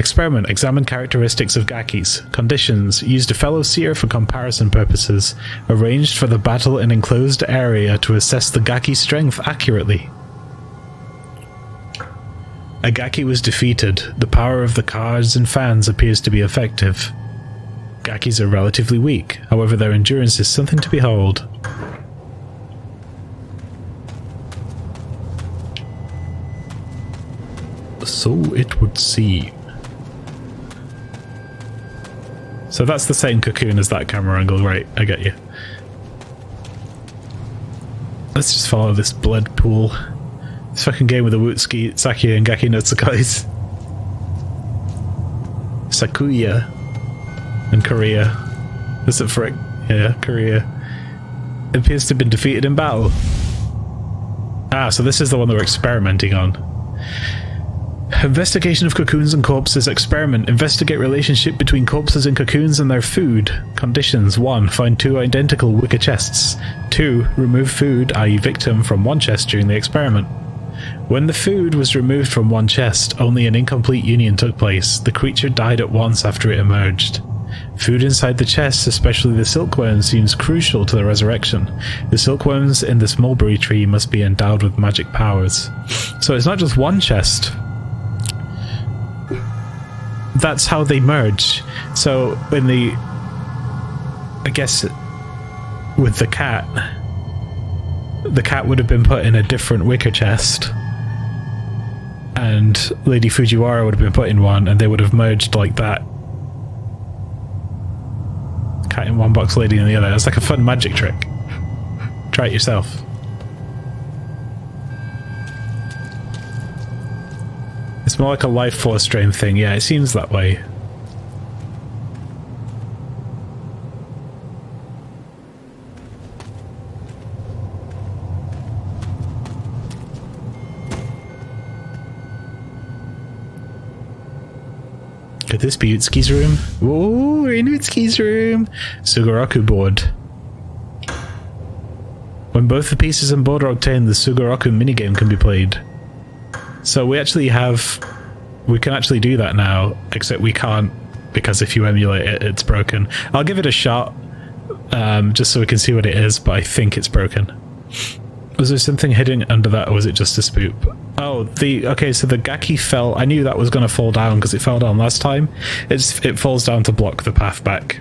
Experiment. Examine characteristics of Gakis. Conditions. Used a fellow seer for comparison purposes. Arranged for the battle in enclosed area to assess the Gaki strength accurately. A Gaki was defeated. The power of the cards and fans appears to be effective. Gakis are relatively weak, however their endurance is something to behold. So it would seem. So that's the same cocoon as that camera angle, right? I get you. Let's just follow this blood pool. This fucking game with the Wutsuki, Saki, and Gaki no Tsukais. Sakuya. And Korea. Is it frick? Yeah, Korea. It appears to have been defeated in battle. Ah, so this is the one that we're experimenting on. Investigation of cocoons and corpses. Experiment. Investigate relationship between corpses and cocoons and their food. Conditions. 1. Find 2 identical wicker chests. 2. Remove food, i.e. victim, from one chest during the experiment. When the food was removed from one chest, only an incomplete union took place. The creature died at once after it emerged. Food inside the chests, especially the silkworms, seems crucial to the resurrection. The silkworms in this mulberry tree must be endowed with magic powers. So it's not just one chest. That's how they merge. So when the... I guess with the cat would have been put in a different wicker chest. And Lady Fujiwara would have been put in one, and they would have merged like that. Cat in one box, lady in the other. It's like a fun magic trick. Try it yourself. It's more like a life force drain thing. Yeah, it seems that way. Could this be Utsuki's room? Whoa, we're in Utsuki's room! Sugoroku board. When both the pieces and board are obtained, the Sugoroku minigame can be played. So we actually have... we can actually do that now, except we can't, because if you emulate it, it's broken. I'll give it a shot, just so we can see what it is, but I think it's broken. Was there something hidden under that, or was it just a spook? Oh, okay, so the Gaki fell. I knew that was going to fall down because it fell down last time. It falls down to block the path back.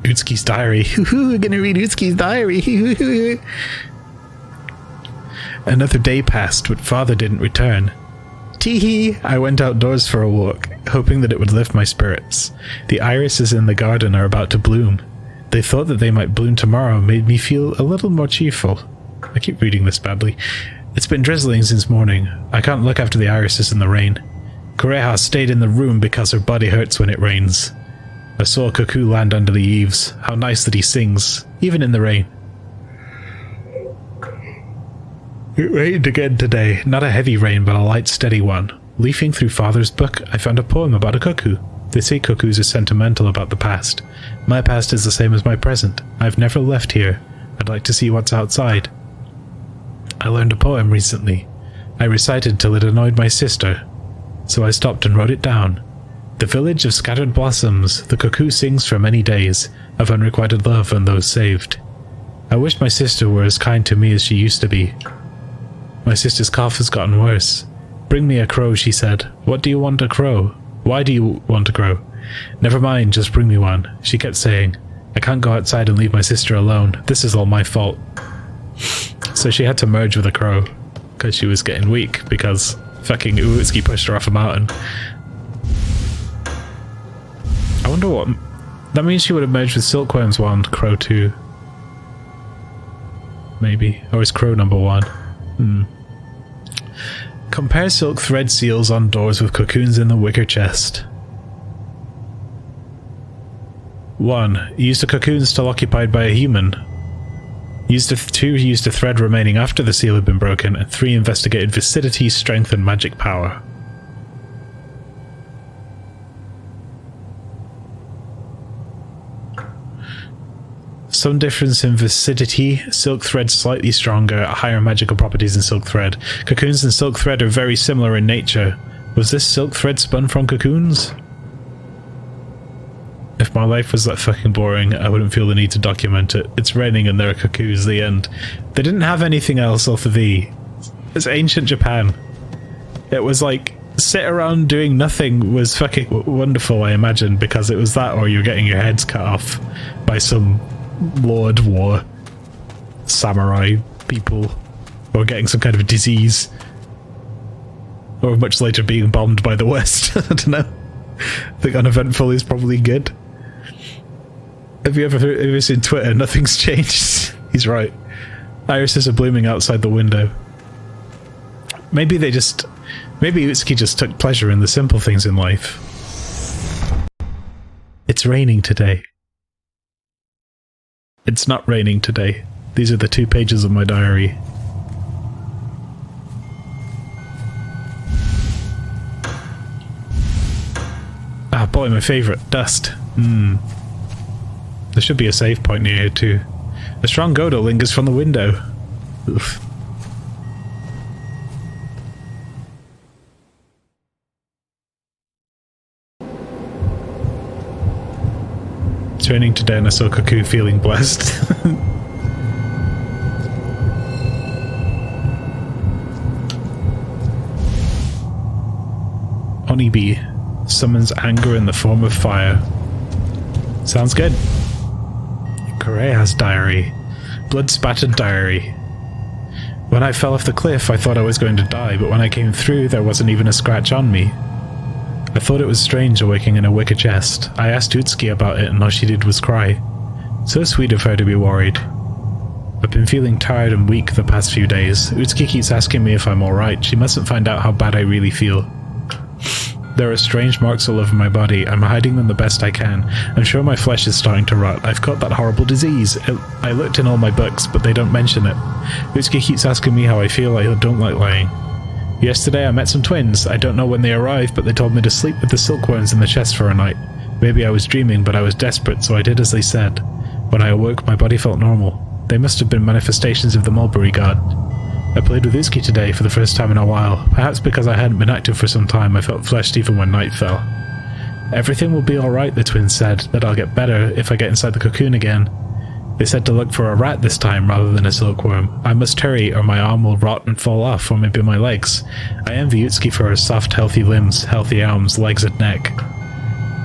Utsuki's diary. We're going to read Utsuki's diary. Another day passed, but father didn't return. Teehee! I went outdoors for a walk, hoping that it would lift my spirits. The irises in the garden are about to bloom. They thought that they might bloom tomorrow made me feel a little more cheerful. I keep reading this badly. It's been drizzling since morning. I can't look after the irises in the rain. Kureha stayed in the room because her body hurts when it rains. I saw a cuckoo land under the eaves. How nice that he sings, even in the rain. It rained again today. Not a heavy rain, but a light, steady one. Leafing through father's book, I found a poem about a cuckoo. They say cuckoos are sentimental about the past. My past is the same as my present. I've never left here. I'd like to see what's outside. I learned a poem recently. I recited till it annoyed my sister, so I stopped and wrote it down. The village of scattered blossoms, the cuckoo sings for many days, of unrequited love and those saved. I wish my sister were as kind to me as she used to be. My sister's cough has gotten worse. Bring me a crow, she said. What do you want a crow? Why do you want a crow? Never mind, just bring me one. She kept saying, I can't go outside and leave my sister alone. This is all my fault. So she had to merge with a crow, because she was getting weak, because fucking Uwutsuki pushed her off a mountain. I wonder what... that means she would have merged with Silkworm's wand, Crow 2. Maybe. Or is Crow number 1? Compare silk thread seals on doors with cocoons in the wicker chest. 1. Use the cocoon still occupied by a human. 2. Used a thread remaining after the seal had been broken, and 3. Investigated viscidity, strength, and magic power. Some difference in viscidity. Silk thread slightly stronger, higher magical properties in silk thread. Cocoons and silk thread are very similar in nature. Was this silk thread spun from cocoons? If my life was that fucking boring, I wouldn't feel the need to document it. It's raining and there are cuckoos, the end. They didn't have anything else off of E. It's ancient Japan. It was like, sit around doing nothing was fucking wonderful, I imagine, because it was that or you're getting your heads cut off by some Lord War samurai people, or getting some kind of disease, or much later being bombed by the West. I don't know. I think uneventful is probably good. Have you ever seen Twitter? Nothing's changed. He's right. Irises are blooming outside the window. Maybe Utsuki just took pleasure in the simple things in life. It's raining today. It's not raining today. These are the 2 pages of my diary. Ah, boy, my favourite. Dust. There should be a save point near here too. A strong odor lingers from the window. Oof. Turning to Den, I saw Cuckoo feeling blessed. Onibi summons anger in the form of fire. Sounds good. Kureha's diary. Blood-spattered diary. When I fell off the cliff, I thought I was going to die, but when I came through, there wasn't even a scratch on me. I thought it was strange awaking in a wicker chest. I asked Utsuki about it, and all she did was cry. So sweet of her to be worried. I've been feeling tired and weak the past few days. Utsuki keeps asking me if I'm alright. She mustn't find out how bad I really feel. There are strange marks all over my body. I'm hiding them the best I can. I'm sure my flesh is starting to rot. I've got that horrible disease. I looked in all my books, but they don't mention it. Utsuki keeps asking me how I feel. I don't like lying. Yesterday I met some twins. I don't know when they arrived, but they told me to sleep with the silkworms in the chest for a night. Maybe I was dreaming, but I was desperate, so I did as they said. When I awoke, my body felt normal. They must have been manifestations of the mulberry god. I played with Uzuki today for the first time in a while. Perhaps because I hadn't been active for some time, I felt fleshed even when night fell. Everything will be alright, the twins said, that I'll get better if I get inside the cocoon again. They said to look for a rat this time rather than a silkworm. I must hurry or my arm will rot and fall off, or maybe my legs. I envy Utsuki for her soft, healthy limbs, healthy arms, legs and neck.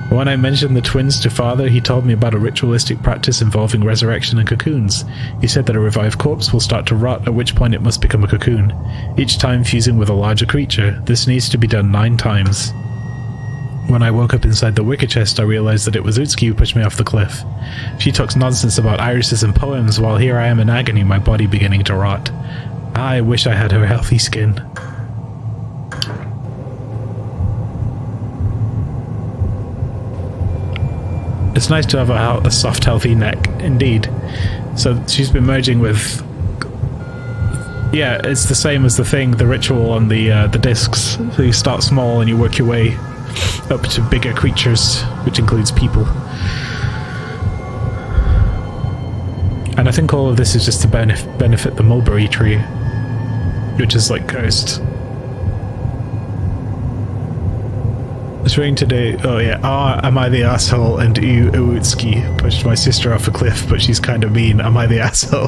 When I mentioned the twins to father, he told me about a ritualistic practice involving resurrection and cocoons. He said that a revived corpse will start to rot, at which point it must become a cocoon, each time fusing with a larger creature. This needs to be done 9 times. When I woke up inside the wicker chest, I realized that it was Utsuki who pushed me off the cliff. She talks nonsense about irises and poems, while here I am in agony, my body beginning to rot. I wish I had her healthy skin. It's nice to have a soft, healthy neck, indeed. So she's been merging with... Yeah, it's the same as the thing, the ritual on the discs. So you start small and you work your way up to bigger creatures, which includes people. And I think all of this is just to benefit the mulberry tree, which is like cursed. It's raining today. Oh yeah. Am I the asshole? And Utsuki pushed my sister off a cliff, but she's kind of mean. Am I the asshole?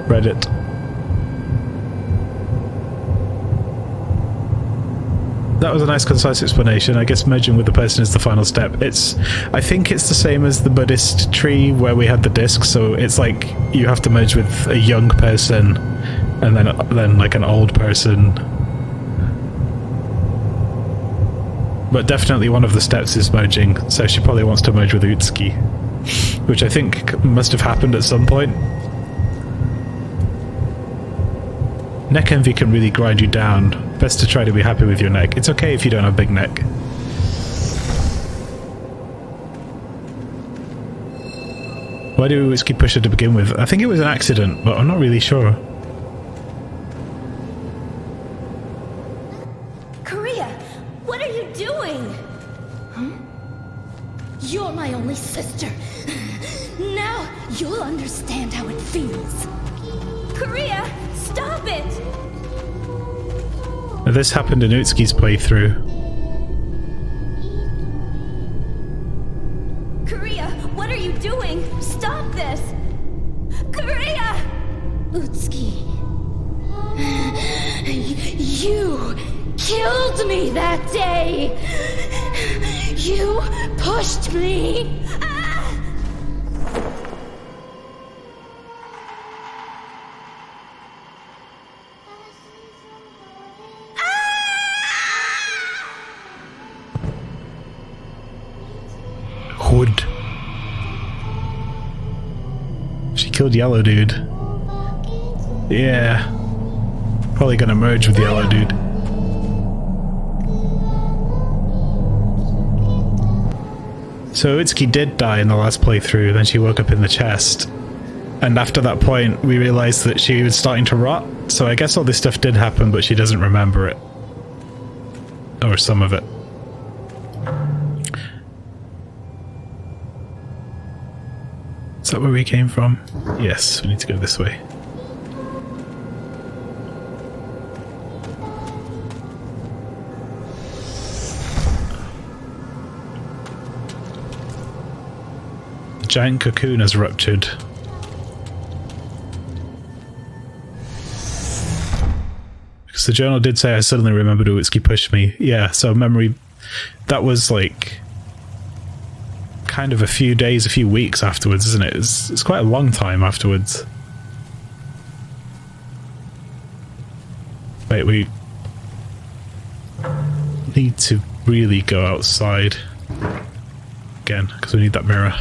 Reddit. That was a nice concise explanation. I guess merging with the person is the final step. I think it's the same as the Buddhist tree where we had the disc, so it's like you have to merge with a young person and then like an old person. But definitely one of the steps is merging, so she probably wants to merge with Utsuki, which I think must have happened at some point. Neck envy can really grind you down. Best to try to be happy with your neck. It's okay if you don't have a big neck. Why did Utsuki push her to begin with? I think it was an accident, but I'm not really sure. Korea, what are you doing? Huh? You're my only sister. Now you'll understand how it feels. Korea, stop it! Now this happened in Utsuki's playthrough. Korea, what are you doing? Stop this! Korea! Utsuki. You killed me that day! You pushed me! Hood. She killed Yellow Dude. Yeah. Probably gonna merge with the Yellow Dude. So Utsuki did die in the last playthrough, then she woke up in the chest. And after that point, we realized that she was starting to rot, so I guess all this stuff did happen, but she doesn't remember it. Or some of it. Is that where we came from? Yes, we need to go this way. The giant cocoon has ruptured. Because the journal did say I suddenly remembered Utsuki pushed me. Yeah, so memory... That was like... kind of a few days, a few weeks afterwards, isn't it? It's quite a long time afterwards. Wait, we need to really go outside again, because we need that mirror.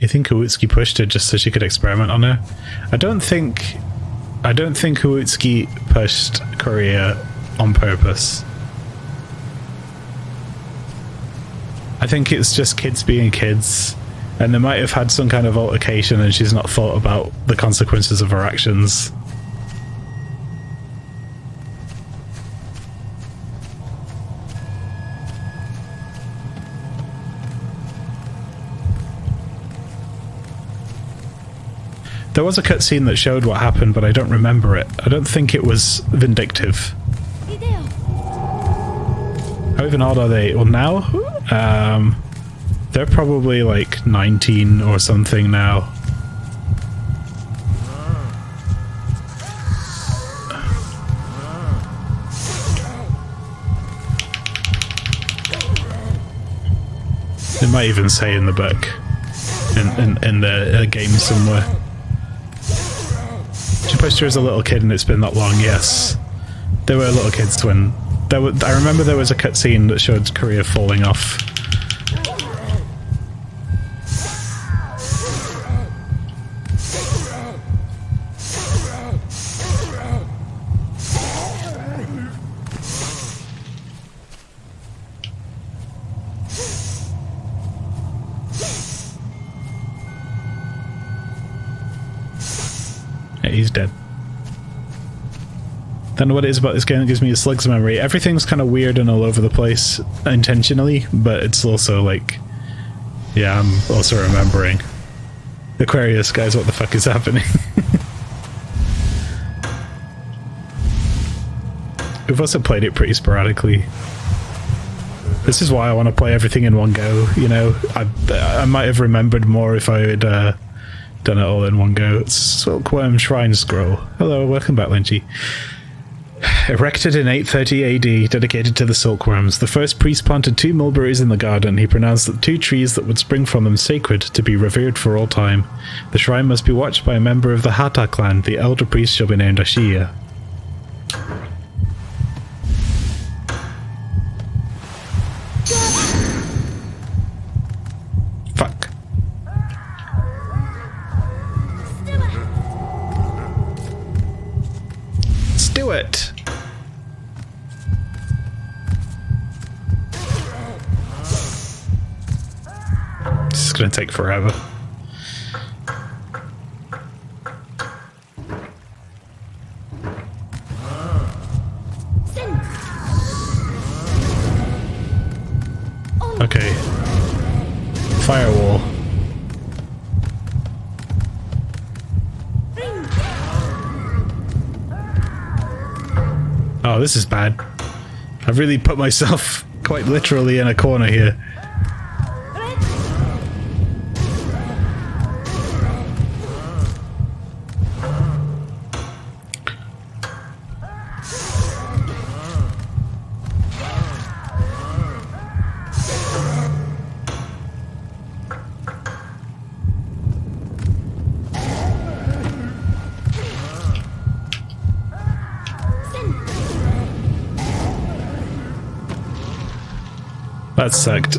You think Uutsuki pushed her just so she could experiment on her? I don't think Uutsuki pushed Korea on purpose. I think it's just kids being kids, and they might have had some kind of altercation and she's not thought about the consequences of her actions. There was a cutscene that showed what happened, but I don't remember it. I don't think it was vindictive. How even old are they? Well, now? They're probably like 19 or something now. It might even say in the book, in the game somewhere. She pushed her as a little kid and it's been that long, yes. They were little kids when... I remember there was a cutscene that showed Korea falling off. Yeah, he's dead. Don't know what it is about this game that gives me a slug's memory. Everything's kind of weird and all over the place intentionally, but it's also like... Yeah, I'm also remembering. Aquarius, guys, what the fuck is happening? We've also played it pretty sporadically. This is why I want to play everything in one go, you know? I might have remembered more if I had done it all in one go. Silkworm Shrine Scroll. Hello, welcome back, Lynchy. Erected in 830 AD, dedicated to the silkworms, the first priest planted 2 mulberries in the garden. He pronounced that 2 trees that would spring from them sacred, to be revered for all time. The shrine must be watched by a member of the Hata clan. The elder priest shall be named Ashiya. Fuck. Let's do it! This is gonna take forever. Okay. Firewall. Oh, this is bad. I've really put myself quite literally in a corner here. That sucked.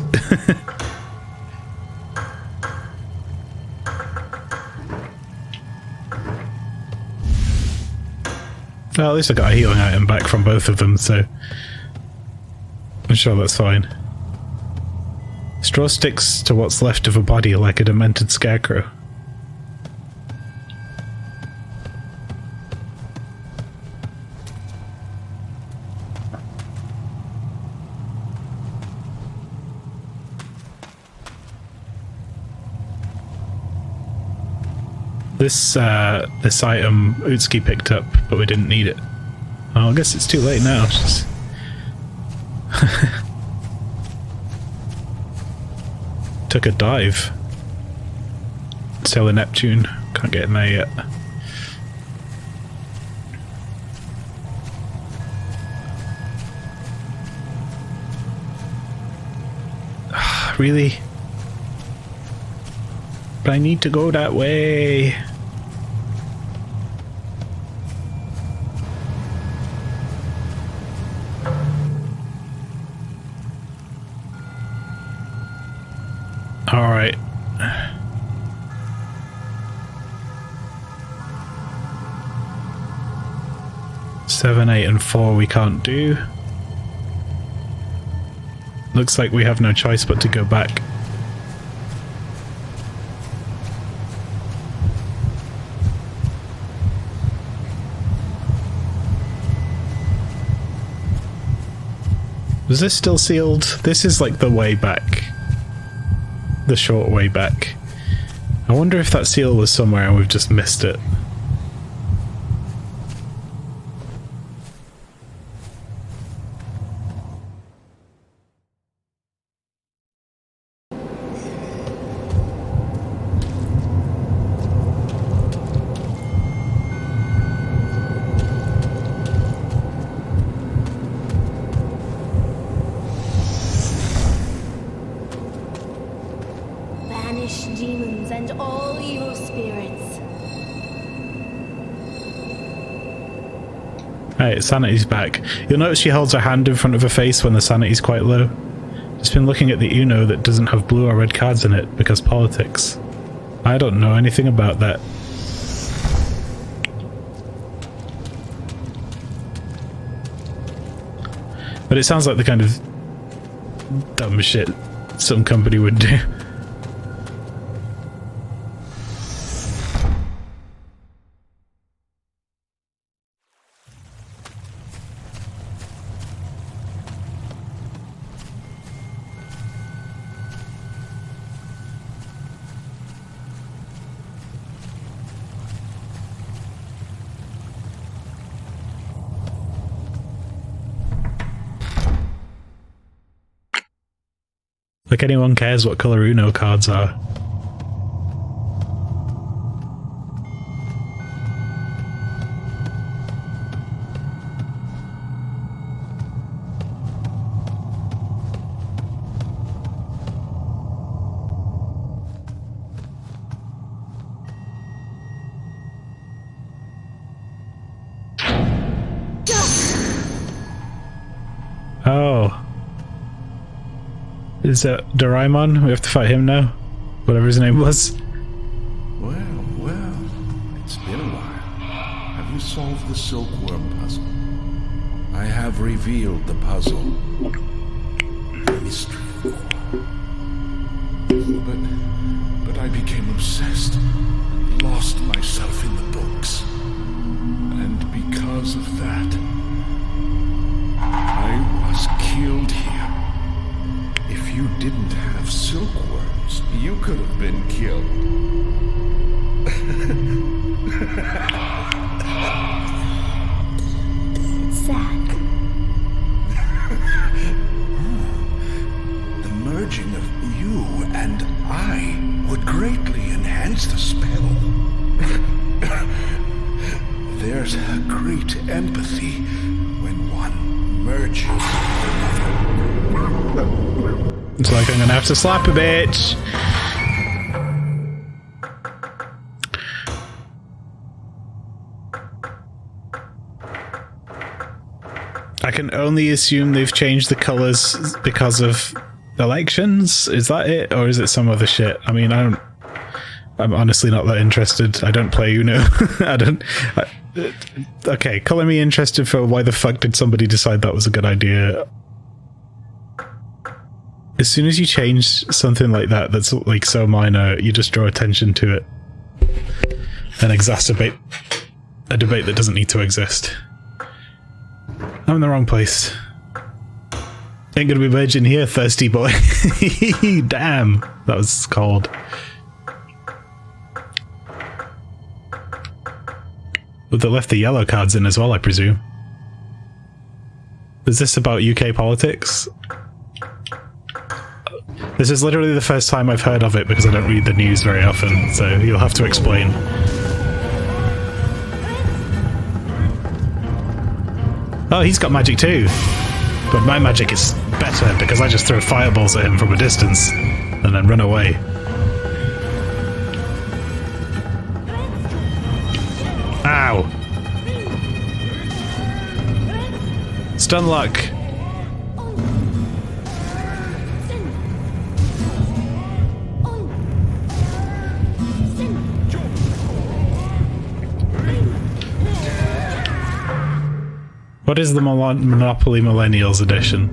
Well, at least I got a healing item back from both of them, so I'm sure that's fine. Straw sticks to what's left of a body like a demented scarecrow. This item Uutsuki picked up, but we didn't need it. Oh, I guess it's too late now. Just took a dive. Sailor Neptune. Can't get in there yet. Really? But I need to go that way. Alright. 7, 8, and 4 we can't do. Looks like we have no choice but to go back. Was this still sealed? This is like the way back. The short way back. I wonder if that seal was somewhere and we've just missed it. Demons and all evil spirits. Hey, sanity's back. You'll notice she holds her hand in front of her face when the sanity's quite low. Just been looking at the Uno that doesn't have blue or red cards in it because politics. I don't know anything about that. But it sounds like the kind of dumb shit some company would do. Like anyone cares what colour Uno cards are. Oh. Is that Doraemon? We have to fight him now? Whatever his name was. Well, it's been a while. Have you solved the silkworm puzzle? I have revealed the puzzle. The mystery of Kuon. But I became obsessed and lost myself in the books. And because of that, I was killed here. If you didn't have silkworms, you could have been killed. It's sad. The merging of you and I would greatly enhance the spell. There's a great empathy when one merges with another. It's like I'm gonna have to slap a bitch. I can only assume they've changed the colours because of elections. Is that it? Or is it some other shit? I mean, I'm honestly not that interested. I don't play Uno. Okay, colour me interested for why the fuck did somebody decide that was a good idea? As soon as you change something like that that's like so minor, you just draw attention to it and exacerbate a debate that doesn't need to exist. I'm in the wrong place. Ain't gonna be merging here, thirsty boy. Damn, that was cold. But they left the yellow cards in as well, I presume. Is this about UK politics? This is literally the first time I've heard of it because I don't read the news very often, so you'll have to explain. Oh, he's got magic too. But my magic is better because I just throw fireballs at him from a distance and then run away. Ow! Stun luck! What is the Monopoly Millennials edition?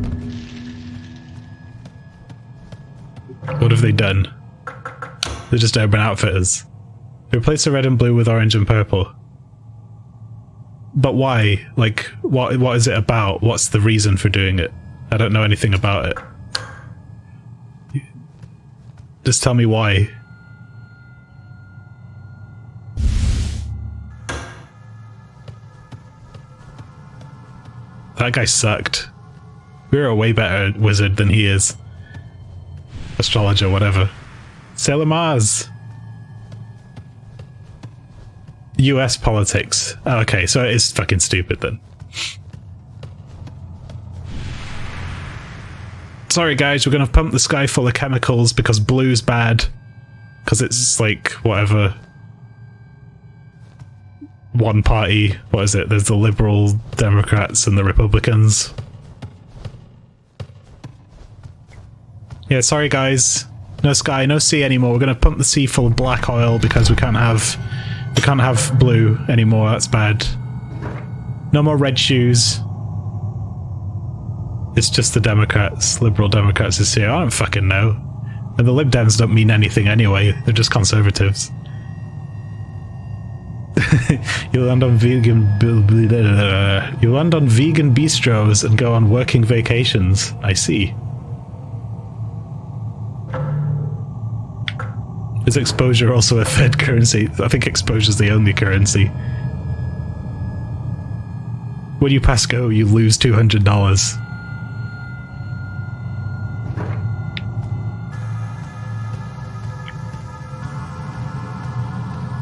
What have they done? They're just Urban Outfitters. They replaced the red and blue with orange and purple. But why? Like, what is it about? What's the reason for doing it? I don't know anything about it. Just tell me why. That guy sucked. We were a way better wizard than he is. Astrologer, whatever. Sailor Mars! US politics. Oh, okay, so it is fucking stupid then. Sorry guys, we're gonna pump the sky full of chemicals because blue's bad. Because it's like, whatever. One party, what is it? There's the Liberal Democrats and the Republicans. Yeah, sorry guys. No sky, no sea anymore. We're gonna pump the sea full of black oil because we can't have blue anymore. That's bad. No more red shoes. It's just the Democrats, Liberal Democrats is here. I don't fucking know. And the Lib Dems don't mean anything anyway. They're just conservatives. You land on vegan bistros and go on working vacations. I see. Is exposure also a third currency? I think exposure is the only currency. When you pass go, you lose $200.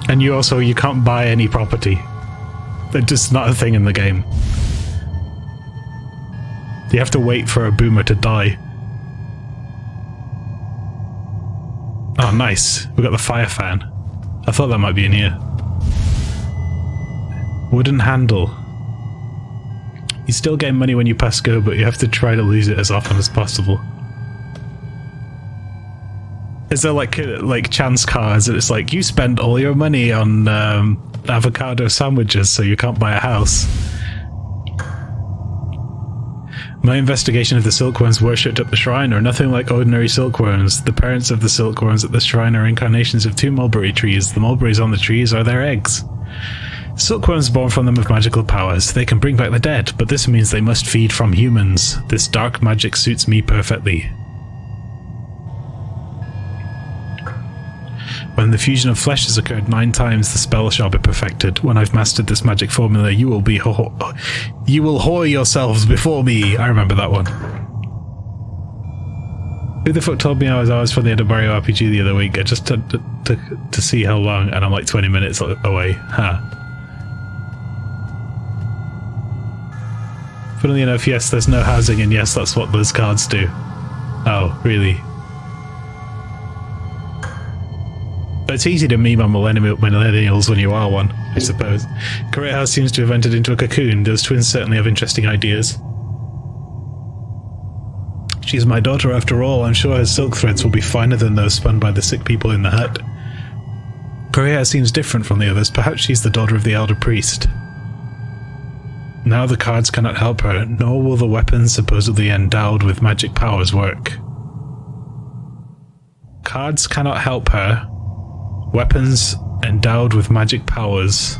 And you can't buy any property. They're just not a thing in the game. You have to wait for a boomer to die. Oh, nice. We got the fire fan. I thought that might be in here. Wooden handle. You still gain money when you pass go, but you have to try to lose it as often as possible. Is there like chance cards that it's like you spent all your money on avocado sandwiches so you can't buy a house? My investigation of the silkworms worshipped at the shrine are nothing like ordinary silkworms. The parents of the silkworms at the shrine are incarnations of two mulberry trees. The mulberries on the trees are their eggs. Silkworms born from them have magical powers. They can bring back the dead, but this means they must feed from humans. This dark magic suits me perfectly. When the fusion of flesh has occurred 9 times, the spell shall be perfected. When I've mastered this magic formula, you will whore yourselves before me. I remember that one. Who the fuck told me I was from the end of Mario RPG the other week? Just to see how long, and I'm like 20 minutes away. Huh. Funnily enough, yes, there's no housing, and yes, that's what those cards do. Oh, really? But it's easy to meme on millennials when you are one, I suppose. Career House seems to have entered into a cocoon. Those twins certainly have interesting ideas. She's my daughter after all. I'm sure her silk threads will be finer than those spun by the sick people in the hut. Career seems different from the others. Perhaps she's the daughter of the elder priest. Now the cards cannot help her, nor will the weapons supposedly endowed with magic powers work. Cards cannot help her. Weapons endowed with magic powers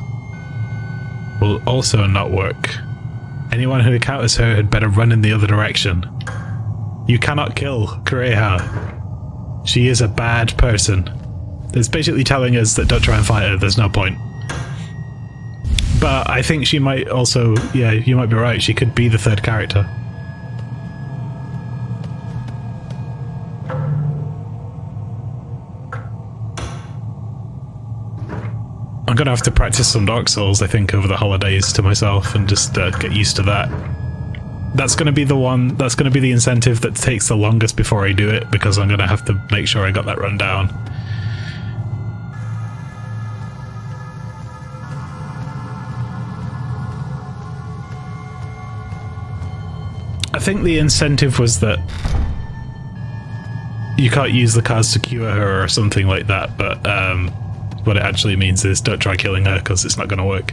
will also not work. Anyone who encounters her had better run in the other direction. You cannot kill Kureha. She is a bad person. It's basically telling us that don't try and fight her, there's no point. But I think she might also, yeah, you might be right, she could be the third character. I'm gonna have to practice some Dark Souls, I think, over the holidays to myself and just get used to that. That's gonna be the one, that's gonna be the incentive that takes the longest before I do it, because I'm gonna have to make sure I got that run down. I think the incentive was that you can't use the cards to cure her or something like that, but what it actually means is don't try killing her because it's not going to work.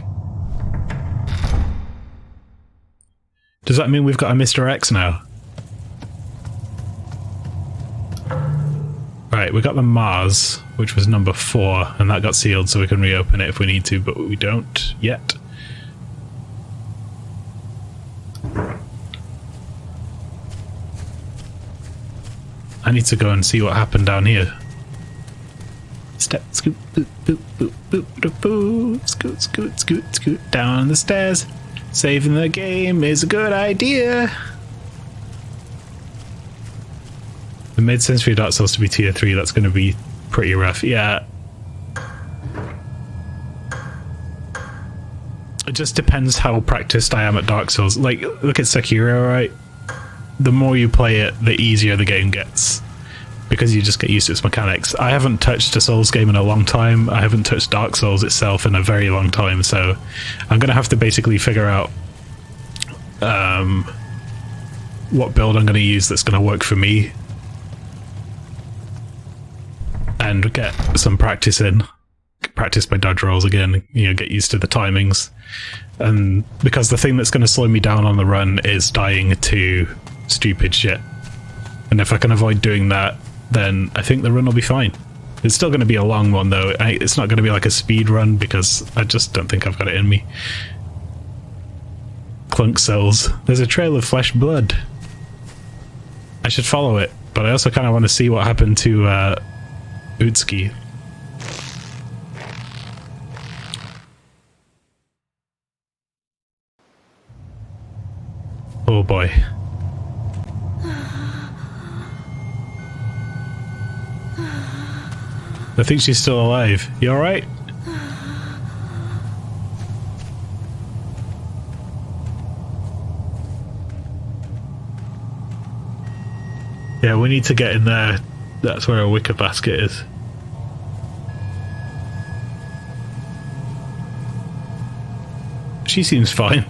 Does that mean we've got a Mr. X now? Right, we got the Mars, which was number 4, and that got sealed so we can reopen it if we need to, but we don't yet. I need to go and see what happened down here. Step, scoot, boop, boop, boop, boop, boop, boop, scoot, scoot, scoot, scoot, down the stairs. Saving the game is a good idea. It made sense for your Dark Souls to be tier 3, that's going to be pretty rough. Yeah. It just depends how practiced I am at Dark Souls. Like, look at Sekiro, right? The more you play it, the easier the game gets. Because you just get used to its mechanics. I haven't touched a Souls game in a long time. I haven't touched Dark Souls itself in a very long time, so I'm going to have to basically figure out what build I'm going to use that's going to work for me. And get some practice in. Practice my dodge rolls again, you know, get used to the timings. And because the thing that's going to slow me down on the run is dying to stupid shit. And if I can avoid doing that, then I think the run will be fine. It's still going to be a long one though. It's not going to be like a speed run because I just don't think I've got it in me. Clunk cells. There's a trail of flesh blood. I should follow it, but I also kind of want to see what happened to Utsuki. Oh boy. I think she's still alive. You alright? Yeah, we need to get in there. That's where our wicker basket is. She seems fine.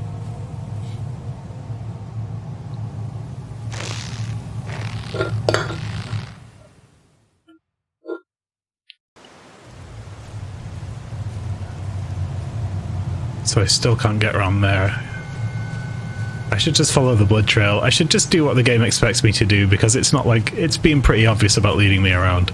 So I still can't get around there. I should just follow the blood trail. I should just do what the game expects me to do because it's not like... it's been pretty obvious about leading me around.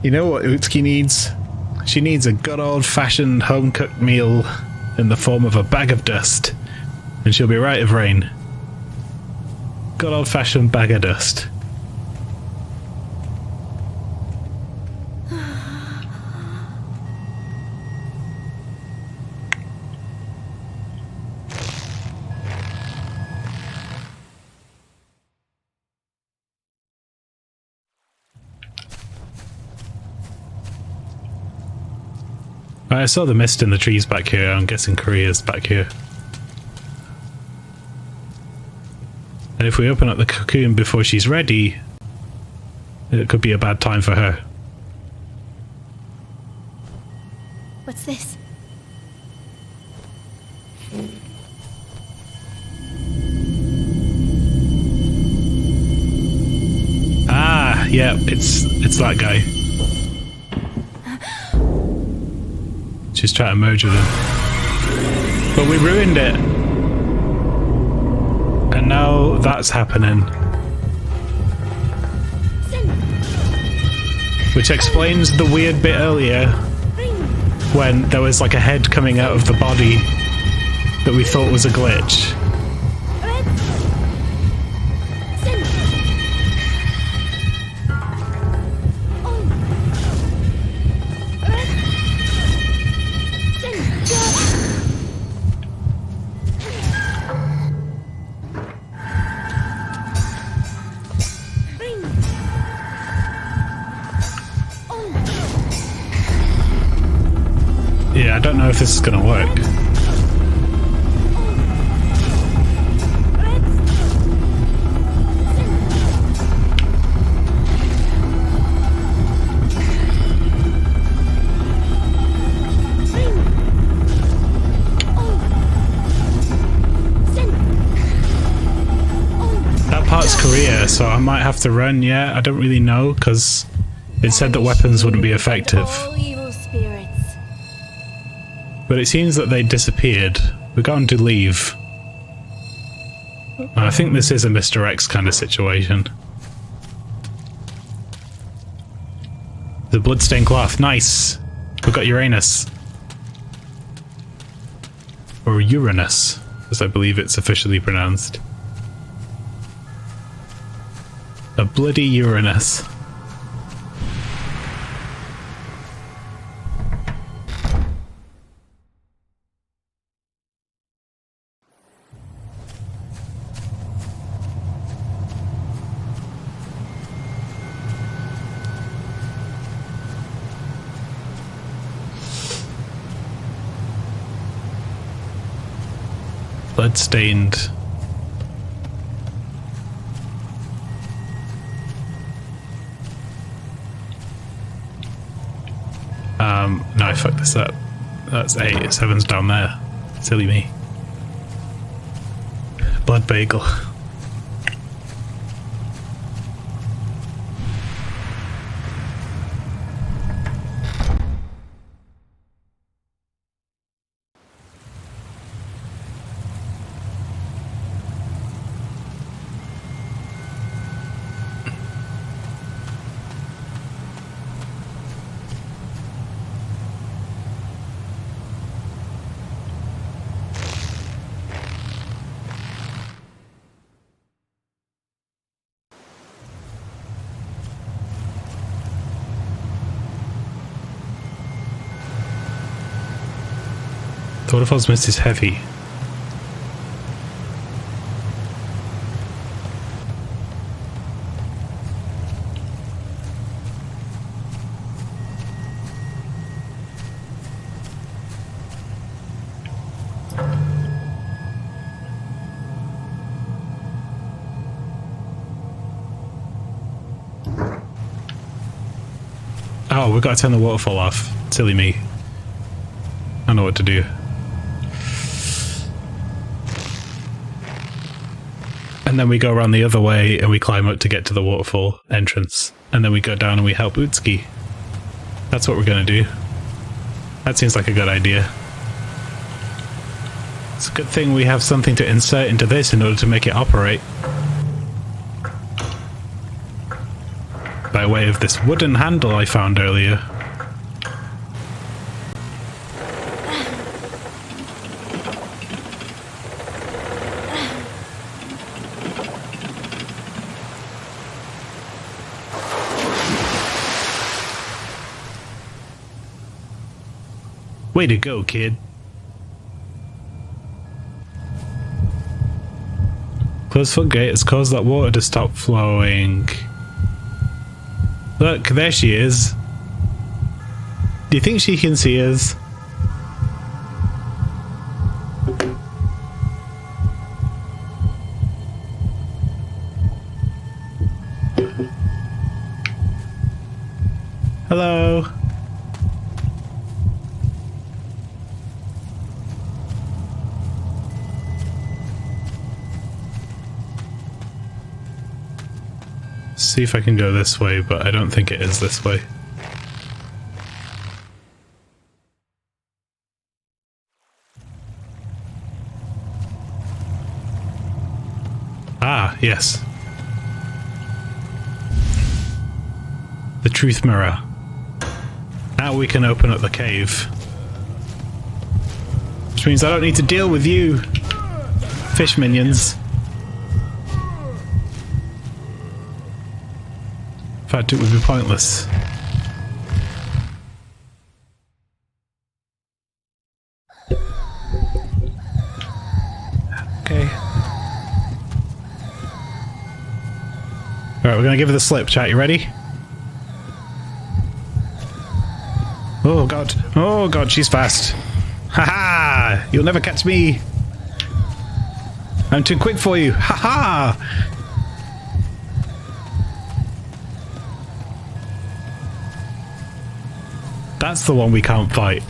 You know what Utsuki needs? She needs a good old-fashioned home-cooked meal in the form of a bag of dust. And she'll be right of rain. Good old-fashioned bag of dust. I saw the mist in the trees back here. I'm guessing Korea's back here. And if we open up the cocoon before she's ready, it could be a bad time for her. What's this? Ah, yeah, it's that guy. She's trying to merge with him. But we ruined it. And now that's happening. Which explains the weird bit earlier when there was like a head coming out of the body that we thought was a glitch. Yeah, I don't know if this is gonna work. That part's Korea. here, so I might have to run. Yeah, I don't really know, because it said that weapons wouldn't be effective. All evil spirits. But it seems that they disappeared. We're going to leave. And I think this is a Mr. X kind of situation. The bloodstained cloth. Nice! We've got Uranus. Or Uranus, as I believe it's officially pronounced. A bloody Uranus. Bloodstained. No, I fucked this up. That's 8, 7's down there. Silly me. Blood bagel. The waterfall's mist is heavy. Oh, we've got to turn the waterfall off. Silly me. I know what to do. And then we go around the other way and we climb up to get to the waterfall entrance. And then we go down and we help Utsuki. That's what we're going to do. That seems like a good idea. It's a good thing we have something to insert into this in order to make it operate. By way of this wooden handle I found earlier. Way to go, kid. Closed floodgate has caused that water to stop flowing. Look, there she is. Do you think she can see us? Hello. See if I can go this way, but I don't think it is this way. Ah, yes. The truth mirror. Now we can open up the cave. Which means I don't need to deal with you, fish minions. In fact, it would be pointless. Okay. Alright, we're gonna give her the slip, chat. You ready? Oh god. Oh god, she's fast. Haha! You'll never catch me! I'm too quick for you! Haha! That's the one we can't fight.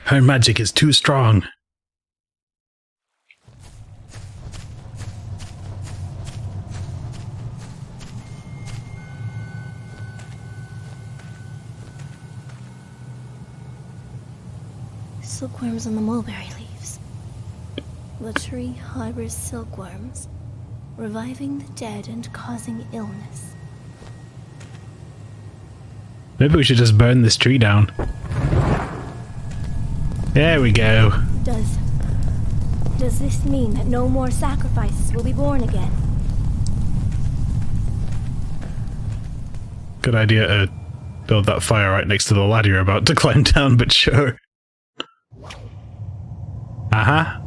Her magic is too strong. Silkworms on the mulberry leaves. The tree harbors silkworms, reviving the dead and causing illness. Maybe we should just burn this tree down. There we go. Does this mean that no more sacrifices will be born again? Good idea to build that fire right next to the ladder you're about to climb down, but sure. Aha.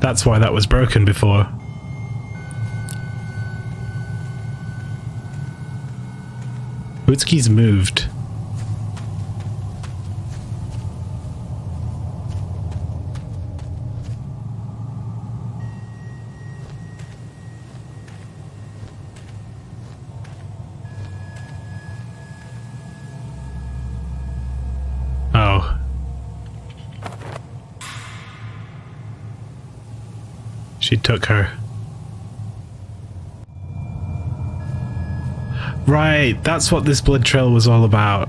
That's why that was broken before. Utsuki's moved. Oh. She took her. Right, that's what this blood trail was all about.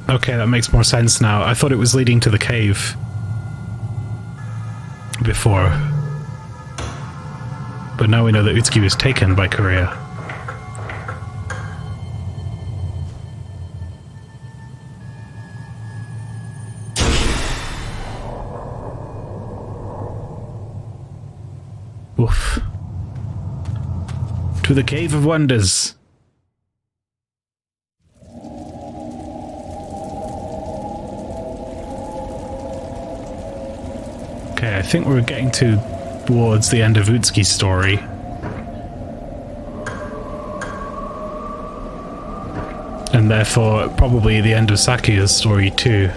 Okay, that makes more sense now. I thought it was leading to the cave before. But now we know that Utsuki was taken by Korea. Oof. To the Cave of Wonders. Okay, I think we're getting towards the end of Utsuki's story. And therefore, probably the end of Sakuya's story too.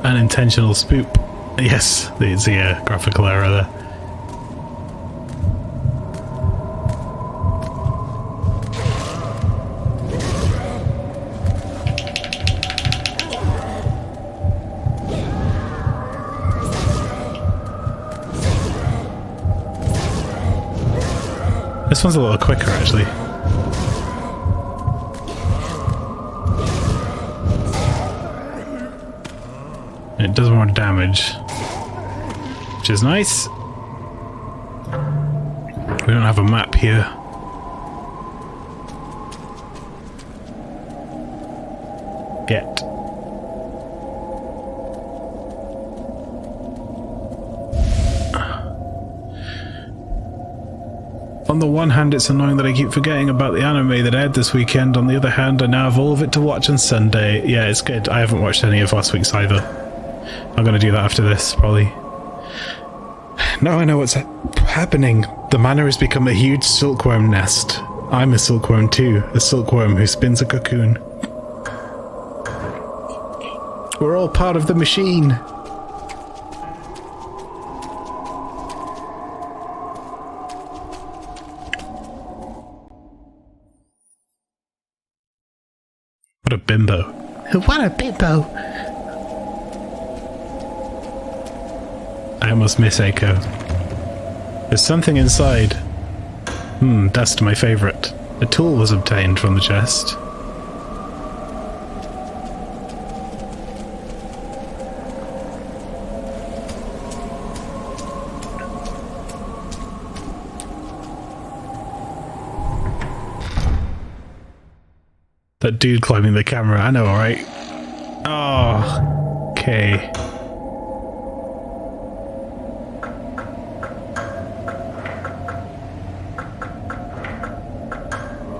Unintentional spoop. Yes, there's a graphical error there. This one's a little quicker, actually. It does more damage, which is nice. We don't have a map here. Get. On the one hand, it's annoying that I keep forgetting about the anime that aired this weekend. On the other hand, I now have all of it to watch on Sunday. Yeah, it's good. I haven't watched any of last week's either. I'm gonna do that after this, probably. Now I know what's happening. The manor has become a huge silkworm nest. I'm a silkworm too, a silkworm who spins a cocoon. We're all part of the machine. What a bimbo. What a bimbo. I almost miss Echo. There's something inside. Dust, my favourite. A tool was obtained from the chest. That dude climbing the camera, I know, alright? Oh, okay.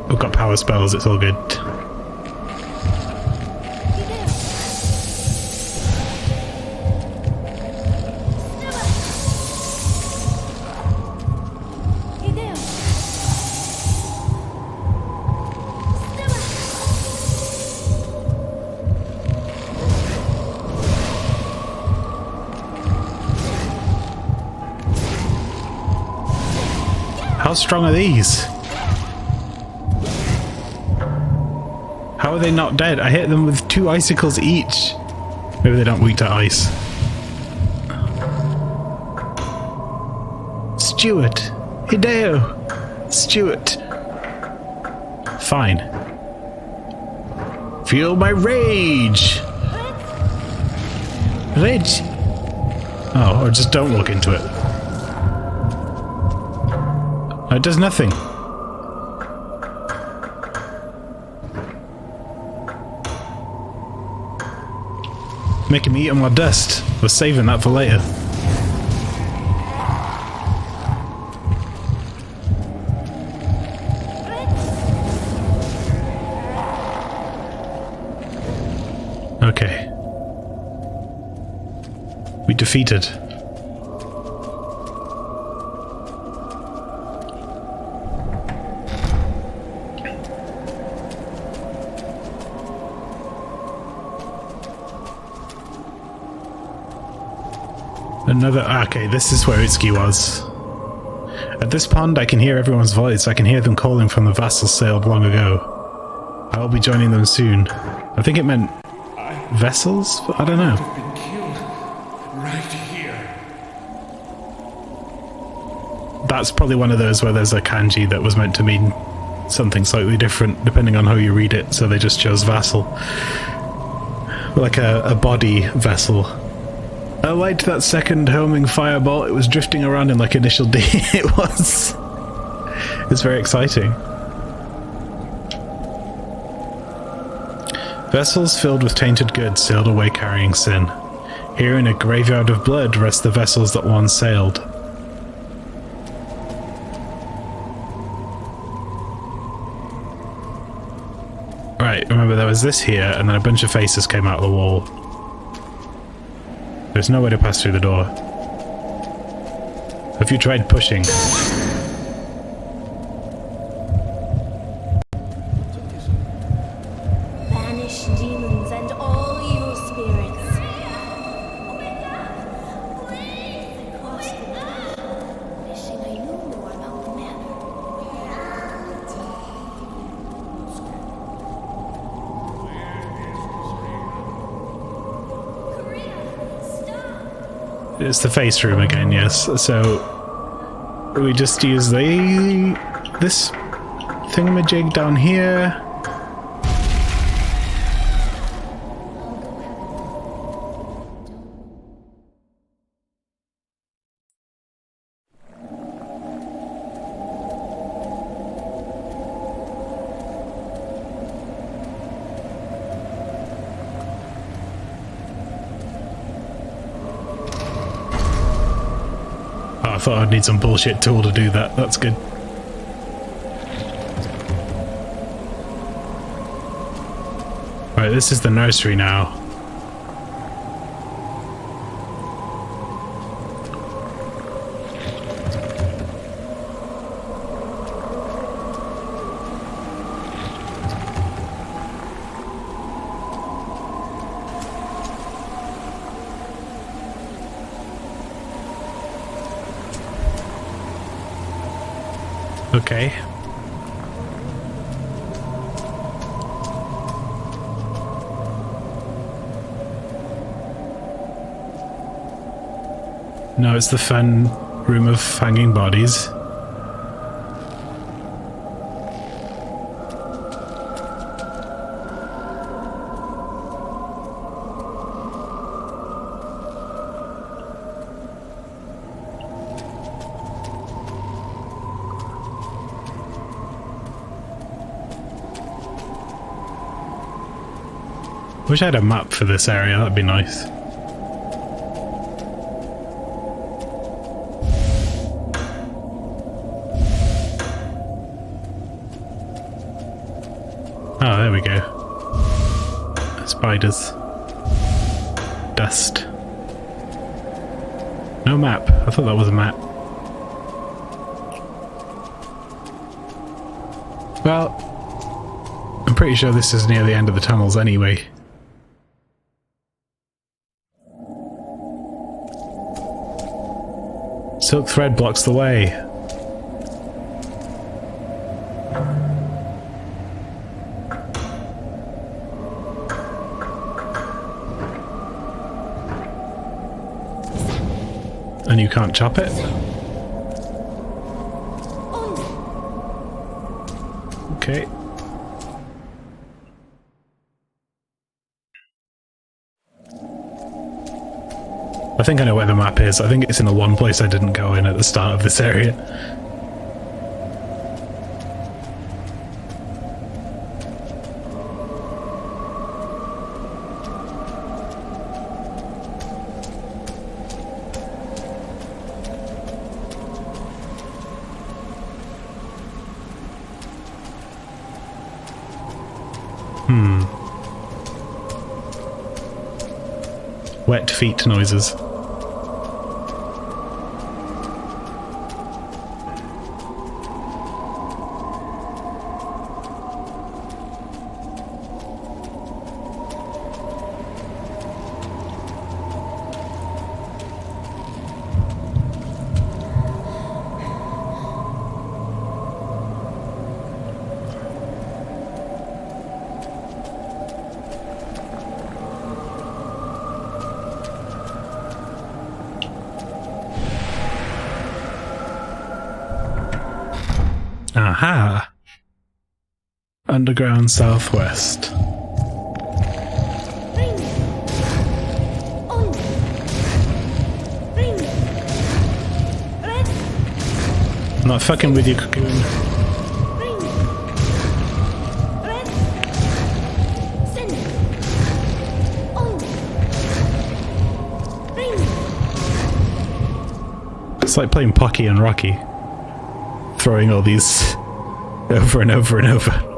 We've got power spells, it's all good. How strong are these? How are they not dead? I hit them with 2 icicles each. Maybe they don't weak to ice. Stuart! Hideo! Stuart! Fine. Feel my rage! Rage? Oh, or just don't look into it. It does nothing. Making me eat on my dust. We're saving that for later. Okay. We defeated. Another... Okay, this is where Itsuki was. At this pond I can hear everyone's voice. I can hear them calling from the vessels sailed long ago. I will be joining them soon. I think it meant... vessels? I don't know. I've been killed right here. That's probably one of those where there's a kanji that was meant to mean something slightly different depending on how you read it, so they just chose vassal. Like a body vessel. I liked that second homing fireball. It was drifting around in like Initial D. It was very exciting. Vessels filled with tainted goods sailed away carrying sin. Here in a graveyard of blood rest the vessels that once sailed. Right, remember there was this here, and then a bunch of faces came out of the wall. There's no way to pass through the door. Have you tried pushing? Banish demons and all evil spirits. Across the bridge, wishing I knew more about the manor. It's the face room again, yes. So we just use this thingamajig down here. I thought I'd need some bullshit tool to do that. That's good. Right, this is the nursery now. Okay. No, it's the fun room of hanging bodies. Wish I had a map for this area, that'd be nice. Oh, there we go. Spiders. Dust. No map. I thought that was a map. Well, I'm pretty sure this is near the end of the tunnels anyway. Silk thread blocks the way. And you can't chop it? Okay. I think I know where the map is. I think it's in the one place I didn't go in at the start of this area. Wet feet noises. Aha! Underground Southwest. I'm not fucking with you, Cocoon. It's like playing Pocky and Rocky. Throwing all these over and over and over.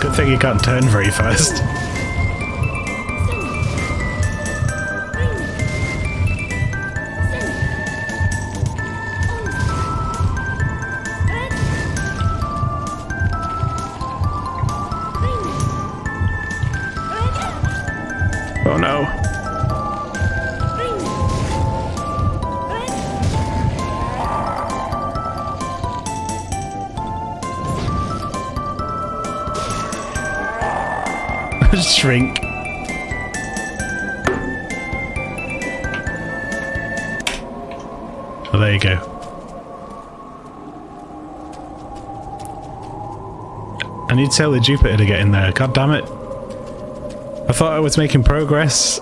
Good thing you can't turn very fast. Oh no. Shrink. Oh, there you go. I need Sailor Jupiter to get in there. God damn it. I thought I was making progress.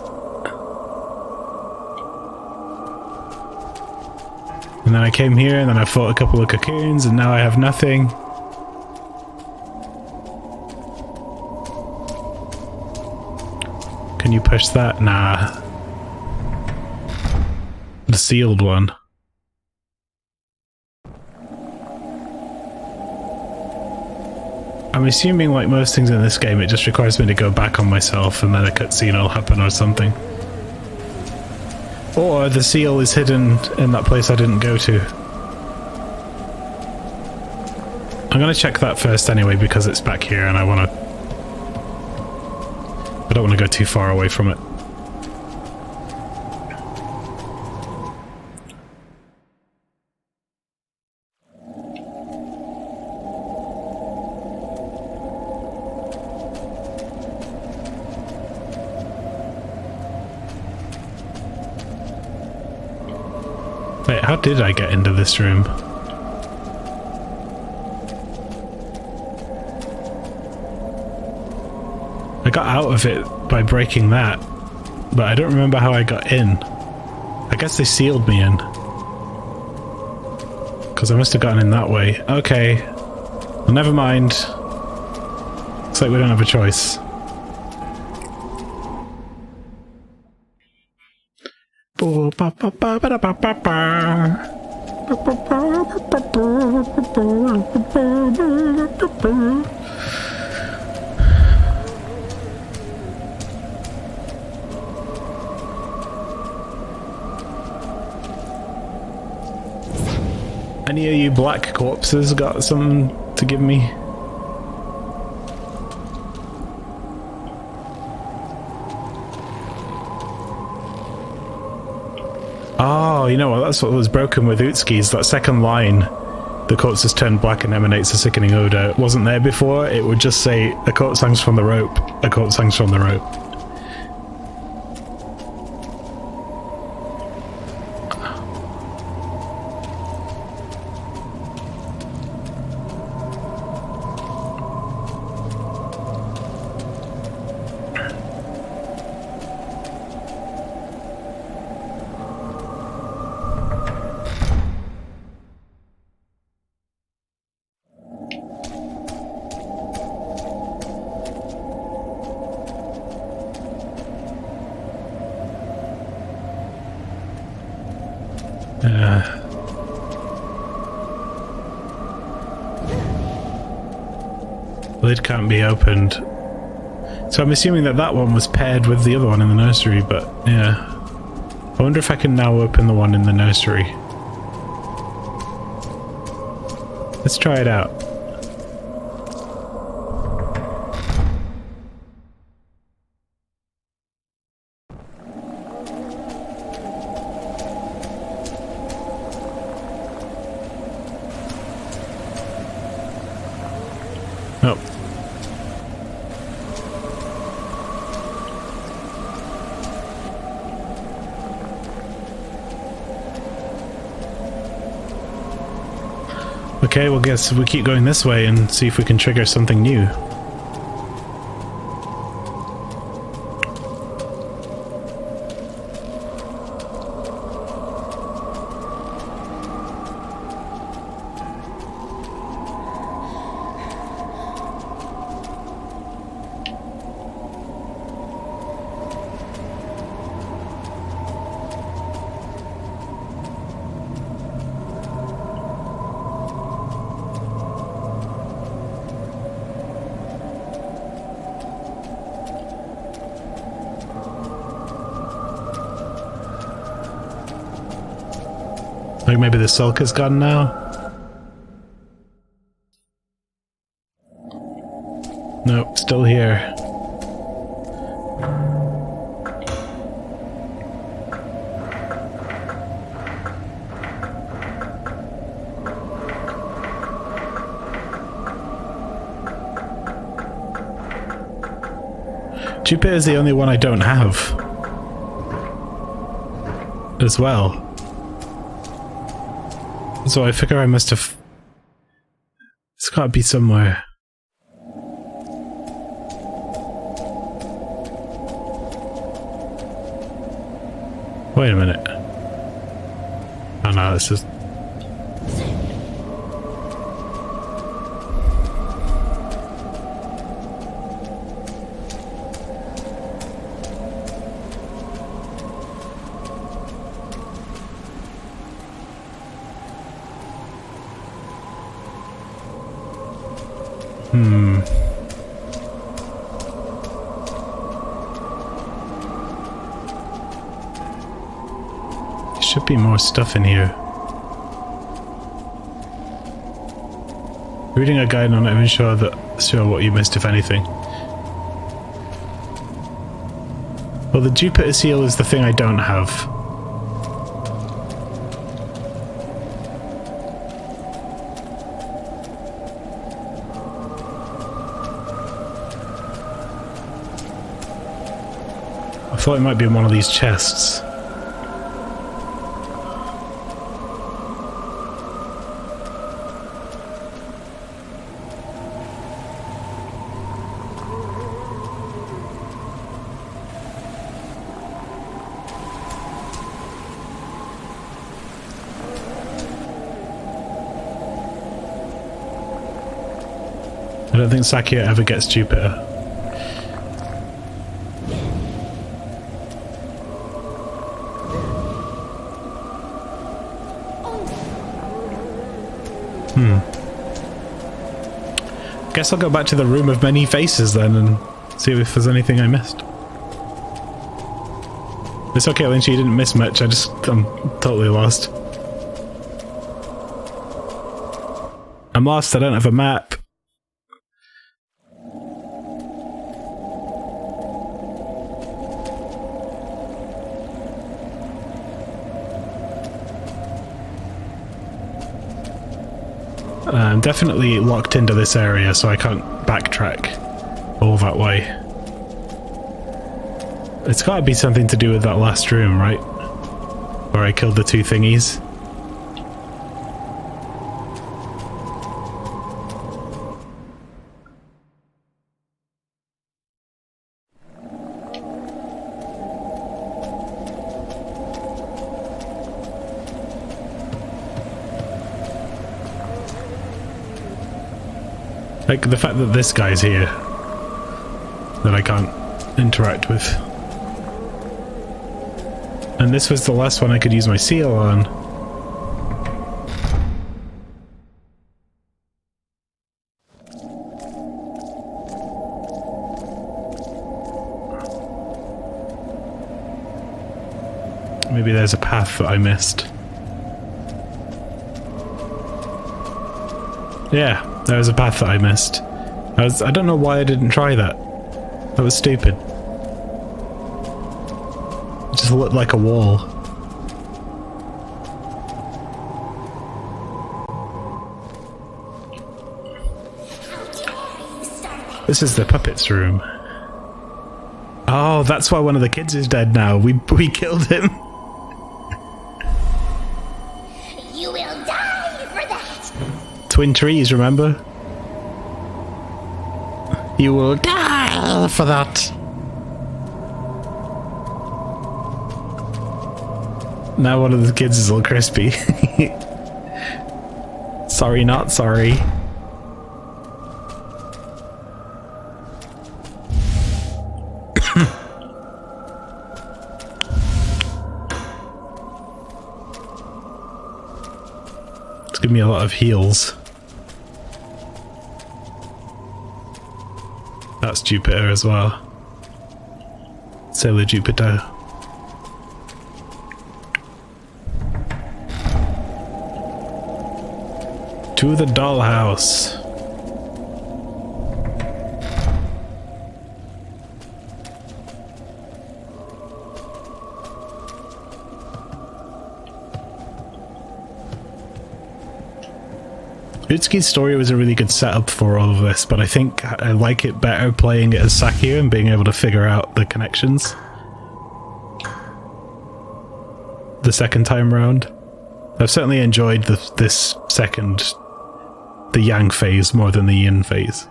And then I came here and then I fought a couple of cocoons and now I have nothing. Can you push that? Nah. The sealed one. I'm assuming, like most things in this game, it just requires me to go back on myself and then a cutscene will happen or something. Or the seal is hidden in that place I didn't go to. I'm gonna check that first anyway because it's back here and I don't want to go too far away from it. Wait, how did I get into this room? I got out of it by breaking that, but I don't remember how I got in. I guess they sealed me in. Because I must have gotten in that way. Okay. Well, never mind. Looks like we don't have a choice. Any of you black corpses got something to give me? Oh, you know what? That's what was broken with Utski's. That second line, the corpses turn black and emanates a sickening odor. It wasn't there before. It would just say, a corpse hangs from the rope. A corpse hangs from the rope. Lid can't be opened. So I'm assuming that that one was paired with the other one in the nursery, but yeah. I wonder if I can now open the one in the nursery. Let's try it out. Oh. Okay, well, guess we keep going this way and see if we can trigger something new. Like maybe the sulker's gone now? Nope, still here. Jupiter's the only one I don't have. As well. So I figure I must have... It's gotta be somewhere. Wait a minute. Oh no, this is... There should be more stuff in here. Reading a guide, I'm not even sure what you missed, if anything. Well, the Jupiter seal is the thing I don't have. I thought it might be in one of these chests. I don't think Sakia ever gets Jupiter. Guess I'll go back to the room of many faces then and see if there's anything I missed. It's okay, Lynch, you didn't miss much, I'm totally lost. I'm lost, I don't have a map. I'm definitely locked into this area, so I can't backtrack all that way. It's gotta be something to do with that last room, right? Where I killed the two thingies. Like, the fact that this guy's here, that I can't interact with. And this was the last one I could use my seal on. Maybe there's a path that I missed. Yeah. There was a path that I missed. I don't know why I didn't try that. That was stupid. It just looked like a wall. This is the puppet's room. Oh, that's why one of the kids is dead now. We killed him. You will die for that! Twin trees, remember? You will die for that. Now one of the kids is all crispy. Sorry, not sorry. It's giving me a lot of heals. That's Jupiter as well. Sailor Jupiter. To the dollhouse. Utsuki's story was a really good setup for all of this, but I think I like it better playing it as Sakia and being able to figure out the connections the second time round. I've certainly enjoyed this second, the Yang phase more than the Yin phase.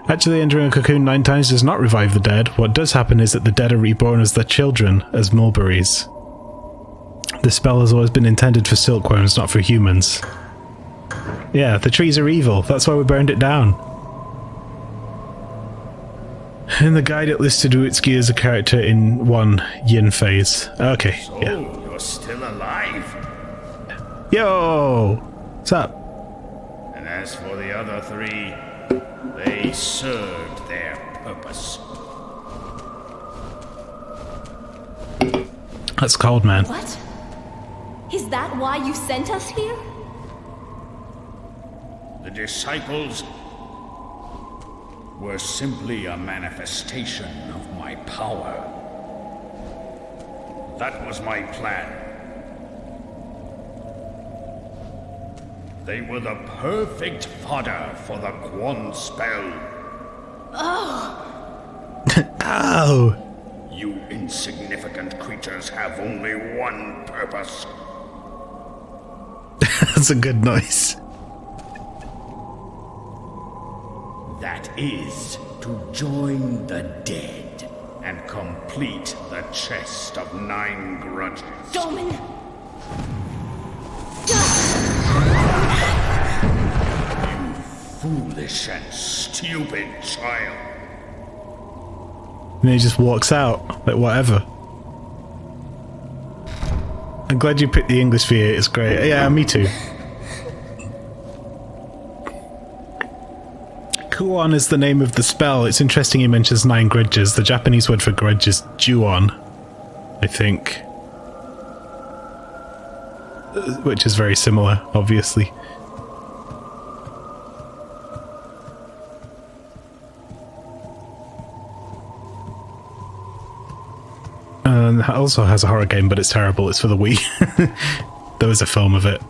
Actually, entering a cocoon 9 times does not revive the dead. What does happen is that the dead are reborn as their children, as mulberries. The spell has always been intended for silkworms, not for humans. Yeah, the trees are evil. That's why we burned it down. In the guide it listed Uitsuki as a character in 1 Yin phase. Okay, so, yeah. You're still alive? Yo! What's up? And as for the other 3, they served their purpose. That's cold, man. What? Is that why you sent us here? The disciples were simply a manifestation of my power. That was my plan. They were the perfect fodder for the Kuon spell. Oh! Ow! You insignificant creatures have only one purpose. That's a good noise. That is to join the dead and complete the chest of 9 grudges. Doman! You foolish and stupid child. And then he just walks out, like whatever. I'm glad you picked the English for it, it's great. Yeah, me too. Kuon is the name of the spell. It's interesting he mentions 9 grudges. The Japanese word for grudge is Juon, I think. Which is very similar, obviously. and it also has a horror game, but it's terrible. It's for the Wii. There was a film of it.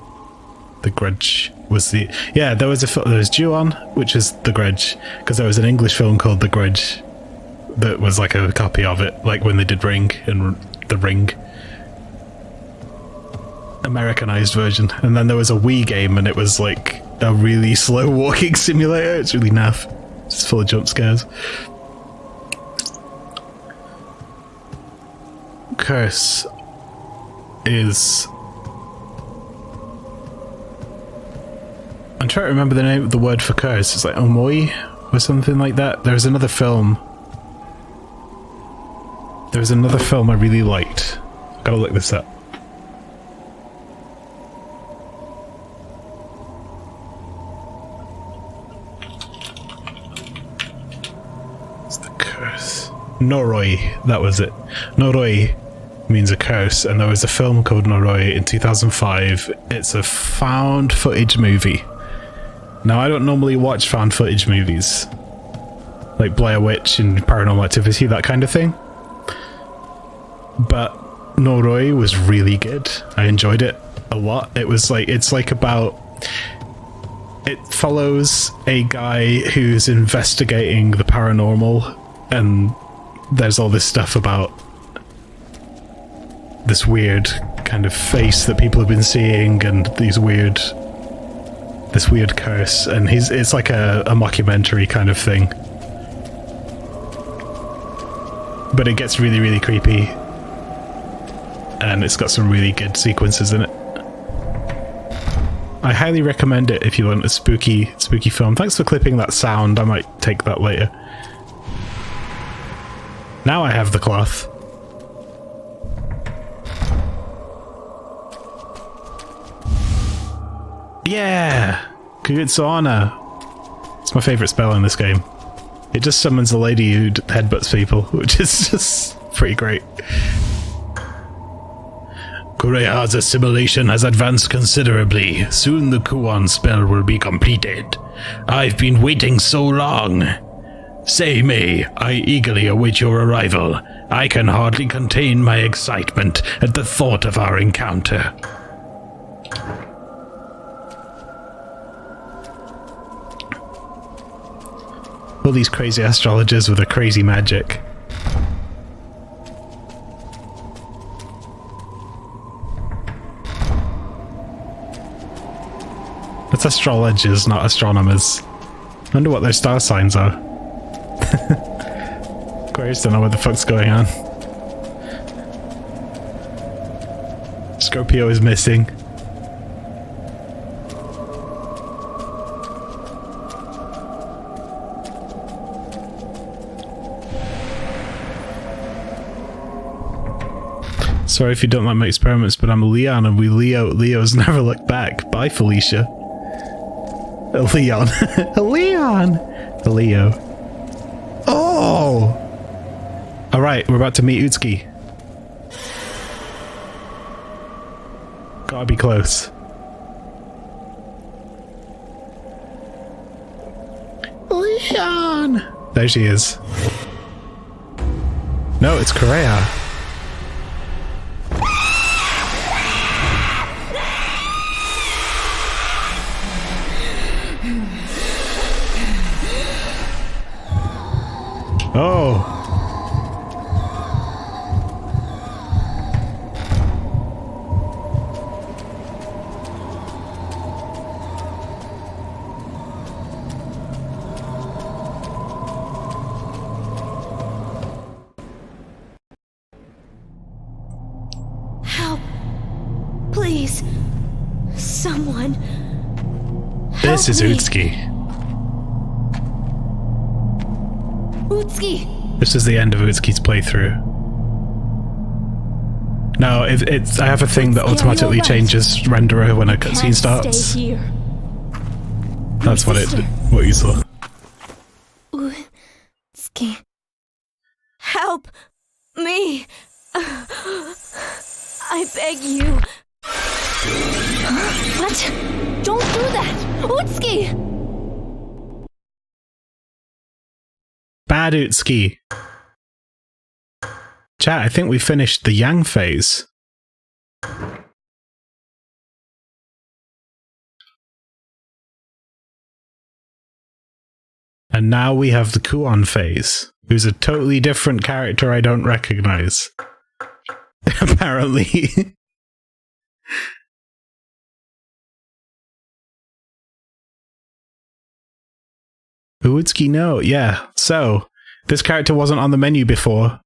The Grudge was the... Yeah, there was Kuon, which is The Grudge, because there was an English film called The Grudge that was like a copy of it, like when they did Ring and The Ring. Americanized version. And then there was a Wii game, and it was like a really slow walking simulator. It's really naff. It's full of jump scares. Curse is... I'm trying to remember the name of the word for curse. It's like omoi or something like that. There's another film. There was another film I really liked. Gotta look this up. It's the curse. Noroi, that was it. Noroi means a curse, and there was a film called Noroi in 2005. It's a found footage movie. Now, I don't normally watch found footage movies, like Blair Witch and Paranormal Activity, that kind of thing. But Noroi was really good. I enjoyed it a lot. It was like, it's like about... It follows a guy who's investigating the paranormal, and there's all this stuff about this weird kind of face that people have been seeing, and this weird curse, and it's like a mockumentary kind of thing. But it gets really, really creepy, and it's got some really good sequences in it. I highly recommend it if you want a spooky film. Thanks for clipping that sound. I might take that later. Now I have the cloth. Yeah! Kuon. It's my favourite spell in this game. It just summons a lady who headbutts people, which is just pretty great. Kureha's assimilation has advanced considerably. Soon the Kuon spell will be completed. I've been waiting so long. Say, May, I eagerly await your arrival. I can hardly contain my excitement at the thought of our encounter. All these crazy astrologers with their crazy magic. That's astrologers, not astronomers. I wonder what their star signs are. Aquarius don't know what the fuck's going on. Scorpio is missing. Sorry if you don't like my experiments, but I'm a Leon and we Leos never look back. Bye, Felicia. A Leon. A Leon! A Leo. Oh! Alright, we're about to meet Utsuki. Gotta be close. Leon! There she is. No, it's Kureha. Oh. Help. Please. Someone. This is Utsuki. Utsuki! This is the end of Utsuki's playthrough. No, it's I have a thing that automatically changes renderer when a cutscene starts. Stay here. That's what you saw. Utsuki. Help me! I beg you. What? Don't do that! Utsuki! Bad Utsuki. Chat, I think we finished the Yang phase. And now we have the Kuon phase, who's a totally different character I don't recognize. Apparently. Uwitsuki, no, yeah. So, this character wasn't on the menu before.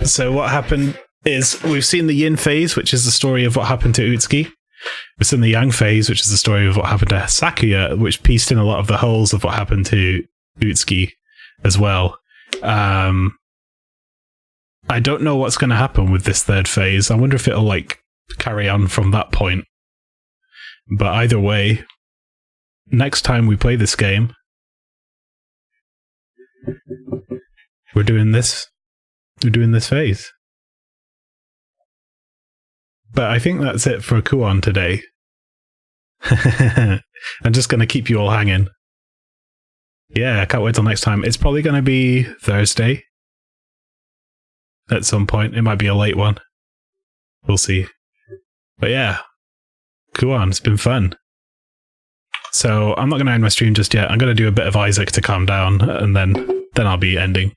So what happened is, we've seen the Yin phase, which is the story of what happened to Utsuki. We've seen the Yang phase, which is the story of what happened to Sakuya, which pieced in a lot of the holes of what happened to Utsuki as well. I don't know what's going to happen with this third phase. I wonder if it'll, like, carry on from that point. But either way, next time we play this game, we're doing this phase. But I think that's it for Kuon today. I'm just going to keep you all hanging. Yeah, I can't wait till next time. It's probably going to be Thursday. At some point. It might be a late one. We'll see. But yeah. Kuon, it's been fun. So I'm not going to end my stream just yet. I'm going to do a bit of Isaac to calm down, and then I'll be ending.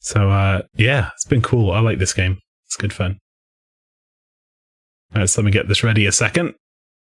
So yeah, it's been cool. I like this game. It's good fun. Right, so let me get this ready a second.